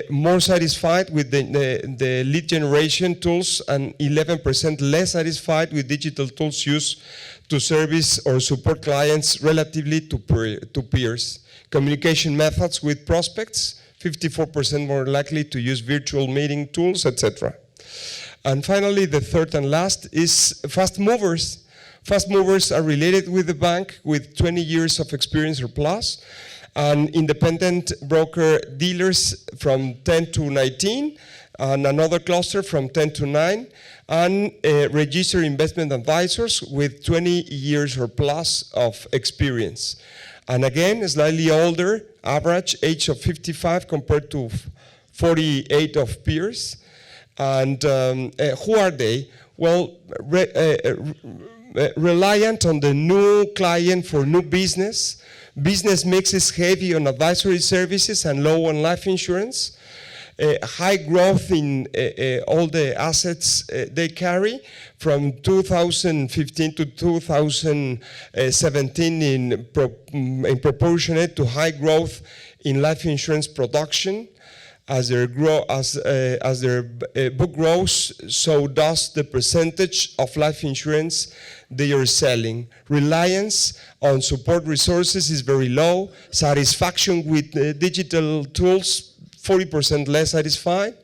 More satisfied with the lead generation tools and 11% less satisfied with digital tools used to service or support clients relatively to peers. Communication methods with prospects, 54% more likely to use virtual meeting tools, etc. And finally, the third and last is fast movers. Fast movers are related with the bank with 20 years of experience or plus, and independent broker dealers from 10 to 19, and another cluster from 10 to 9, and registered investment advisors with 20 years or plus of experience. And again, slightly older, average age of 55 compared to 48 of peers. And who are they? Well, reliant on the new client for new business. Business mix is heavy on advisory services and low on life insurance. High growth in all the assets they carry from 2015 to 2017 in proportionate to high growth in life insurance production. As their book grows, so does the percentage of life insurance they are selling. Reliance on support resources is very low. Satisfaction with digital tools, 40% less satisfied.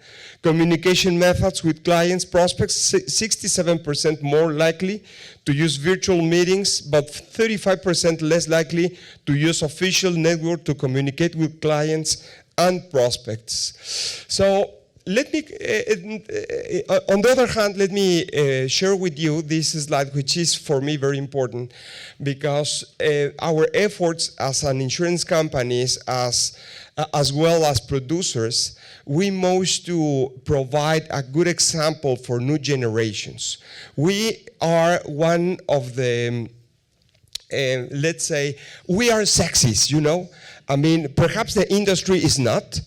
Communication methods with clients, prospects, 67% more likely to use virtual meetings, but 35% less likely to use official network to communicate with clients and prospects. So let me, on the other hand, let me share with you this slide, which is for me very important, because our efforts as an insurance companies, as well as producers, we must to provide a good example for new generations. We are one of the, let's say, we are sexies, you know? I mean, perhaps the industry is not,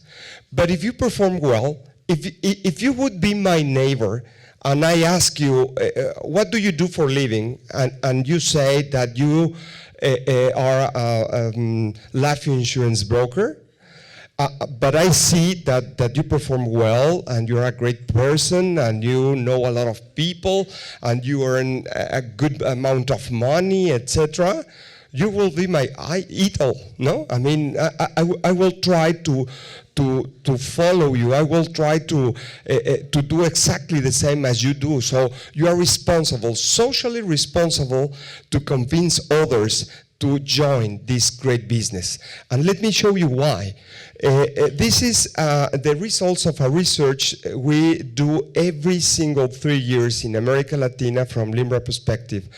but if you perform well, if you would be my neighbor and I ask you, what do you do for a living? And you say that you are a life insurance broker, but I see that you perform well and you're a great person and you know a lot of people and you earn a good amount of money, etc. You will be my idol, no? I mean, I will try to follow you. I will try to do exactly the same as you do. So you are responsible, socially responsible, to convince others to join this great business. And let me show you why. This is the results of a research we do every single 3 years in America Latina from Limra perspective.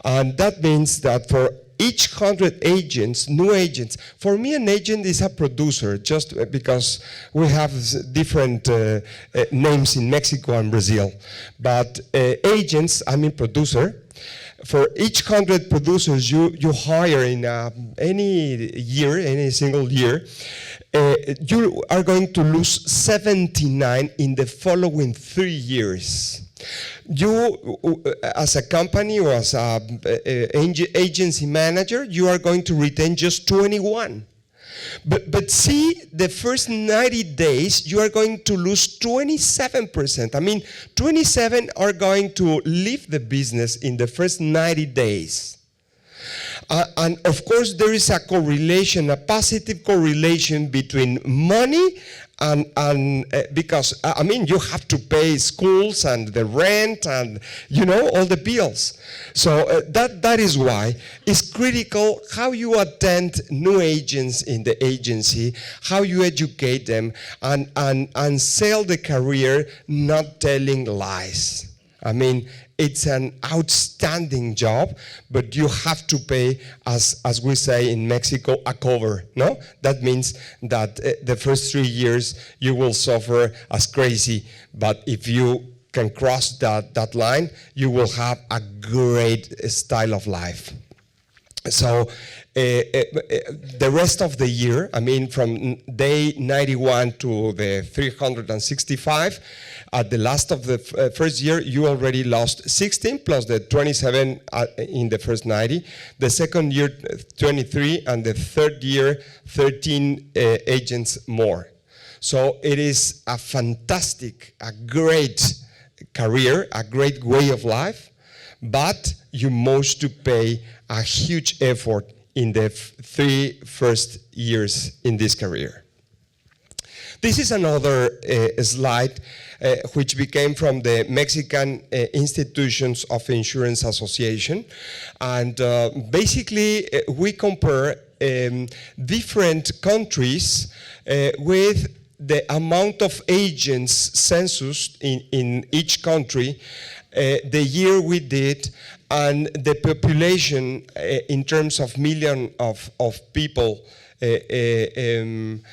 And that means that for each 100 agents, new agents, for me an agent is a producer, just because we have different names in Mexico and Brazil. But agents, I mean producer, for each 100 producers you hire in any year, any single year, you are going to lose 79 in the following 3 years. You, as a company or as an agency manager, you are going to retain just 21. But see, the first 90 days, you are going to lose 27%. I mean, 27 are going to leave the business in the first 90 days. And of course, there is a correlation, a positive correlation between money and because, I mean, you have to pay schools and the rent and, you know, all the bills. So that is why it's critical how you attend new agents in the agency, how you educate them, and sell the career, not telling lies. I mean, it's an outstanding job, but you have to pay, as we say in Mexico, a cover, no? That means that the first 3 years you will suffer as crazy, but if you can cross that line, you will have a great style of life. So the rest of the year, I mean, from day 91 to the 365, at the last of the first year, you already lost 16 plus the 27 in the first 90. The second year, 23, and the third year, 13 agents more. So it is a fantastic, a great career, a great way of life, but you must to pay a huge effort in the 3 first years in this career. This is another slide which became from the Mexican Institutions of Insurance Association. And basically, we compare different countries with the amount of agents census in each country, the year we did, and the population in terms of million of people in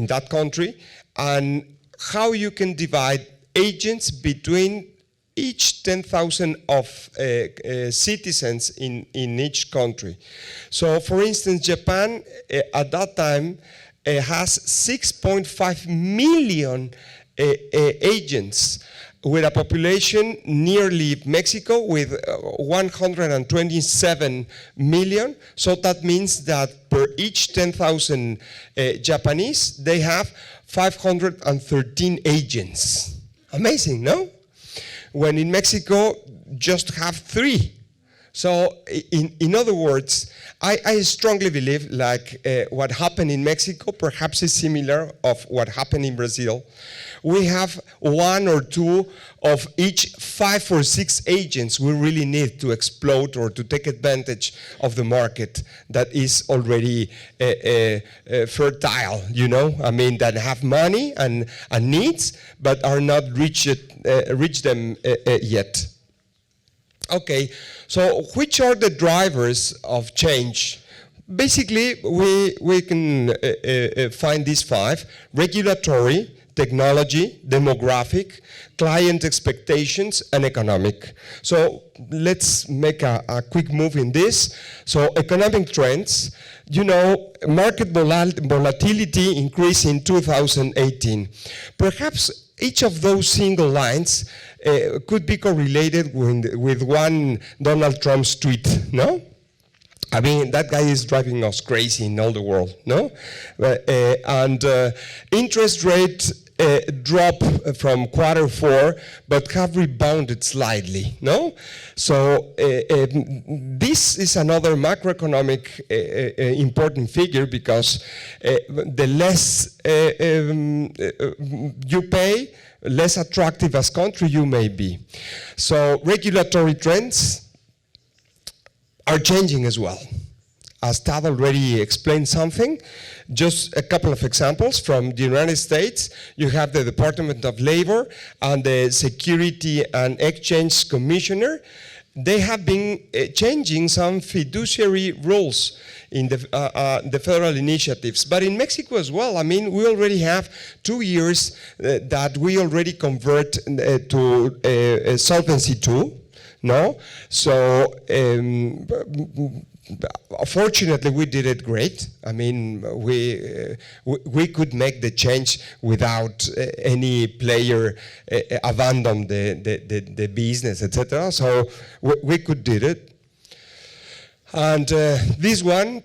that country, and how you can divide agents between each 10,000 of citizens in each country. So, for instance, Japan at that time has 6.5 million agents, with a population nearly Mexico with 127 million. So that means that per each 10,000 Japanese, they have 513 agents. Amazing, no? When in Mexico, just have 3. So in other words, I strongly believe like what happened in Mexico perhaps is similar of what happened in Brazil. We have 1 or 2 of each 5 or 6 agents we really need to explode or to take advantage of the market that is already fertile, you know? I mean, that have money and needs, but are not reach them yet. Okay, so which are the drivers of change? Basically, we can find these 5: regulatory, technology, demographic, client expectations, and economic. So let's make a quick move in this. So economic trends, you know, market volatility increased in 2018. Perhaps each of those single lines could be correlated with one Donald Trump's tweet, no? I mean, that guy is driving us crazy in all the world, no? And interest rate drop from Q4, but have rebounded slightly, no? So this is another macroeconomic important figure, because the less you pay, less attractive as country you may be. So regulatory trends are changing as well. As Thad already explained something, just a couple of examples from the United States. You have the Department of Labor and the Security and Exchange Commissioner. They have been changing some fiduciary rules in the federal initiatives. But in Mexico as well, I mean, we already have 2 years that we already convert to Solvency II, no? So, fortunately, we did it great. I mean, we could make the change without any player abandon the business, etc. So we could did it. And this one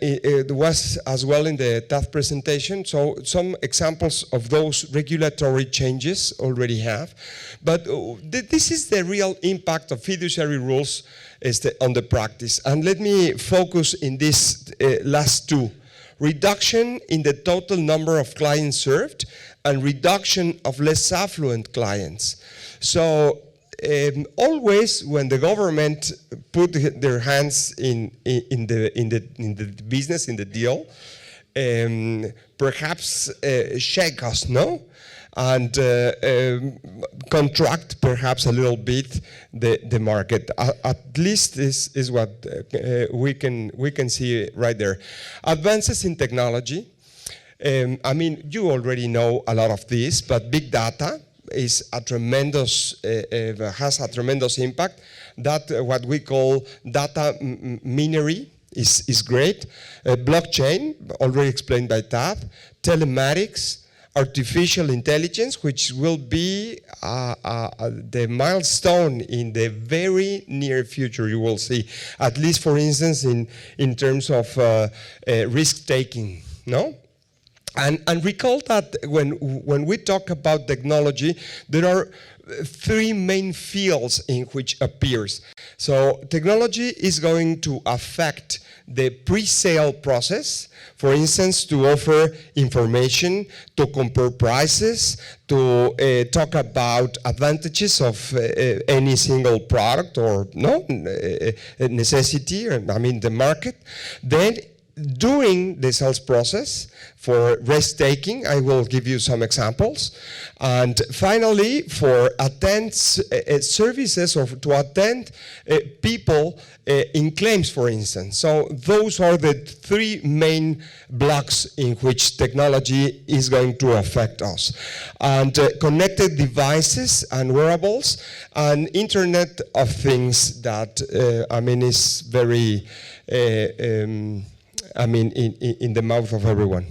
it was as well in the Thad presentation. So some examples of those regulatory changes already have. But this is the real impact of fiduciary rules on the practice. And let me focus in these last 2. Reduction in the total number of clients served and reduction of less affluent clients. So always when the government put their hands in the business, in the deal, perhaps shake us, no? and contract perhaps a little bit the market. At least this is what we can see right there. Advances in technology. I mean, you already know a lot of this, but big data is a tremendous, has a tremendous impact. That what we call data minery is great. Blockchain, already explained by Thad. Telematics, artificial intelligence, which will be the milestone in the very near future, you will see. At least, for instance, in terms of risk-taking, no? And recall that when we talk about technology, there are three main fields in which appears. So technology is going to affect the pre-sale process, for instance, to offer information, to compare prices, to talk about advantages of any single product or necessity, I mean the market. Then during the sales process, for risk-taking, I will give you some examples. And finally, for attend services or to attend people in claims, for instance. So those are the three main blocks in which technology is going to affect us. And connected devices and wearables and Internet of Things that, I mean, is very I mean, in the mouth of everyone.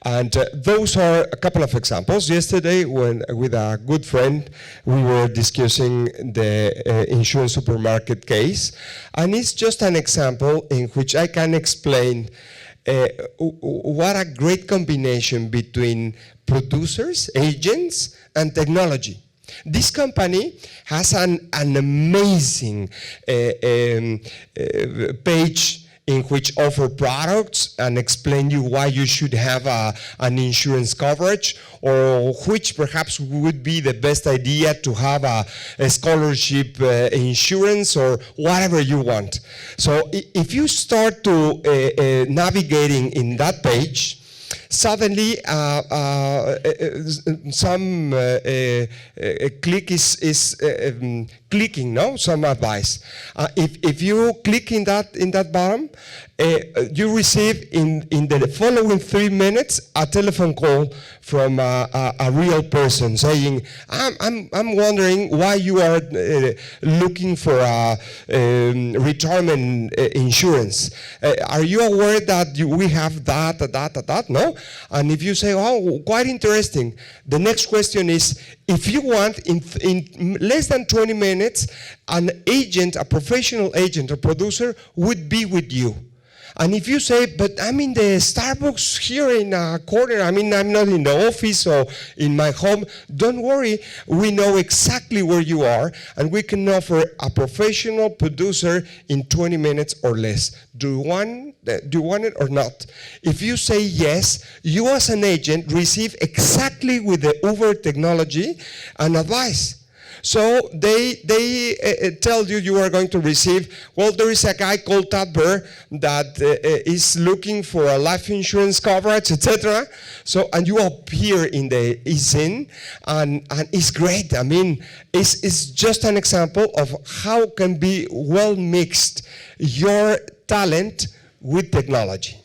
And those are a couple of examples. Yesterday, when with a good friend, we were discussing the insurance supermarket case. And it's just an example in which I can explain what a great combination between producers, agents, and technology. This company has an amazing page in which offer products and explain you why you should have an insurance coverage, or which perhaps would be the best idea to have a scholarship insurance or whatever you want. So if you start to navigating in that page, suddenly some click is clicking, no? Some advice. If you click in that bottom, you receive in the following 3 minutes a telephone call from a real person saying, I'm wondering why you are looking for a retirement insurance. Are you aware that we have that? No? And if you say, oh, quite interesting, the next question is, if you want, in less than 20 minutes, an agent, a professional agent, a producer would be with you. And if you say, but I'm in the Starbucks here in a corner, I mean, I'm not in the office or in my home, don't worry, we know exactly where you are, and we can offer a professional producer in 20 minutes or less. Do you want it or not? If you say yes, you as an agent receive exactly with the Uber technology and advice. So they tell you are going to receive, well, there is a guy called Thad Burr that is looking for a life insurance coverage, etc. So, and you appear in the eSIN, and it's great. I mean, it's just an example of how can be well mixed your talent with technology.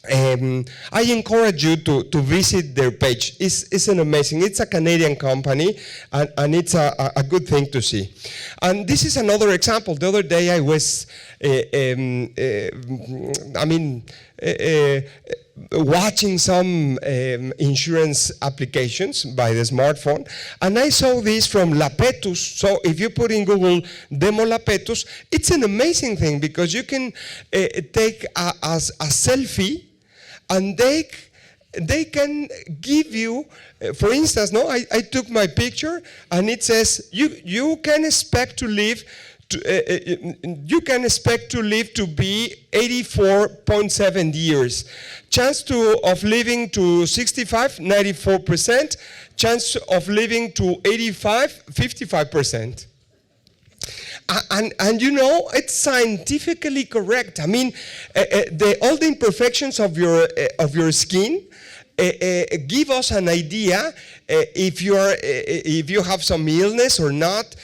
I encourage you to visit their page. It's an amazing, it's a Canadian company, and it's a good thing to see. And this is another example. The other day I was, watching some insurance applications by the smartphone, and I saw this from Lapetus. So if you put in Google demo Lapetus, it's an amazing thing because you can take a selfie, and they can give you, for instance, no, I took my picture, and it says you can expect to live to be 84.7 years. Chance of living to 65, 94%. Chance of living to 85, 55%. And you know, it's scientifically correct. I mean, all the imperfections of your skin give us an idea if you have some illness or not.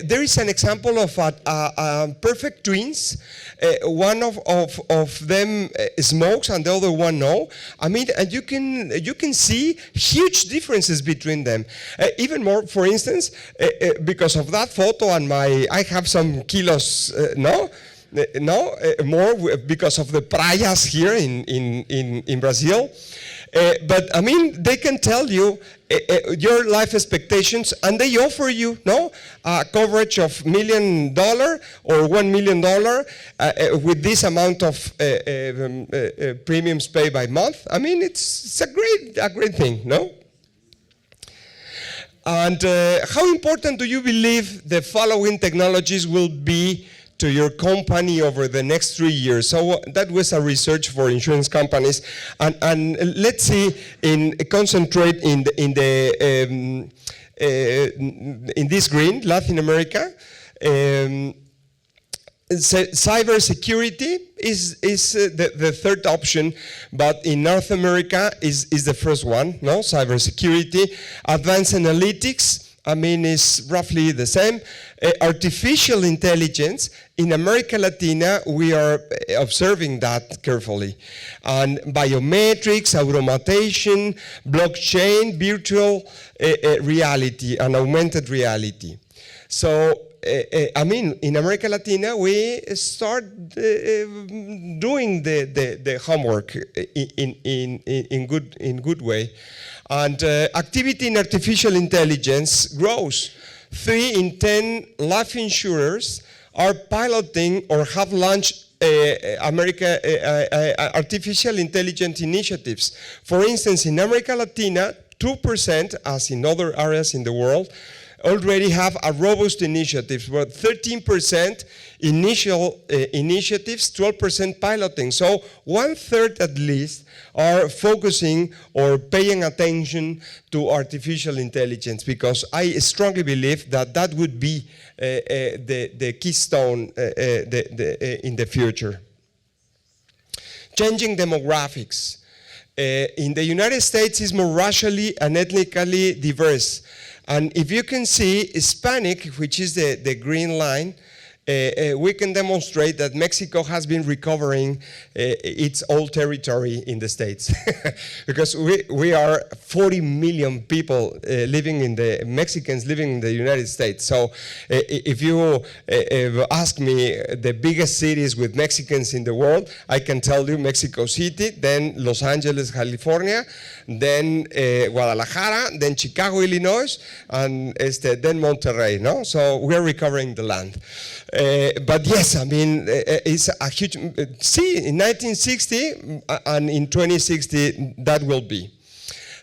There is an example of perfect twins. One of them smokes and the other one no. I mean, and you can see huge differences between them. Even more, for instance, because of that photo and I have some kilos, more because of the praias here in Brazil. But I mean, they can tell you your life expectations, and they offer you a coverage of $1 million or $1 million with this amount of premiums paid by month. I mean, it's a great thing, no? And how important do you believe the following technologies will be to your company over the next 3 years? So that was a research for insurance companies, and let's see, concentrate in this green, Latin America. Cyber security is the third option, but in North America is the first one. No, cyber security, advanced analytics. I mean, is roughly the same. Artificial intelligence, in America Latina, we are observing that carefully. And biometrics, automation, blockchain, virtual reality, and augmented reality. So, I mean, in America Latina, we start doing the homework in good way. And activity in artificial intelligence grows. 3 in 10 life insurers are piloting or have launched artificial intelligence initiatives. For instance, in America Latina, 2%, as in other areas in the world, already have a robust initiative, but 13% initial initiatives, 12% piloting. So 1/3 at least are focusing or paying attention to artificial intelligence, because I strongly believe that would be the keystone in the future. Changing demographics. In the United States, is more racially and ethnically diverse. And if you can see Hispanic, which is the green line, we can demonstrate that Mexico has been recovering its old territory in the States. Because we are 40 million people Mexicans living in the United States. So if you ask me the biggest cities with Mexicans in the world, I can tell you Mexico City, then Los Angeles, California, then Guadalajara, then Chicago, Illinois, and then Monterrey, no? So we're recovering the land. But yes, I mean, it's a huge, see, in 1960 and in 2060, that will be.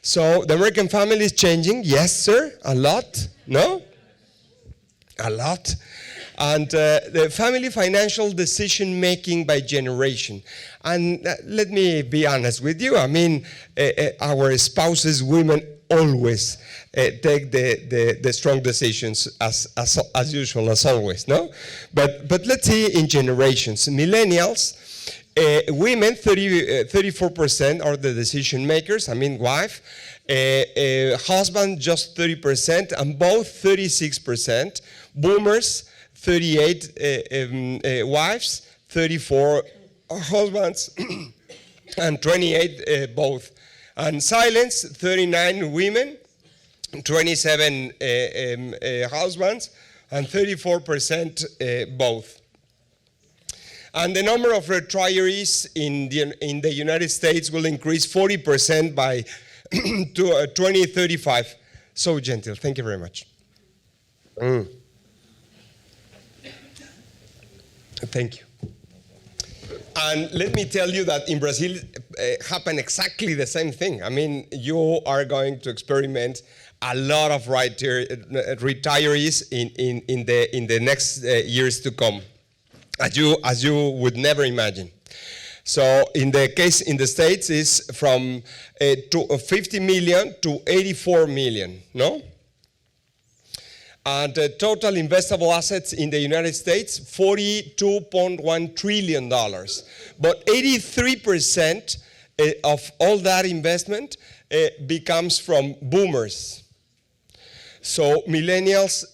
So the American family is changing, yes, sir, a lot, no? A lot. And the family financial decision making by generation. And let me be honest with you, I mean, our spouses, women, always take the strong decisions as usual, as always, no? But let's see in generations. Millennials, women, 34% are the decision makers, I mean wife. Husband, just 30%, and both 36%. Boomers, 38 wives, 34 husbands, and 28 both. And silence, 39 women, 27 husbands, and 34% both. And the number of retirees in the United States will increase 40% by 2035. So gentle. Thank you very much. Thank you. And let me tell you that in Brazil happened exactly the same thing. I mean, you are going to experiment a lot of retirees in the next years to come, as you would never imagine. So in the case in the States is from 50 million to 84 million, no? And total investable assets in the United States, $42.1 trillion. But 83% of all that investment becomes from boomers. So millennials,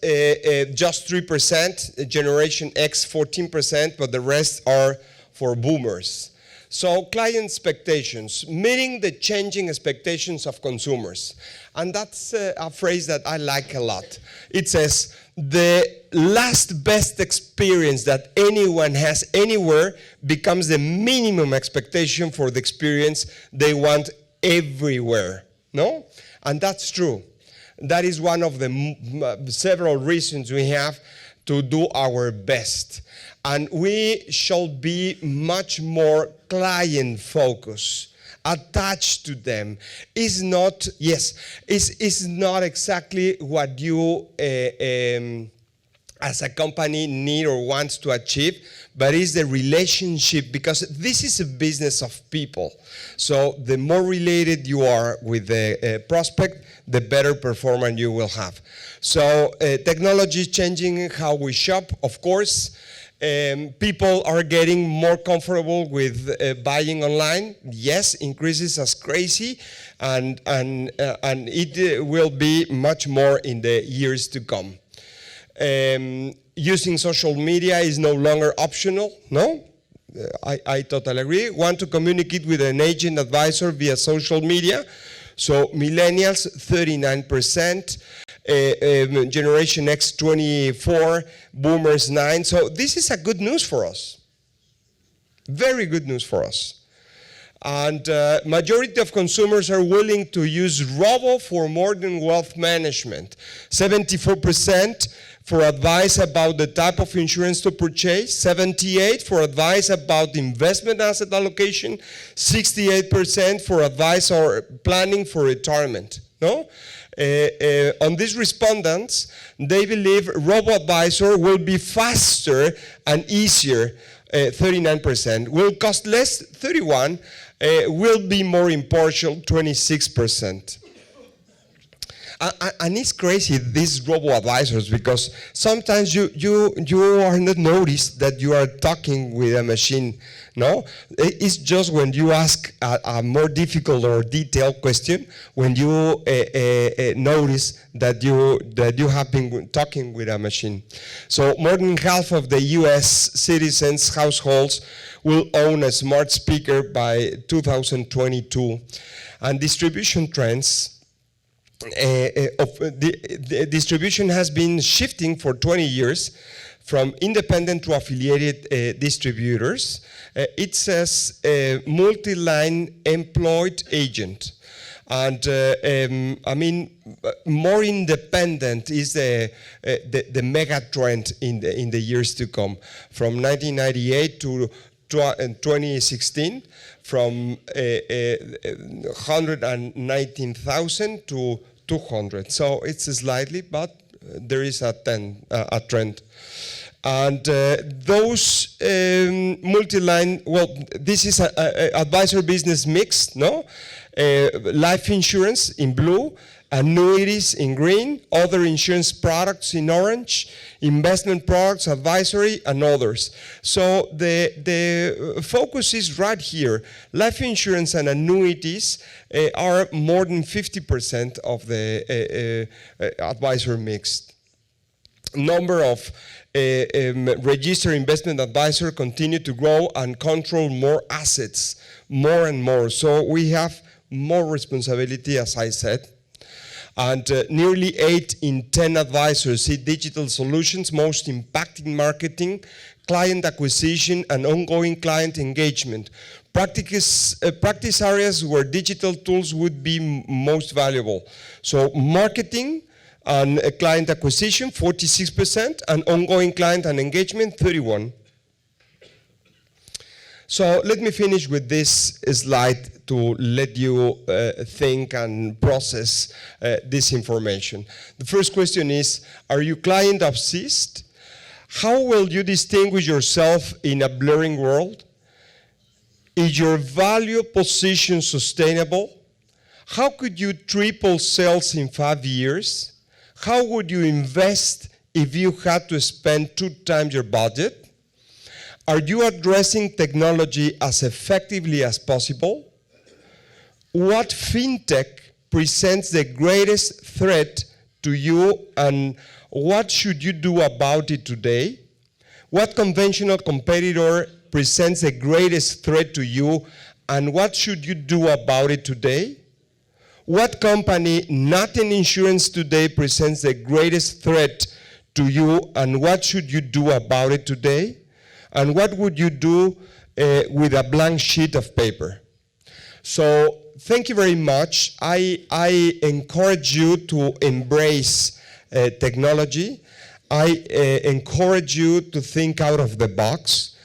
just 3%, Generation X 14%, but the rest are for boomers. So client expectations, meeting the changing expectations of consumers. And that's a phrase that I like a lot. It says, the last best experience that anyone has anywhere becomes the minimum expectation for the experience they want everywhere. No? And that's true. That is one of the several reasons we have to do our best. And we shall be much more client-focused, attached to them. Is not exactly what you as a company need or wants to achieve, but is the relationship, because this is a business of people. So the more related you are with the prospect, the better performance you will have. So technology is changing how we shop, of course. People are getting more comfortable with buying online. Yes, increases as crazy, and it will be much more in the years to come. Using social media is no longer optional, no? I totally agree. Want to communicate with an agent advisor via social media. So millennials, 39%. Generation X 24, boomers 9. So this is a good news for us. Very good news for us. And majority of consumers are willing to use robo for more than wealth management. 74% for advice about the type of insurance to purchase, 78% for advice about investment asset allocation, 68% for advice or planning for retirement. No? On these respondents, they believe robo-advisor will be faster and easier, 39%, will cost less, 31%, will be more impartial, 26%. And it's crazy, these robo-advisors, because sometimes you are not noticed that you are talking with a machine, no? It's just when you ask a more difficult or detailed question, when you notice that you have been talking with a machine. So more than half of the US citizens' households will own a smart speaker by 2022. And distribution trends, the distribution has been shifting for 20 years from independent to affiliated distributors. It says multi-line employed agent. And I mean, more independent is the mega trend in the years to come. From 1998 to 2016, from 119,000 to 200. So it's slightly, but there is a trend. And those multi-line, well, this is an advisor business mix, no? Life insurance in blue, annuities in green, other insurance products in orange, investment products, advisory, and others. So the focus is right here. Life insurance and annuities are more than 50% of the advisor mix. Number of registered investment advisors continue to grow and control more assets, more and more. So we have more responsibility, as I said. And nearly 8 in 10 advisors see digital solutions most impacting marketing, client acquisition, and ongoing client engagement. Practice areas where digital tools would be most valuable. So marketing and client acquisition, 46%, and ongoing client and engagement, 31%. So let me finish with this slide to let you think and process this information. The first question is, are you client obsessed? How will you distinguish yourself in a blurring world? Is your value position sustainable? How could you triple sales in 5 years? How would you invest if you had to spend 2 times your budget? Are you addressing technology as effectively as possible? What fintech presents the greatest threat to you, and what should you do about it today? What conventional competitor presents the greatest threat to you, and what should you do about it today? What company not in insurance today presents the greatest threat to you, and what should you do about it today? And what would you do with a blank sheet of paper? So thank you very much. I encourage you to embrace technology. I encourage you to think out of the box,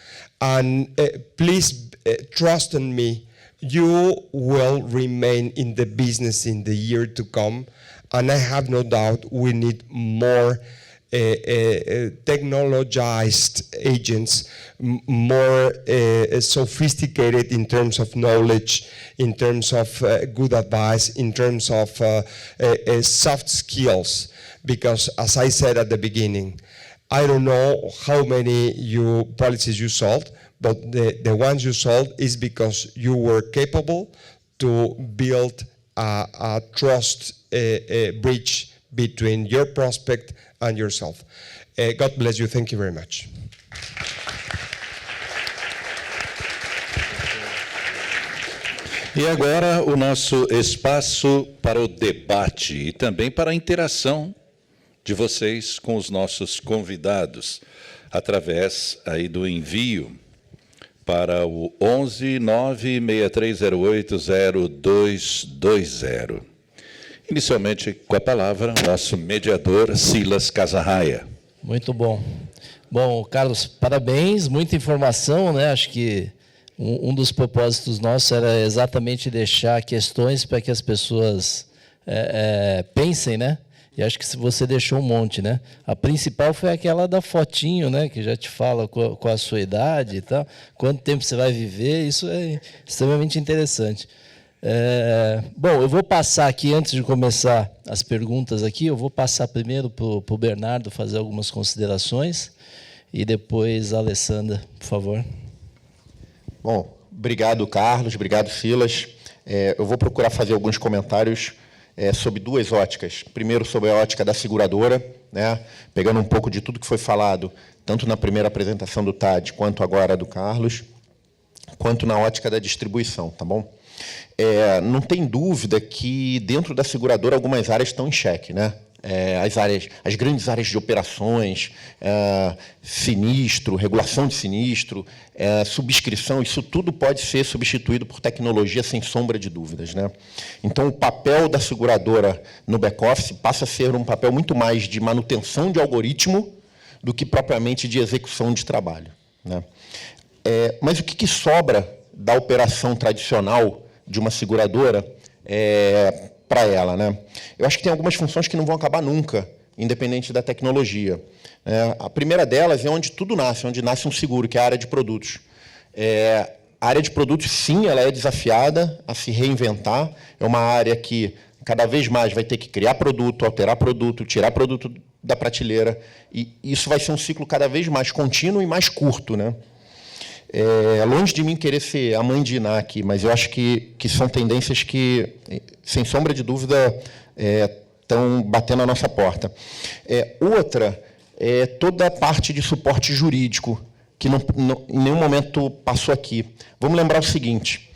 and please trust in me. You will remain in the business in the year to come, and I have no doubt we need more technologized agents, more sophisticated in terms of knowledge, in terms of good advice, in terms of soft skills. Because as I said at the beginning, I don't know how many policies you sold, but the ones you sold is because you were capable to build a trust bridge between your prospect and yourself. God bless you. Thank you very much. E agora o nosso espaço para o debate e também para a interação de vocês com os nossos convidados, através aí do envio para o 11-96308-0220. Inicialmente, com a palavra, nosso mediador, Silas Casarraia. Muito bom. Bom, Carlos, parabéns, muita informação, né? Acho que um dos propósitos nossos era exatamente deixar questões para que as pessoas pensem, né? E acho que você deixou um monte, né? A principal foi aquela da fotinho, né? Que já te fala com a sua idade e tal, quanto tempo você vai viver, isso é extremamente interessante. Bom, eu vou passar aqui, antes de começar as perguntas aqui, eu vou passar primeiro para o Bernardo fazer algumas considerações e depois a Alessandra, por favor. Bom, obrigado, Carlos, obrigado, Silas. Eu vou procurar fazer alguns comentários sobre duas óticas. Primeiro, sobre a ótica da seguradora, né, pegando um pouco de tudo que foi falado, tanto na primeira apresentação do Thad, quanto agora do Carlos, quanto na ótica da distribuição, tá bom? Não tem dúvida que, dentro da seguradora, algumas áreas estão em xeque, né? As grandes áreas de operações, sinistro, regulação de sinistro, subscrição, isso tudo pode ser substituído por tecnologia, sem sombra de dúvidas, né? Então, o papel da seguradora no back-office passa a ser um papel muito mais de manutenção de algoritmo do que propriamente de execução de trabalho, né? Mas o que sobra da operação tradicional de uma seguradora para ela, né? Eu acho que tem algumas funções que não vão acabar nunca, independente da tecnologia. A primeira delas é onde tudo nasce, onde nasce um seguro, que é a área de produtos. A área de produtos, sim, ela é desafiada a se reinventar. É uma área que cada vez mais vai ter que criar produto, alterar produto, tirar produto da prateleira, e isso vai ser um ciclo cada vez mais contínuo e mais curto, né? Longe de mim querer ser a mãe de Iná aqui, mas eu acho que são tendências que, sem sombra de dúvida, estão batendo a nossa porta. Outra é toda a parte de suporte jurídico, que em nenhum momento passou aqui. Vamos lembrar o seguinte,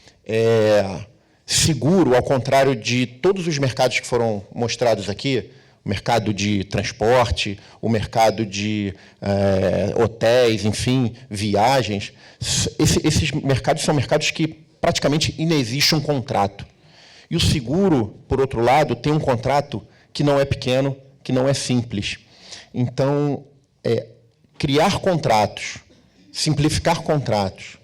seguro, ao contrário de todos os mercados que foram mostrados aqui, o mercado de transporte, o mercado de hotéis, enfim, viagens, esses mercados são mercados que praticamente inexiste um contrato. E o seguro, por outro lado, tem um contrato que não é pequeno, que não é simples. Então, criar contratos, simplificar contratos,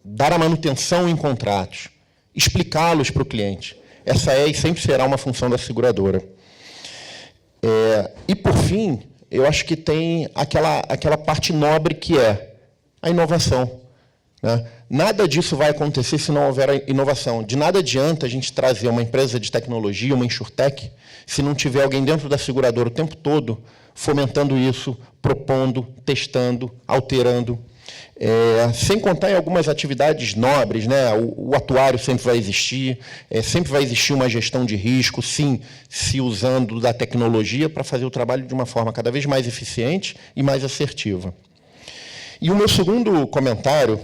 dar a manutenção em contratos, explicá-los para o cliente, essa e sempre será uma função da seguradora. E, por fim, eu acho que tem aquela parte nobre que é a inovação, né? Nada disso vai acontecer se não houver inovação. De nada adianta a gente trazer uma empresa de tecnologia, uma insurtech, se não tiver alguém dentro da seguradora o tempo todo fomentando isso, propondo, testando, alterando. Sem contar em algumas atividades nobres, né? O atuário sempre vai existir, sempre vai existir uma gestão de risco, sim, se usando da tecnologia para fazer o trabalho de uma forma cada vez mais eficiente e mais assertiva. E o meu segundo comentário,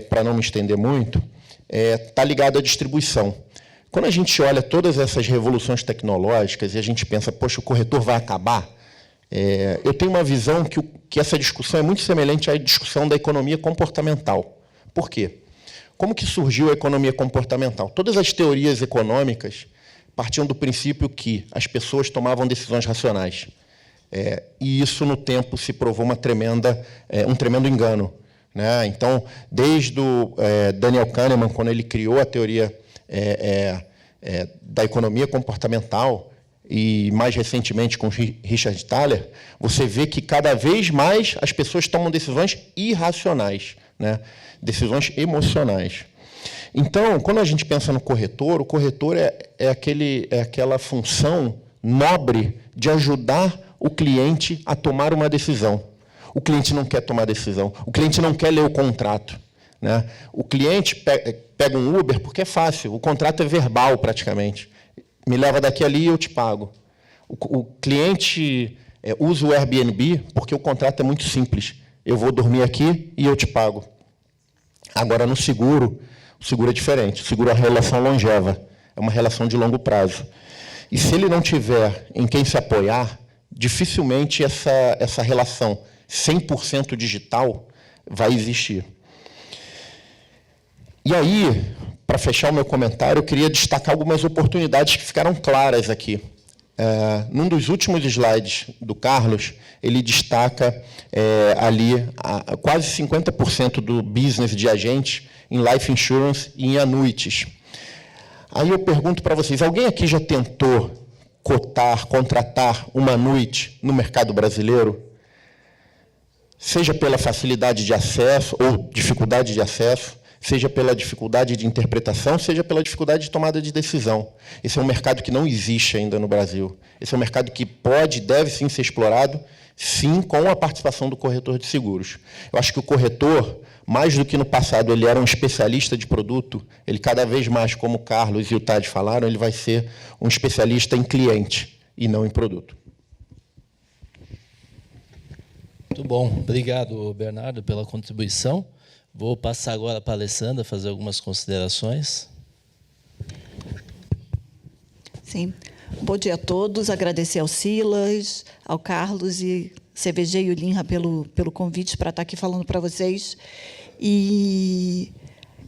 para não me estender muito, está ligado à distribuição. Quando a gente olha todas essas revoluções tecnológicas e a gente pensa, poxa, o corretor vai acabar, eu tenho uma visão que essa discussão é muito semelhante à discussão da economia comportamental. Por quê? Como que surgiu a economia comportamental? Todas as teorias econômicas partiam do princípio que as pessoas tomavam decisões racionais. E isso, no tempo, se provou um tremendo engano, né? Então, desde o Daniel Kahneman, quando ele criou a teoria da economia comportamental, e mais recentemente com Richard Thaler, você vê que cada vez mais as pessoas tomam decisões irracionais, né? Decisões emocionais. Então, quando a gente pensa no corretor, o corretor é aquela função nobre de ajudar o cliente a tomar uma decisão. O cliente não quer tomar decisão, o cliente não quer ler o contrato, né? O cliente pega um Uber porque é fácil, o contrato é verbal praticamente. Me leva daqui ali e eu te pago. O cliente usa o Airbnb porque o contrato é muito simples. Eu vou dormir aqui e eu te pago. Agora, no seguro, o seguro é diferente. O seguro é uma relação longeva, é uma relação de longo prazo. E se ele não tiver em quem se apoiar, dificilmente essa relação 100% digital vai existir. E aí, para fechar o meu comentário, eu queria destacar algumas oportunidades que ficaram claras aqui. Num dos últimos slides do Carlos, ele destaca ali quase 50% do business de agentes em life insurance e em annuities. Aí eu pergunto para vocês, alguém aqui já tentou contratar uma annuity no mercado brasileiro? Seja pela facilidade de acesso ou dificuldade de acesso, seja pela dificuldade de interpretação, seja pela dificuldade de tomada de decisão. Esse é um mercado que não existe ainda no Brasil. Esse é um mercado que pode, deve sim ser explorado, sim, com a participação do corretor de seguros. Eu acho que o corretor, mais do que no passado, ele era um especialista de produto, ele cada vez mais, como o Carlos e o Thad falaram, ele vai ser um especialista em cliente e não em produto. Muito bom. Obrigado, Bernardo, pela contribuição. Vou passar agora para a Alessandra fazer algumas considerações. Sim. Bom dia a todos. Agradecer ao Silas, ao Carlos e CVG e o Limra pelo convite para estar aqui falando para vocês. E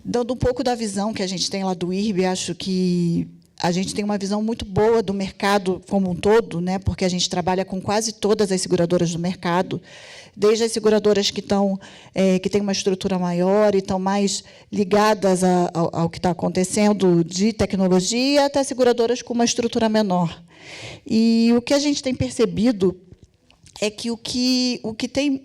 dando um pouco da visão que a gente tem lá do IRB, acho que a gente tem uma visão muito boa do mercado como um todo, né? Porque a gente trabalha com quase todas as seguradoras do mercado, desde as seguradoras que têm uma estrutura maior e estão mais ligadas ao que está acontecendo de tecnologia, até seguradoras com uma estrutura menor. E o que a gente tem percebido é que o que tem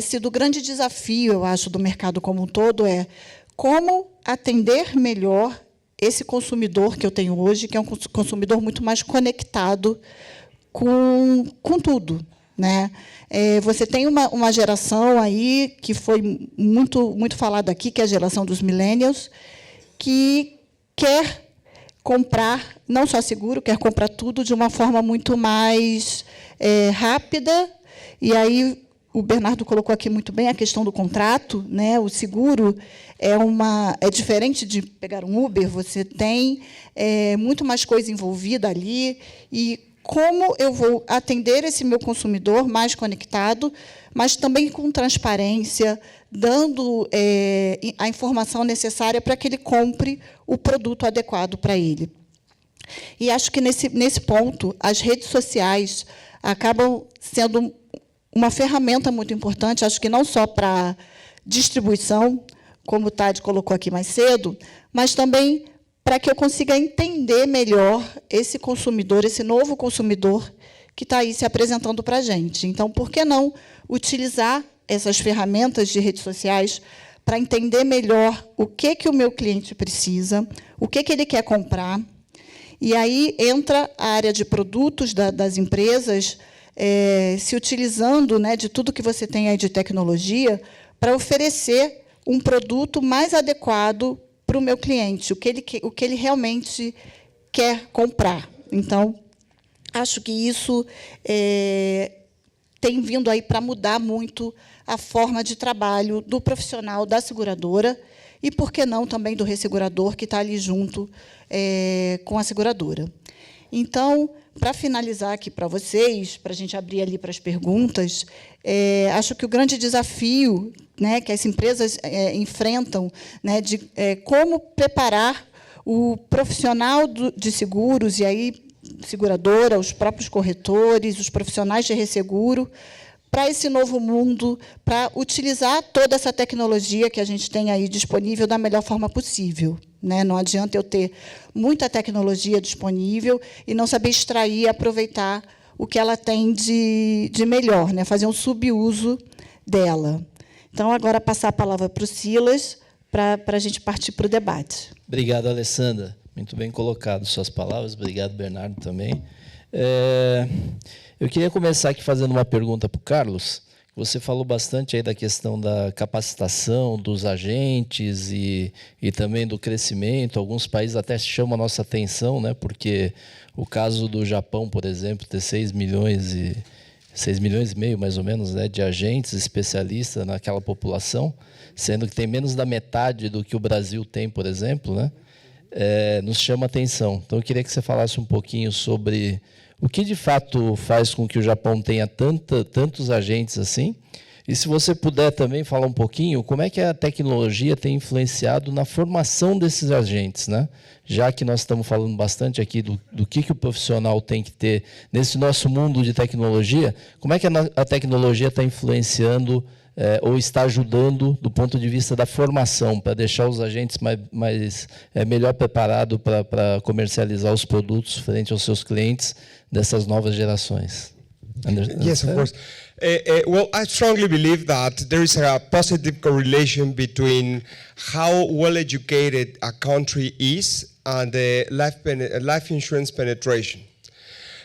sido o grande desafio, eu acho, do mercado como um todo é como atender melhor esse consumidor que eu tenho hoje, que é um consumidor muito mais conectado com tudo, né? Você tem uma geração aí que foi muito falada aqui, que é a geração dos millennials, que quer comprar, não só seguro, quer comprar tudo de uma forma muito mais rápida. E aí o Bernardo colocou aqui muito bem a questão do contrato, né? O seguro é diferente de pegar um Uber, você tem muito mais coisa envolvida ali, e como eu vou atender esse meu consumidor mais conectado, mas também com transparência, dando a informação necessária para que ele compre o produto adequado para ele. E acho que, nesse ponto, as redes sociais acabam sendo uma ferramenta muito importante, acho que não só para distribuição, como o Thad colocou aqui mais cedo, mas também para que eu consiga entender melhor esse consumidor, esse novo consumidor que está aí se apresentando para a gente. Então, por que não utilizar essas ferramentas de redes sociais para entender melhor o que o meu cliente precisa, o que ele quer comprar? E aí entra a área de produtos das empresas, se utilizando, né, de tudo que você tem aí de tecnologia, para oferecer um produto mais adequado para o meu cliente, o que ele realmente quer comprar. Então, acho que isso tem vindo aí para mudar muito a forma de trabalho do profissional da seguradora e, por que não, também do ressegurador, que está ali junto com a seguradora. Então, para finalizar aqui para vocês, para a gente abrir ali para as perguntas, acho que o grande desafio, né, que as empresas enfrentam, né, de como preparar o profissional de seguros, e aí seguradora, os próprios corretores, os profissionais de resseguro, para esse novo mundo, para utilizar toda essa tecnologia que a gente tem aí disponível da melhor forma possível. Né? Não adianta eu ter muita tecnologia disponível e não saber extrair e aproveitar o que ela tem de melhor, né? Fazer um subuso dela. Então, agora, passar a palavra para o Silas, para a gente partir para o debate. Obrigado, Alessandra. Muito bem colocado suas palavras. Obrigado, Bernardo, também. Eu queria começar aqui fazendo uma pergunta para o Carlos. Você falou bastante aí da questão da capacitação dos agentes e também do crescimento. Alguns países até chamam a nossa atenção, né? Porque o caso do Japão, por exemplo, ter 6 milhões e meio, mais ou menos, né, de agentes especialistas naquela população, sendo que tem menos da metade do que o Brasil tem, por exemplo, né? Nos chama atenção. Então, eu queria que você falasse um pouquinho sobre o que, de fato, faz com que o Japão tenha tantos agentes assim. E, se você puder também falar um pouquinho, como é que a tecnologia tem influenciado na formação desses agentes, né? Já que nós estamos falando bastante aqui do que o profissional tem que ter nesse nosso mundo de tecnologia, como é que a tecnologia está influenciando ou está ajudando do ponto de vista da formação, para deixar os agentes melhor preparados para comercializar os produtos frente aos seus clientes dessas novas gerações? Yes, of course. Well, I strongly believe that there is a positive correlation between how well educated a country is and the life insurance penetration.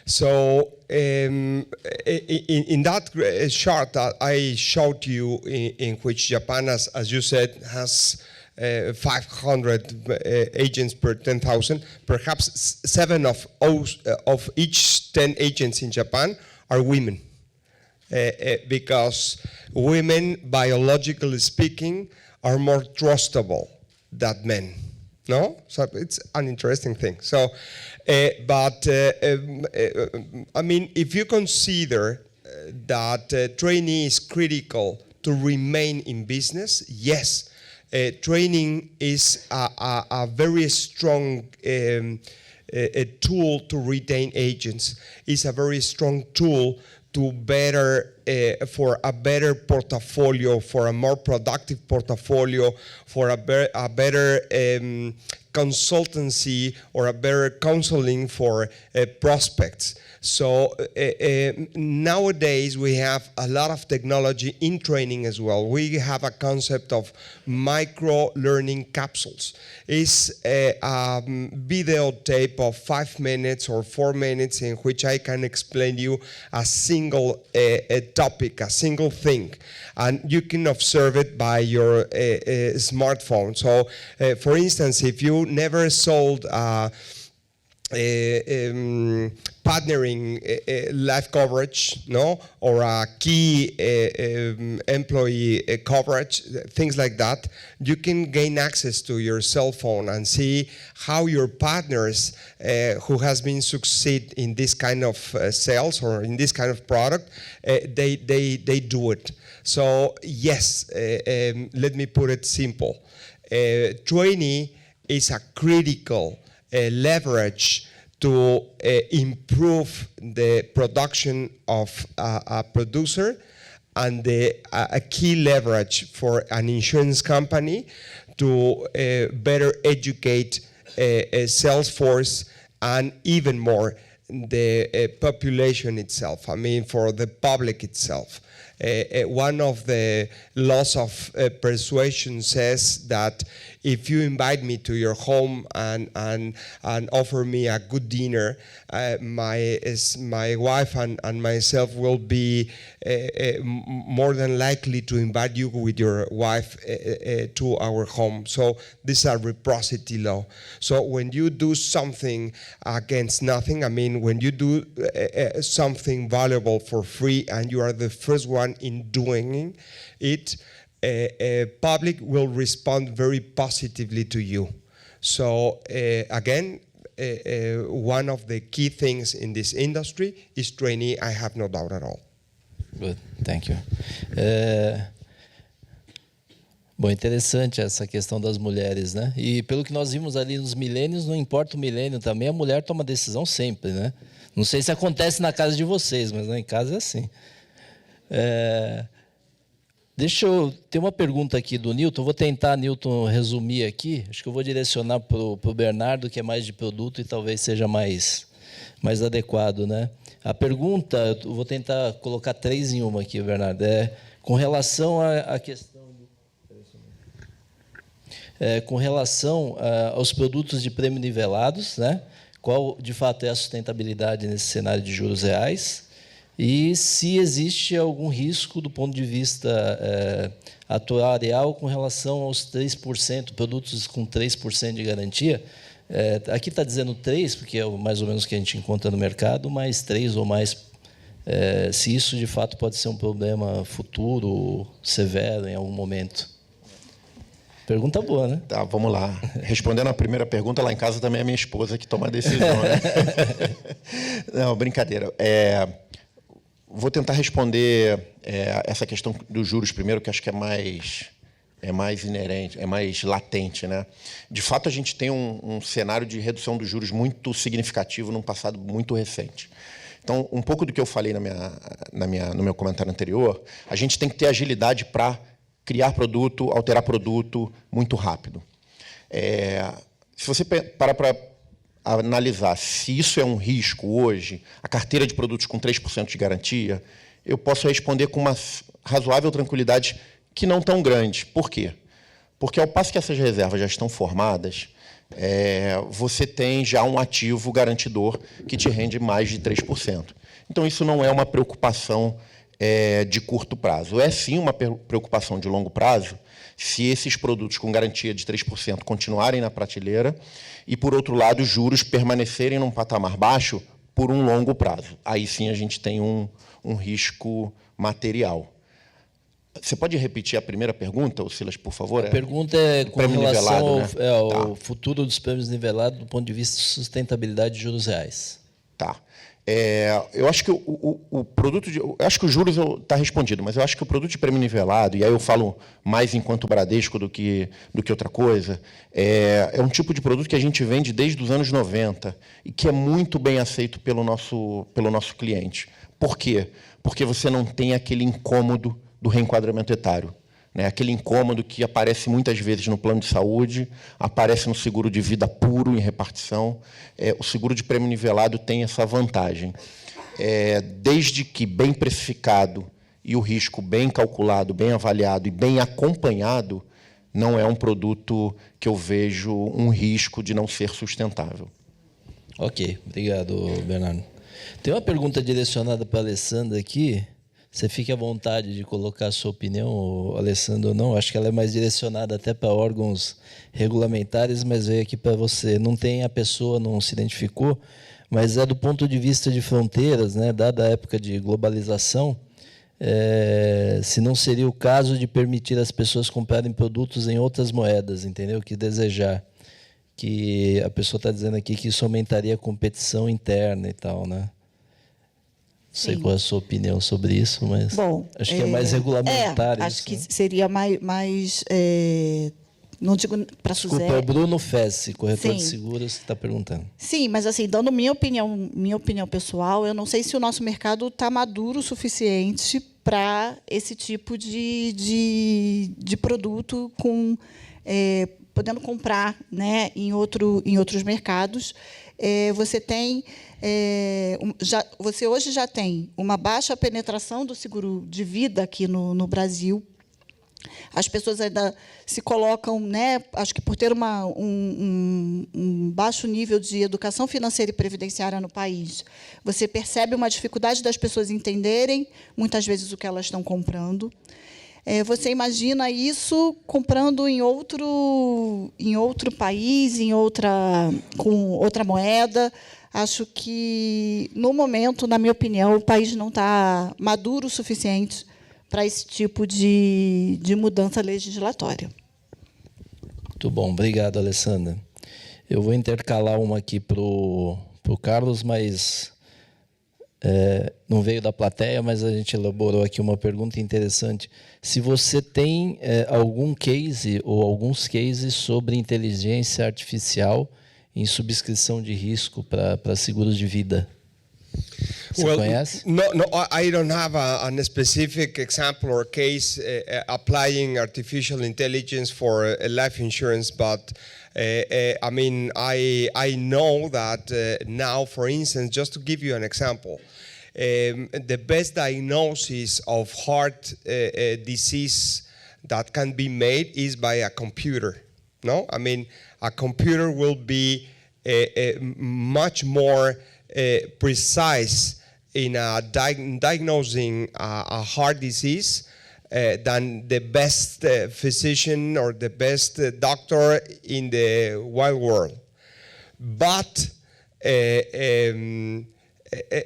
So, in that chart that I showed you, in which Japan, as you said, has 500 agents per 10,000, perhaps 7 of each 10 agents in Japan are women. Because women, biologically speaking, are more trustable than men. No? So it's an interesting thing. So, I mean, if you consider that training is critical to remain in business, yes, training is a very strong a tool to retain agents. It's a very strong tool to for a better portfolio, for a more productive portfolio, for a better consultancy or a better counseling for prospects. So nowadays we have a lot of technology in training as well. We have a concept of micro learning capsules. It's a video tape of 5 minutes or 4 minutes in which I can explain you a single topic, a single thing, and you can observe it by your smartphone. So, for instance, if you never sold partnering life coverage, no, or a key employee coverage, things like that, you can gain access to your cell phone and see how your partners who has been succeed in this kind of sales or in this kind of product, they do it. So yes, let me put it simple. Training is a critical leverage to improve the production of a producer, and a key leverage for an insurance company to better educate a sales force, and even more, the population itself, I mean for the public itself. One of the laws of persuasion says that if you invite me to your home and offer me a good dinner, my wife and myself will be more than likely to invite you with your wife to our home. So this is a reciprocity law. So when you do something against nothing, I mean when you do something valuable for free and you are the first one in doing it, public will respond very positively to you. So again, one of the key things in this industry is training, I have no doubt at all. Good, thank you. Bom, interessante essa questão das mulheres, né? E pelo que nós vimos ali nos milênios, não importa o milênio também, a mulher toma decisão sempre, né? Não sei se acontece na casa de vocês, mas lá em casa é assim. Deixa eu ter uma pergunta aqui do Newton. Vou tentar, Newton, resumir aqui. Acho que eu vou direcionar para o Bernardo, que é mais de produto e talvez seja mais adequado, né? A pergunta, eu vou tentar colocar 3 em uma aqui, Bernardo. Com relação à questão com relação aos produtos de prêmio nivelados, né? Qual de fato é a sustentabilidade nesse cenário de juros reais? E se existe algum risco do ponto de vista atuarial com relação aos 3%, produtos com 3% de garantia. Aqui está dizendo 3%, porque é mais ou menos o que a gente encontra no mercado, mas 3% ou mais, se isso de fato pode ser um problema futuro, severo em algum momento. Pergunta boa, né? Tá, vamos lá. Respondendo a primeira pergunta, lá em casa também é minha esposa que toma a decisão, né? Não, brincadeira. Vou tentar responder essa questão dos juros primeiro, que acho que é mais inerente, é mais latente, né? De fato, a gente tem um cenário de redução dos juros muito significativo num passado muito recente. Então, um pouco do que eu falei no meu comentário anterior, a gente tem que ter agilidade para criar produto, alterar produto muito rápido. Se você parar para analisar se isso é um risco hoje, a carteira de produtos com 3% de garantia, eu posso responder com uma razoável tranquilidade que não tão grande. Por quê? Porque, ao passo que essas reservas já estão formadas, você tem já um ativo garantidor que te rende mais de 3%. Então, isso não é uma preocupação de curto prazo. É, sim, uma preocupação de longo prazo, se esses produtos com garantia de 3% continuarem na prateleira e, por outro lado, os juros permanecerem num patamar baixo por um longo prazo. Aí, sim, a gente tem um risco material. Você pode repetir a primeira pergunta, Silas, por favor? A pergunta é com relação ao Tá. futuro dos prêmios nivelados do ponto de vista de sustentabilidade de juros reais. Tá. Eu acho que o produto eu acho que os juros está respondido, mas eu acho que o produto de prêmio nivelado, e aí eu falo mais enquanto Bradesco do que outra coisa, é um tipo de produto que a gente vende desde os anos 90 e que é muito bem aceito pelo nosso cliente. Por quê? Porque você não tem aquele incômodo do reenquadramento etário, né? Aquele incômodo que aparece muitas vezes no plano de saúde, aparece no seguro de vida puro, em repartição. O seguro de prêmio nivelado tem essa vantagem. Desde que bem precificado e o risco bem calculado, bem avaliado e bem acompanhado, não é um produto que eu vejo um risco de não ser sustentável. Ok, obrigado, Bernardo. Tem uma pergunta direcionada para a Alessandra aqui. Você fique à vontade de colocar a sua opinião, Alessandro, ou não. Acho que ela é mais direcionada até para órgãos regulamentares, mas veio aqui para você. Não tem a pessoa, não se identificou, mas do ponto de vista de fronteiras, né, dada a época de globalização, se não seria o caso de permitir as pessoas comprarem produtos em outras moedas, entendeu? Que desejar. Que a pessoa está dizendo aqui que isso aumentaria a competição interna e tal, né? Não sei qual é a sua opinião sobre isso, mas acho que é mais regulamentar. Acho que seria mais não digo para Suzé. Desculpa, é o Bruno Fessi, corretor de seguros, que está perguntando. Sim, mas assim, dando minha opinião pessoal, eu não sei se o nosso mercado está maduro o suficiente para esse tipo de produto podendo comprar, né, em outros mercados. Você tem Você hoje já tem uma baixa penetração do seguro de vida aqui no Brasil. As pessoas ainda se colocam, né, acho que por ter um baixo nível de educação financeira e previdenciária no país, você percebe uma dificuldade das pessoas entenderem, muitas vezes, o que elas estão comprando. Você imagina isso comprando em outro país, com outra moeda. Acho que, no momento, na minha opinião, o país não está maduro o suficiente para esse tipo de mudança legislatória. Muito bom, obrigado, Alessandra. Eu vou intercalar uma aqui para o Carlos, mas não veio da plateia, mas a gente elaborou aqui uma pergunta interessante. Se você tem algum case ou alguns cases sobre inteligência artificial em subscrição de risco para seguros de vida. Você conhece? No, I don't have a specific example or case applying artificial intelligence for life insurance, but I mean, I know that now, for instance, just to give you an example, the best diagnosis of heart disease that can be made is by a computer. No, I mean, a computer will be much more precise in diagnosing a heart disease than the best physician or the best doctor in the wide world. But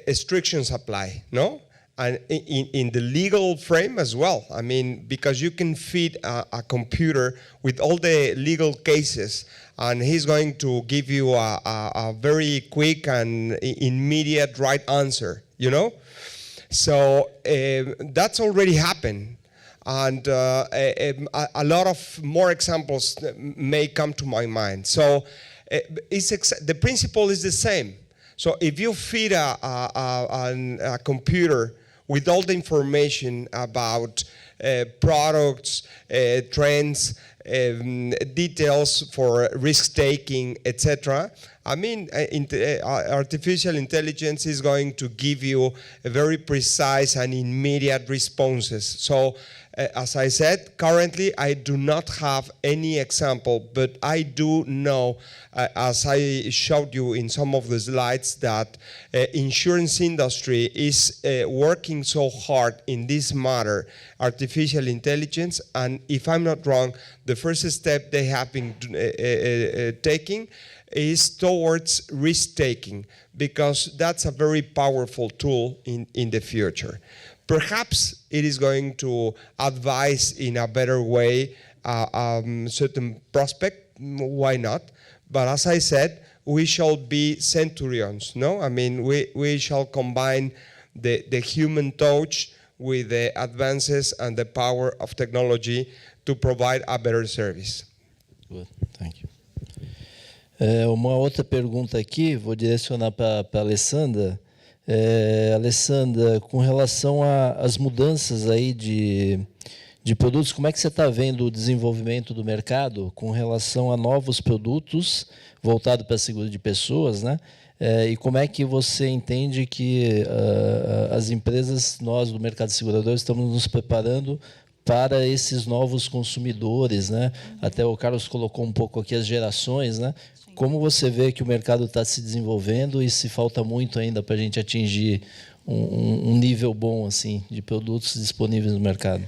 restrictions apply, no? And in the legal frame as well. I mean, because you can feed a computer with all the legal cases, and he's going to give you a very quick and immediate right answer, you know? So that's already happened. And a lot of more examples may come to my mind. So the principle is the same. So if you feed a computer with all the information about products, trends, details for risk-taking, etc., I mean, artificial intelligence is going to give you a very precise and immediate responses. So, as I said, currently I do not have any example, but I do know, as I showed you in some of the slides, that insurance industry is working so hard in this matter, artificial intelligence, and if I'm not wrong, the first step they have been taking is towards risk-taking, because that's a very powerful tool in the future. Perhaps it is going to advise in a better way certain prospect, why not? But as I said, we shall be centurions, no? I mean, we shall combine the human touch with the advances and the power of technology to provide a better service. Good, thank you. Uma outra pergunta aqui, vou direcionar para a Alessandra. Alessandra, com relação às mudanças aí de produtos, como é que você está vendo o desenvolvimento do mercado com relação a novos produtos voltados para seguro de pessoas, né? E como é que você entende que as empresas, nós do mercado segurador, estamos nos preparando para esses novos consumidores, né? Até o Carlos colocou um pouco aqui as gerações, né? Como você vê que o mercado está se desenvolvendo e se falta muito ainda para a gente atingir um nível bom assim de produtos disponíveis no mercado?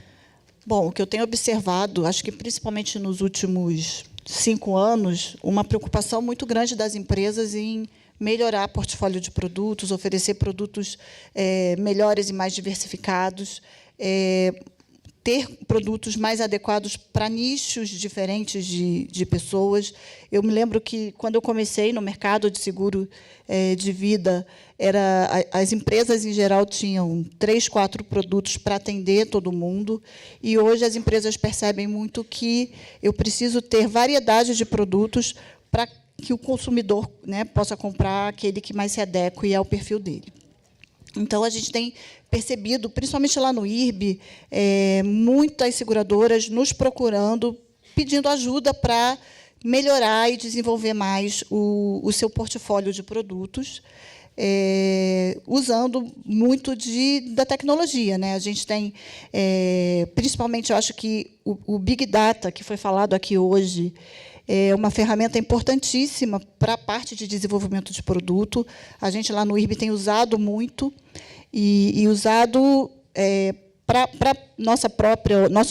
Bom, o que eu tenho observado, acho que principalmente nos últimos 5 anos, uma preocupação muito grande das empresas em melhorar o portfólio de produtos, oferecer produtos melhores e mais diversificados, ter produtos mais adequados para nichos diferentes de pessoas. Eu me lembro que, quando eu comecei no mercado de seguro de vida, as empresas, em geral, tinham 3, 4 produtos para atender todo mundo, e hoje as empresas percebem muito que eu preciso ter variedade de produtos para que o consumidor, né, possa comprar aquele que mais se adeque ao perfil dele. Então, a gente tem percebido, principalmente lá no IRB, muitas seguradoras nos procurando, pedindo ajuda para melhorar e desenvolver mais o seu portfólio de produtos. usando muito da tecnologia, né? A gente tem, principalmente, eu acho que o Big Data, que foi falado aqui hoje, é uma ferramenta importantíssima para a parte de desenvolvimento de produto. A gente lá no IRB tem usado muito e usado para nosso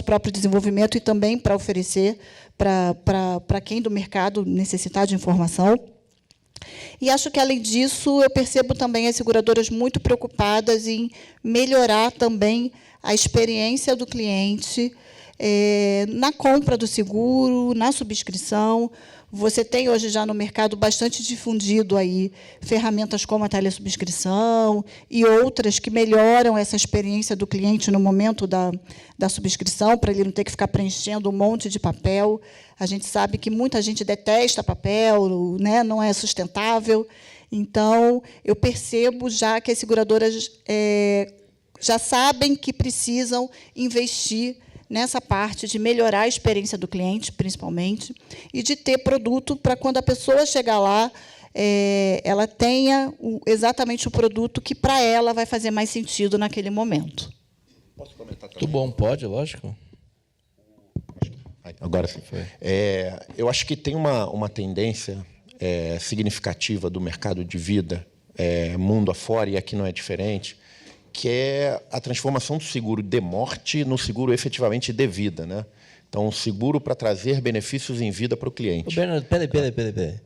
próprio desenvolvimento e também para oferecer para quem do mercado necessitar de informação. E acho que, além disso, eu percebo também as seguradoras muito preocupadas em melhorar também a experiência do cliente na compra do seguro, na subscrição. Você tem hoje já no mercado bastante difundido aí ferramentas como a telesubscrição e outras que melhoram essa experiência do cliente no momento da subscrição, para ele não ter que ficar preenchendo um monte de papel. A gente sabe que muita gente detesta papel, né? Não é sustentável. Então, eu percebo já que as seguradoras já sabem que precisam investir nessa parte de melhorar a experiência do cliente, principalmente, e de ter produto para, quando a pessoa chegar lá, ela tenha exatamente o produto que, para ela, vai fazer mais sentido naquele momento. Posso comentar também? Muito bom, pode, lógico. Agora sim. Eu acho que tem uma tendência significativa do mercado de vida, mundo afora, e aqui não é diferente, que é a transformação do seguro de morte no seguro efetivamente de vida, né? Então, seguro para trazer benefícios em vida para o cliente. Bernardo, peraí.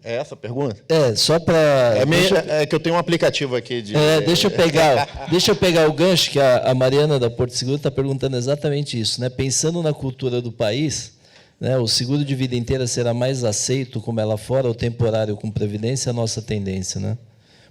É essa a pergunta? Só para... É que eu tenho um aplicativo aqui de... deixa eu pegar o gancho que a Mariana da Porto Seguro está perguntando exatamente isso, né? Pensando na cultura do país, né, o seguro de vida inteira será mais aceito como é lá fora, ou temporário com previdência, a nossa tendência, né?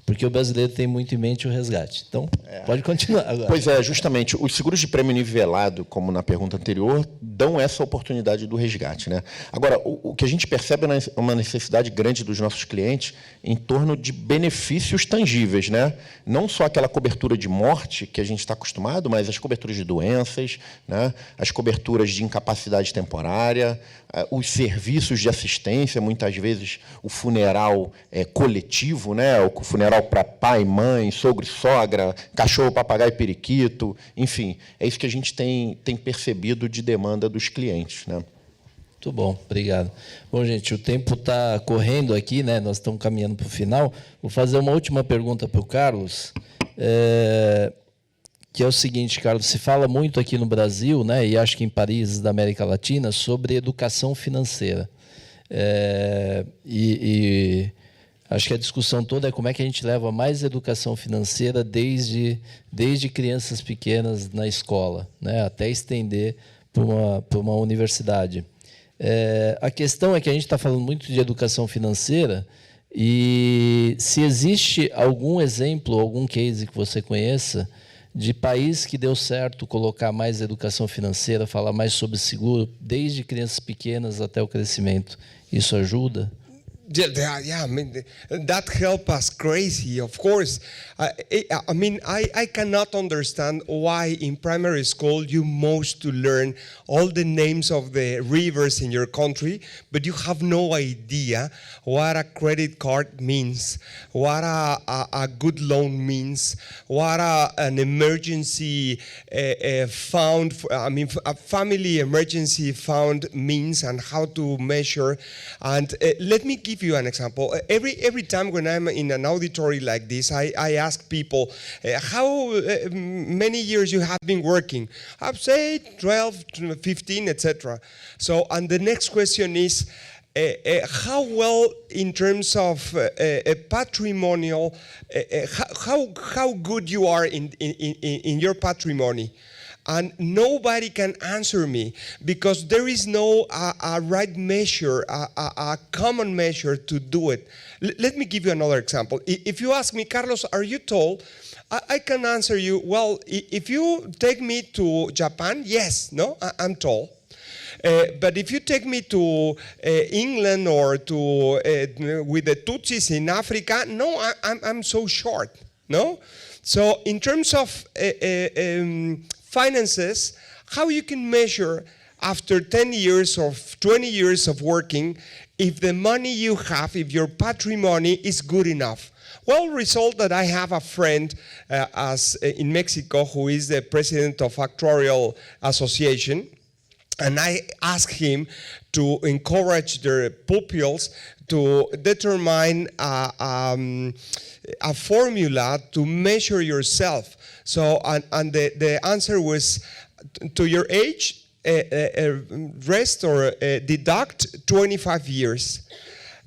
Porque o brasileiro tem muito em mente o resgate. Então, pode continuar agora. Pois é, justamente. Os seguros de prêmio nivelado, como na pergunta anterior, dão essa oportunidade do resgate, né? Agora, o que a gente percebe é uma necessidade grande dos nossos clientes em torno de benefícios tangíveis, né? Não só aquela cobertura de morte que a gente está acostumado, mas as coberturas de doenças, né? As coberturas de incapacidade temporária, os serviços de assistência, muitas vezes o funeral coletivo, né? O funeral para pai, mãe, sogro e sogra, cachorro, papagaio e periquito, enfim, é isso que a gente tem percebido de demanda dos clientes, né? Muito bom, obrigado. Bom, gente, o tempo está correndo aqui, né? Nós estamos caminhando para o final. Vou fazer uma última pergunta para o Carlos, que é o seguinte, Carlos, se fala muito aqui no Brasil, né, e acho que em países da América Latina, sobre educação financeira. Acho que a discussão toda é como é que a gente leva mais educação financeira desde crianças pequenas na escola, né, até estender para uma universidade. A questão é que a gente está falando muito de educação financeira, e se existe algum exemplo, algum case que você conheça de país que deu certo colocar mais educação financeira, falar mais sobre seguro, desde crianças pequenas até o crescimento, isso ajuda? Yeah, I mean, that helped us crazy, of course. I mean, I cannot understand why in primary school you most to learn all the names of the rivers in your country, but you have no idea what a credit card means, what a good loan means, what an emergency fund, a family emergency fund means, and how to measure. And let me give you an example. Every time when I'm in an auditory like this, I ask people, how many years you have been working? I'd say 12, 15, etc. So, and the next question is, how well, in terms of patrimonial, how good you are in your patrimony? And nobody can answer me, because there is no a right measure, a common measure to do it. Let me give you another example. If you ask me, Carlos, are you tall? I can answer you, well, if you take me to Japan, yes, no, I'm tall. But if you take me to England or to with the Tutsis in Africa, no, I'm so short, no? So in terms of finances, how you can measure after 10 years or 20 years of working if the money you have, if your patrimony is good enough. Well, result that I have a friend in Mexico who is the president of Actuarial Association, and I asked him to encourage their pupils to determine a formula to measure yourself. So, and the answer was, to your age, rest or deduct 25 years.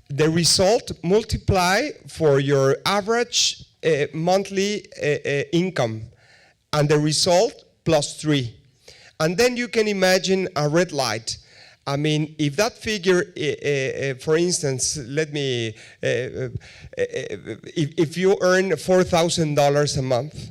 The result, multiply for your average monthly income, and the result +3. And then you can imagine a red light. I mean, if that figure, for instance, if you earn $4,000 a month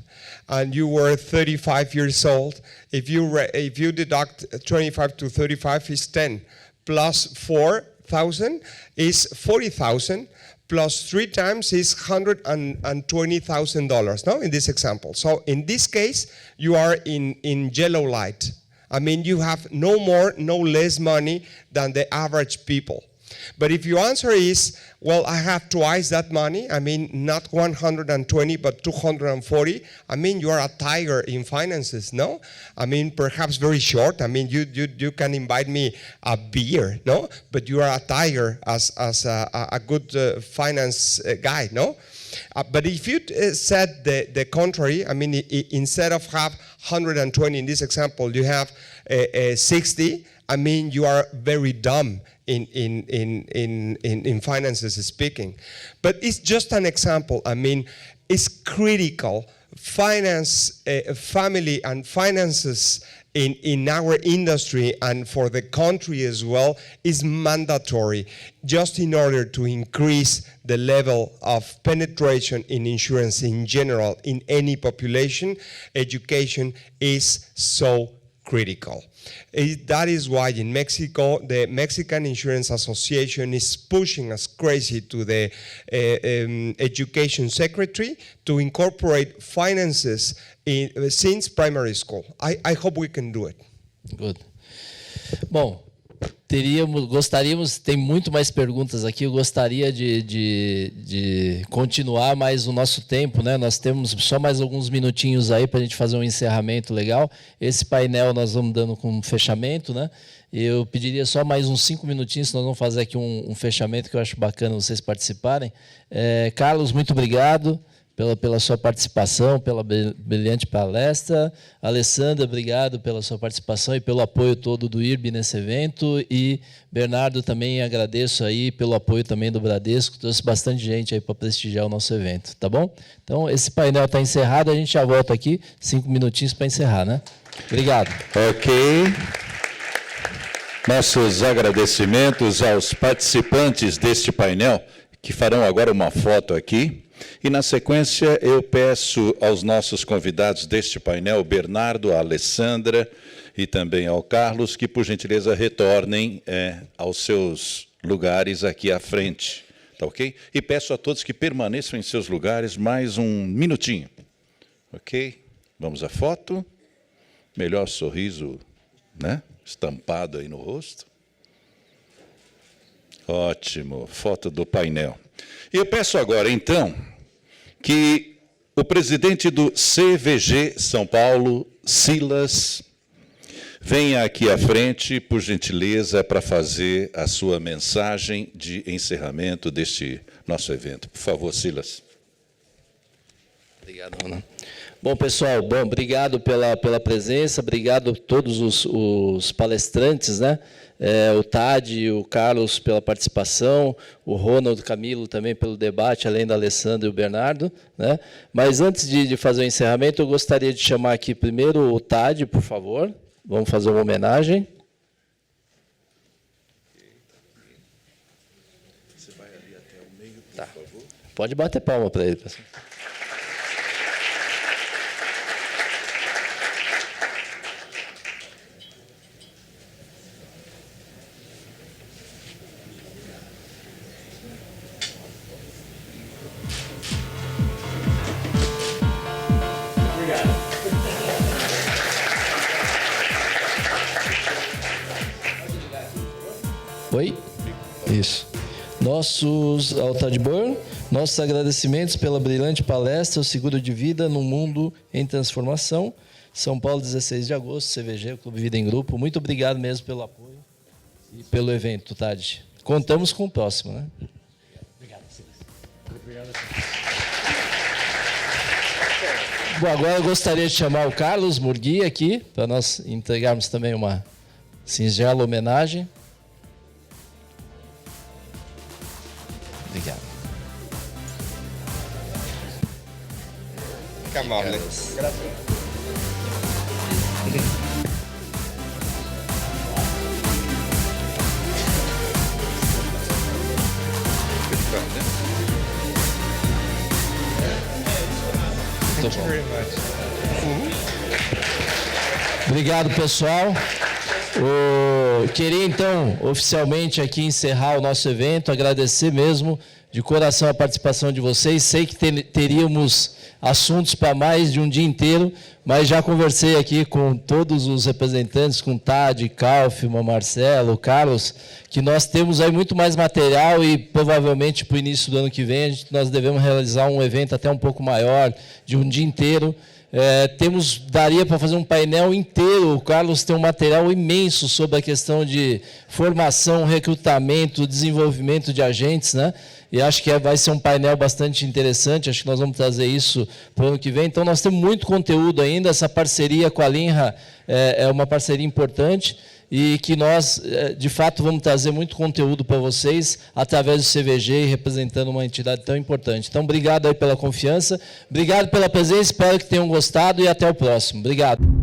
and you were 35 years old, if you deduct 25 to 35 is 10, plus 4,000 is 40,000, plus 3 times is $120,000, no, in this example. So in this case, you are in yellow light. I mean, you have no more, no less money than the average people. But if your answer is, well, I have twice that money, I mean, not 120, but 240, I mean, you are a tiger in finances, no? I mean, perhaps very short. I mean, you can invite me a beer, no? But you are a tiger as a good finance guy, no? But if you said the contrary, I mean, instead of have 120 in this example, you have 60, I mean, you are very dumb in finances speaking. But it's just an example. I mean, it's critical. Finance, family and finances in our industry and for the country as well is mandatory, just in order to increase the level of penetration in insurance in general in any population. Education is so critical. That is why in Mexico, the Mexican Insurance Association is pushing us crazy to the education secretary to incorporate finances since primary school. I hope we can do it. Good. Bom, gostaríamos, tem muito mais perguntas aqui, eu gostaria de continuar mais o nosso tempo, né? Nós temos só mais alguns minutinhos aí para a gente fazer um encerramento legal. Esse painel nós vamos dando com um fechamento, né? Eu pediria só mais uns 5 minutinhos, nós vamos fazer aqui um fechamento que eu acho bacana vocês participarem. Carlos, muito obrigado pela sua participação, pela brilhante palestra. Alessandra, obrigado pela sua participação e pelo apoio todo do IRB nesse evento. E Bernardo, também agradeço aí pelo apoio também do Bradesco, trouxe bastante gente aí para prestigiar o nosso evento, tá bom? Então, esse painel está encerrado, a gente já volta aqui, 5 minutinhos para encerrar, né? Obrigado. Ok. Nossos agradecimentos aos participantes deste painel, que farão agora uma foto aqui. E, na sequência, eu peço aos nossos convidados deste painel, Bernardo, a Alessandra e também ao Carlos, que, por gentileza, retornem aos seus lugares aqui à frente. Tá ok? E peço a todos que permaneçam em seus lugares mais um minutinho. Ok? Vamos à foto. Melhor sorriso, né? Estampado aí no rosto. Ótimo. Foto do painel. E eu peço agora, então, que o presidente do CVG São Paulo, Silas, venha aqui à frente, por gentileza, para fazer a sua mensagem de encerramento deste nosso evento. Por favor, Silas. Obrigado, Ana. Bom, pessoal, obrigado pela presença, obrigado a todos os palestrantes, né? O Thad e o Carlos pela participação, o Ronald, o Camilo também pelo debate, além da Alessandra e o Bernardo, né? Mas antes de fazer o encerramento, eu gostaria de chamar aqui primeiro o Thad, por favor. Vamos fazer uma homenagem. Você vai ali até o meio, por favor. Pode bater palma para ele, pessoal. Oi? Isso. Ao Thad Burr, Nossos agradecimentos pela brilhante palestra, o seguro de vida no mundo em transformação. São Paulo, 16 de agosto, CVG, o Clube Vida em Grupo. Muito obrigado mesmo pelo apoio e pelo evento, Thad. Contamos com o próximo, né? Obrigado. Bom, agora eu gostaria de chamar o Carlos Murguía aqui, para nós entregarmos também uma singela homenagem. Obrigado. Fica amable. Gracias. Muito bom. Obrigado, pessoal. Queria, então, oficialmente aqui encerrar o nosso evento, agradecer mesmo de coração a participação de vocês. Sei que teríamos assuntos para mais de um dia inteiro, mas já conversei aqui com todos os representantes, com Thad, Kaufman, Marcelo, Carlos, que nós temos aí muito mais material e provavelmente para o início do ano que vem nós devemos realizar um evento até um pouco maior, de um dia inteiro. Daria para fazer um painel inteiro. O Carlos tem um material imenso sobre a questão de formação, recrutamento, desenvolvimento de agentes, né? E acho que vai ser um painel bastante interessante, acho que nós vamos trazer isso para o ano que vem. Então, nós temos muito conteúdo ainda, essa parceria com a Limra é uma parceria importante e que nós, de fato, vamos trazer muito conteúdo para vocês através do CVG e representando uma entidade tão importante. Então, obrigado aí pela confiança, obrigado pela presença, espero que tenham gostado e até o próximo. Obrigado.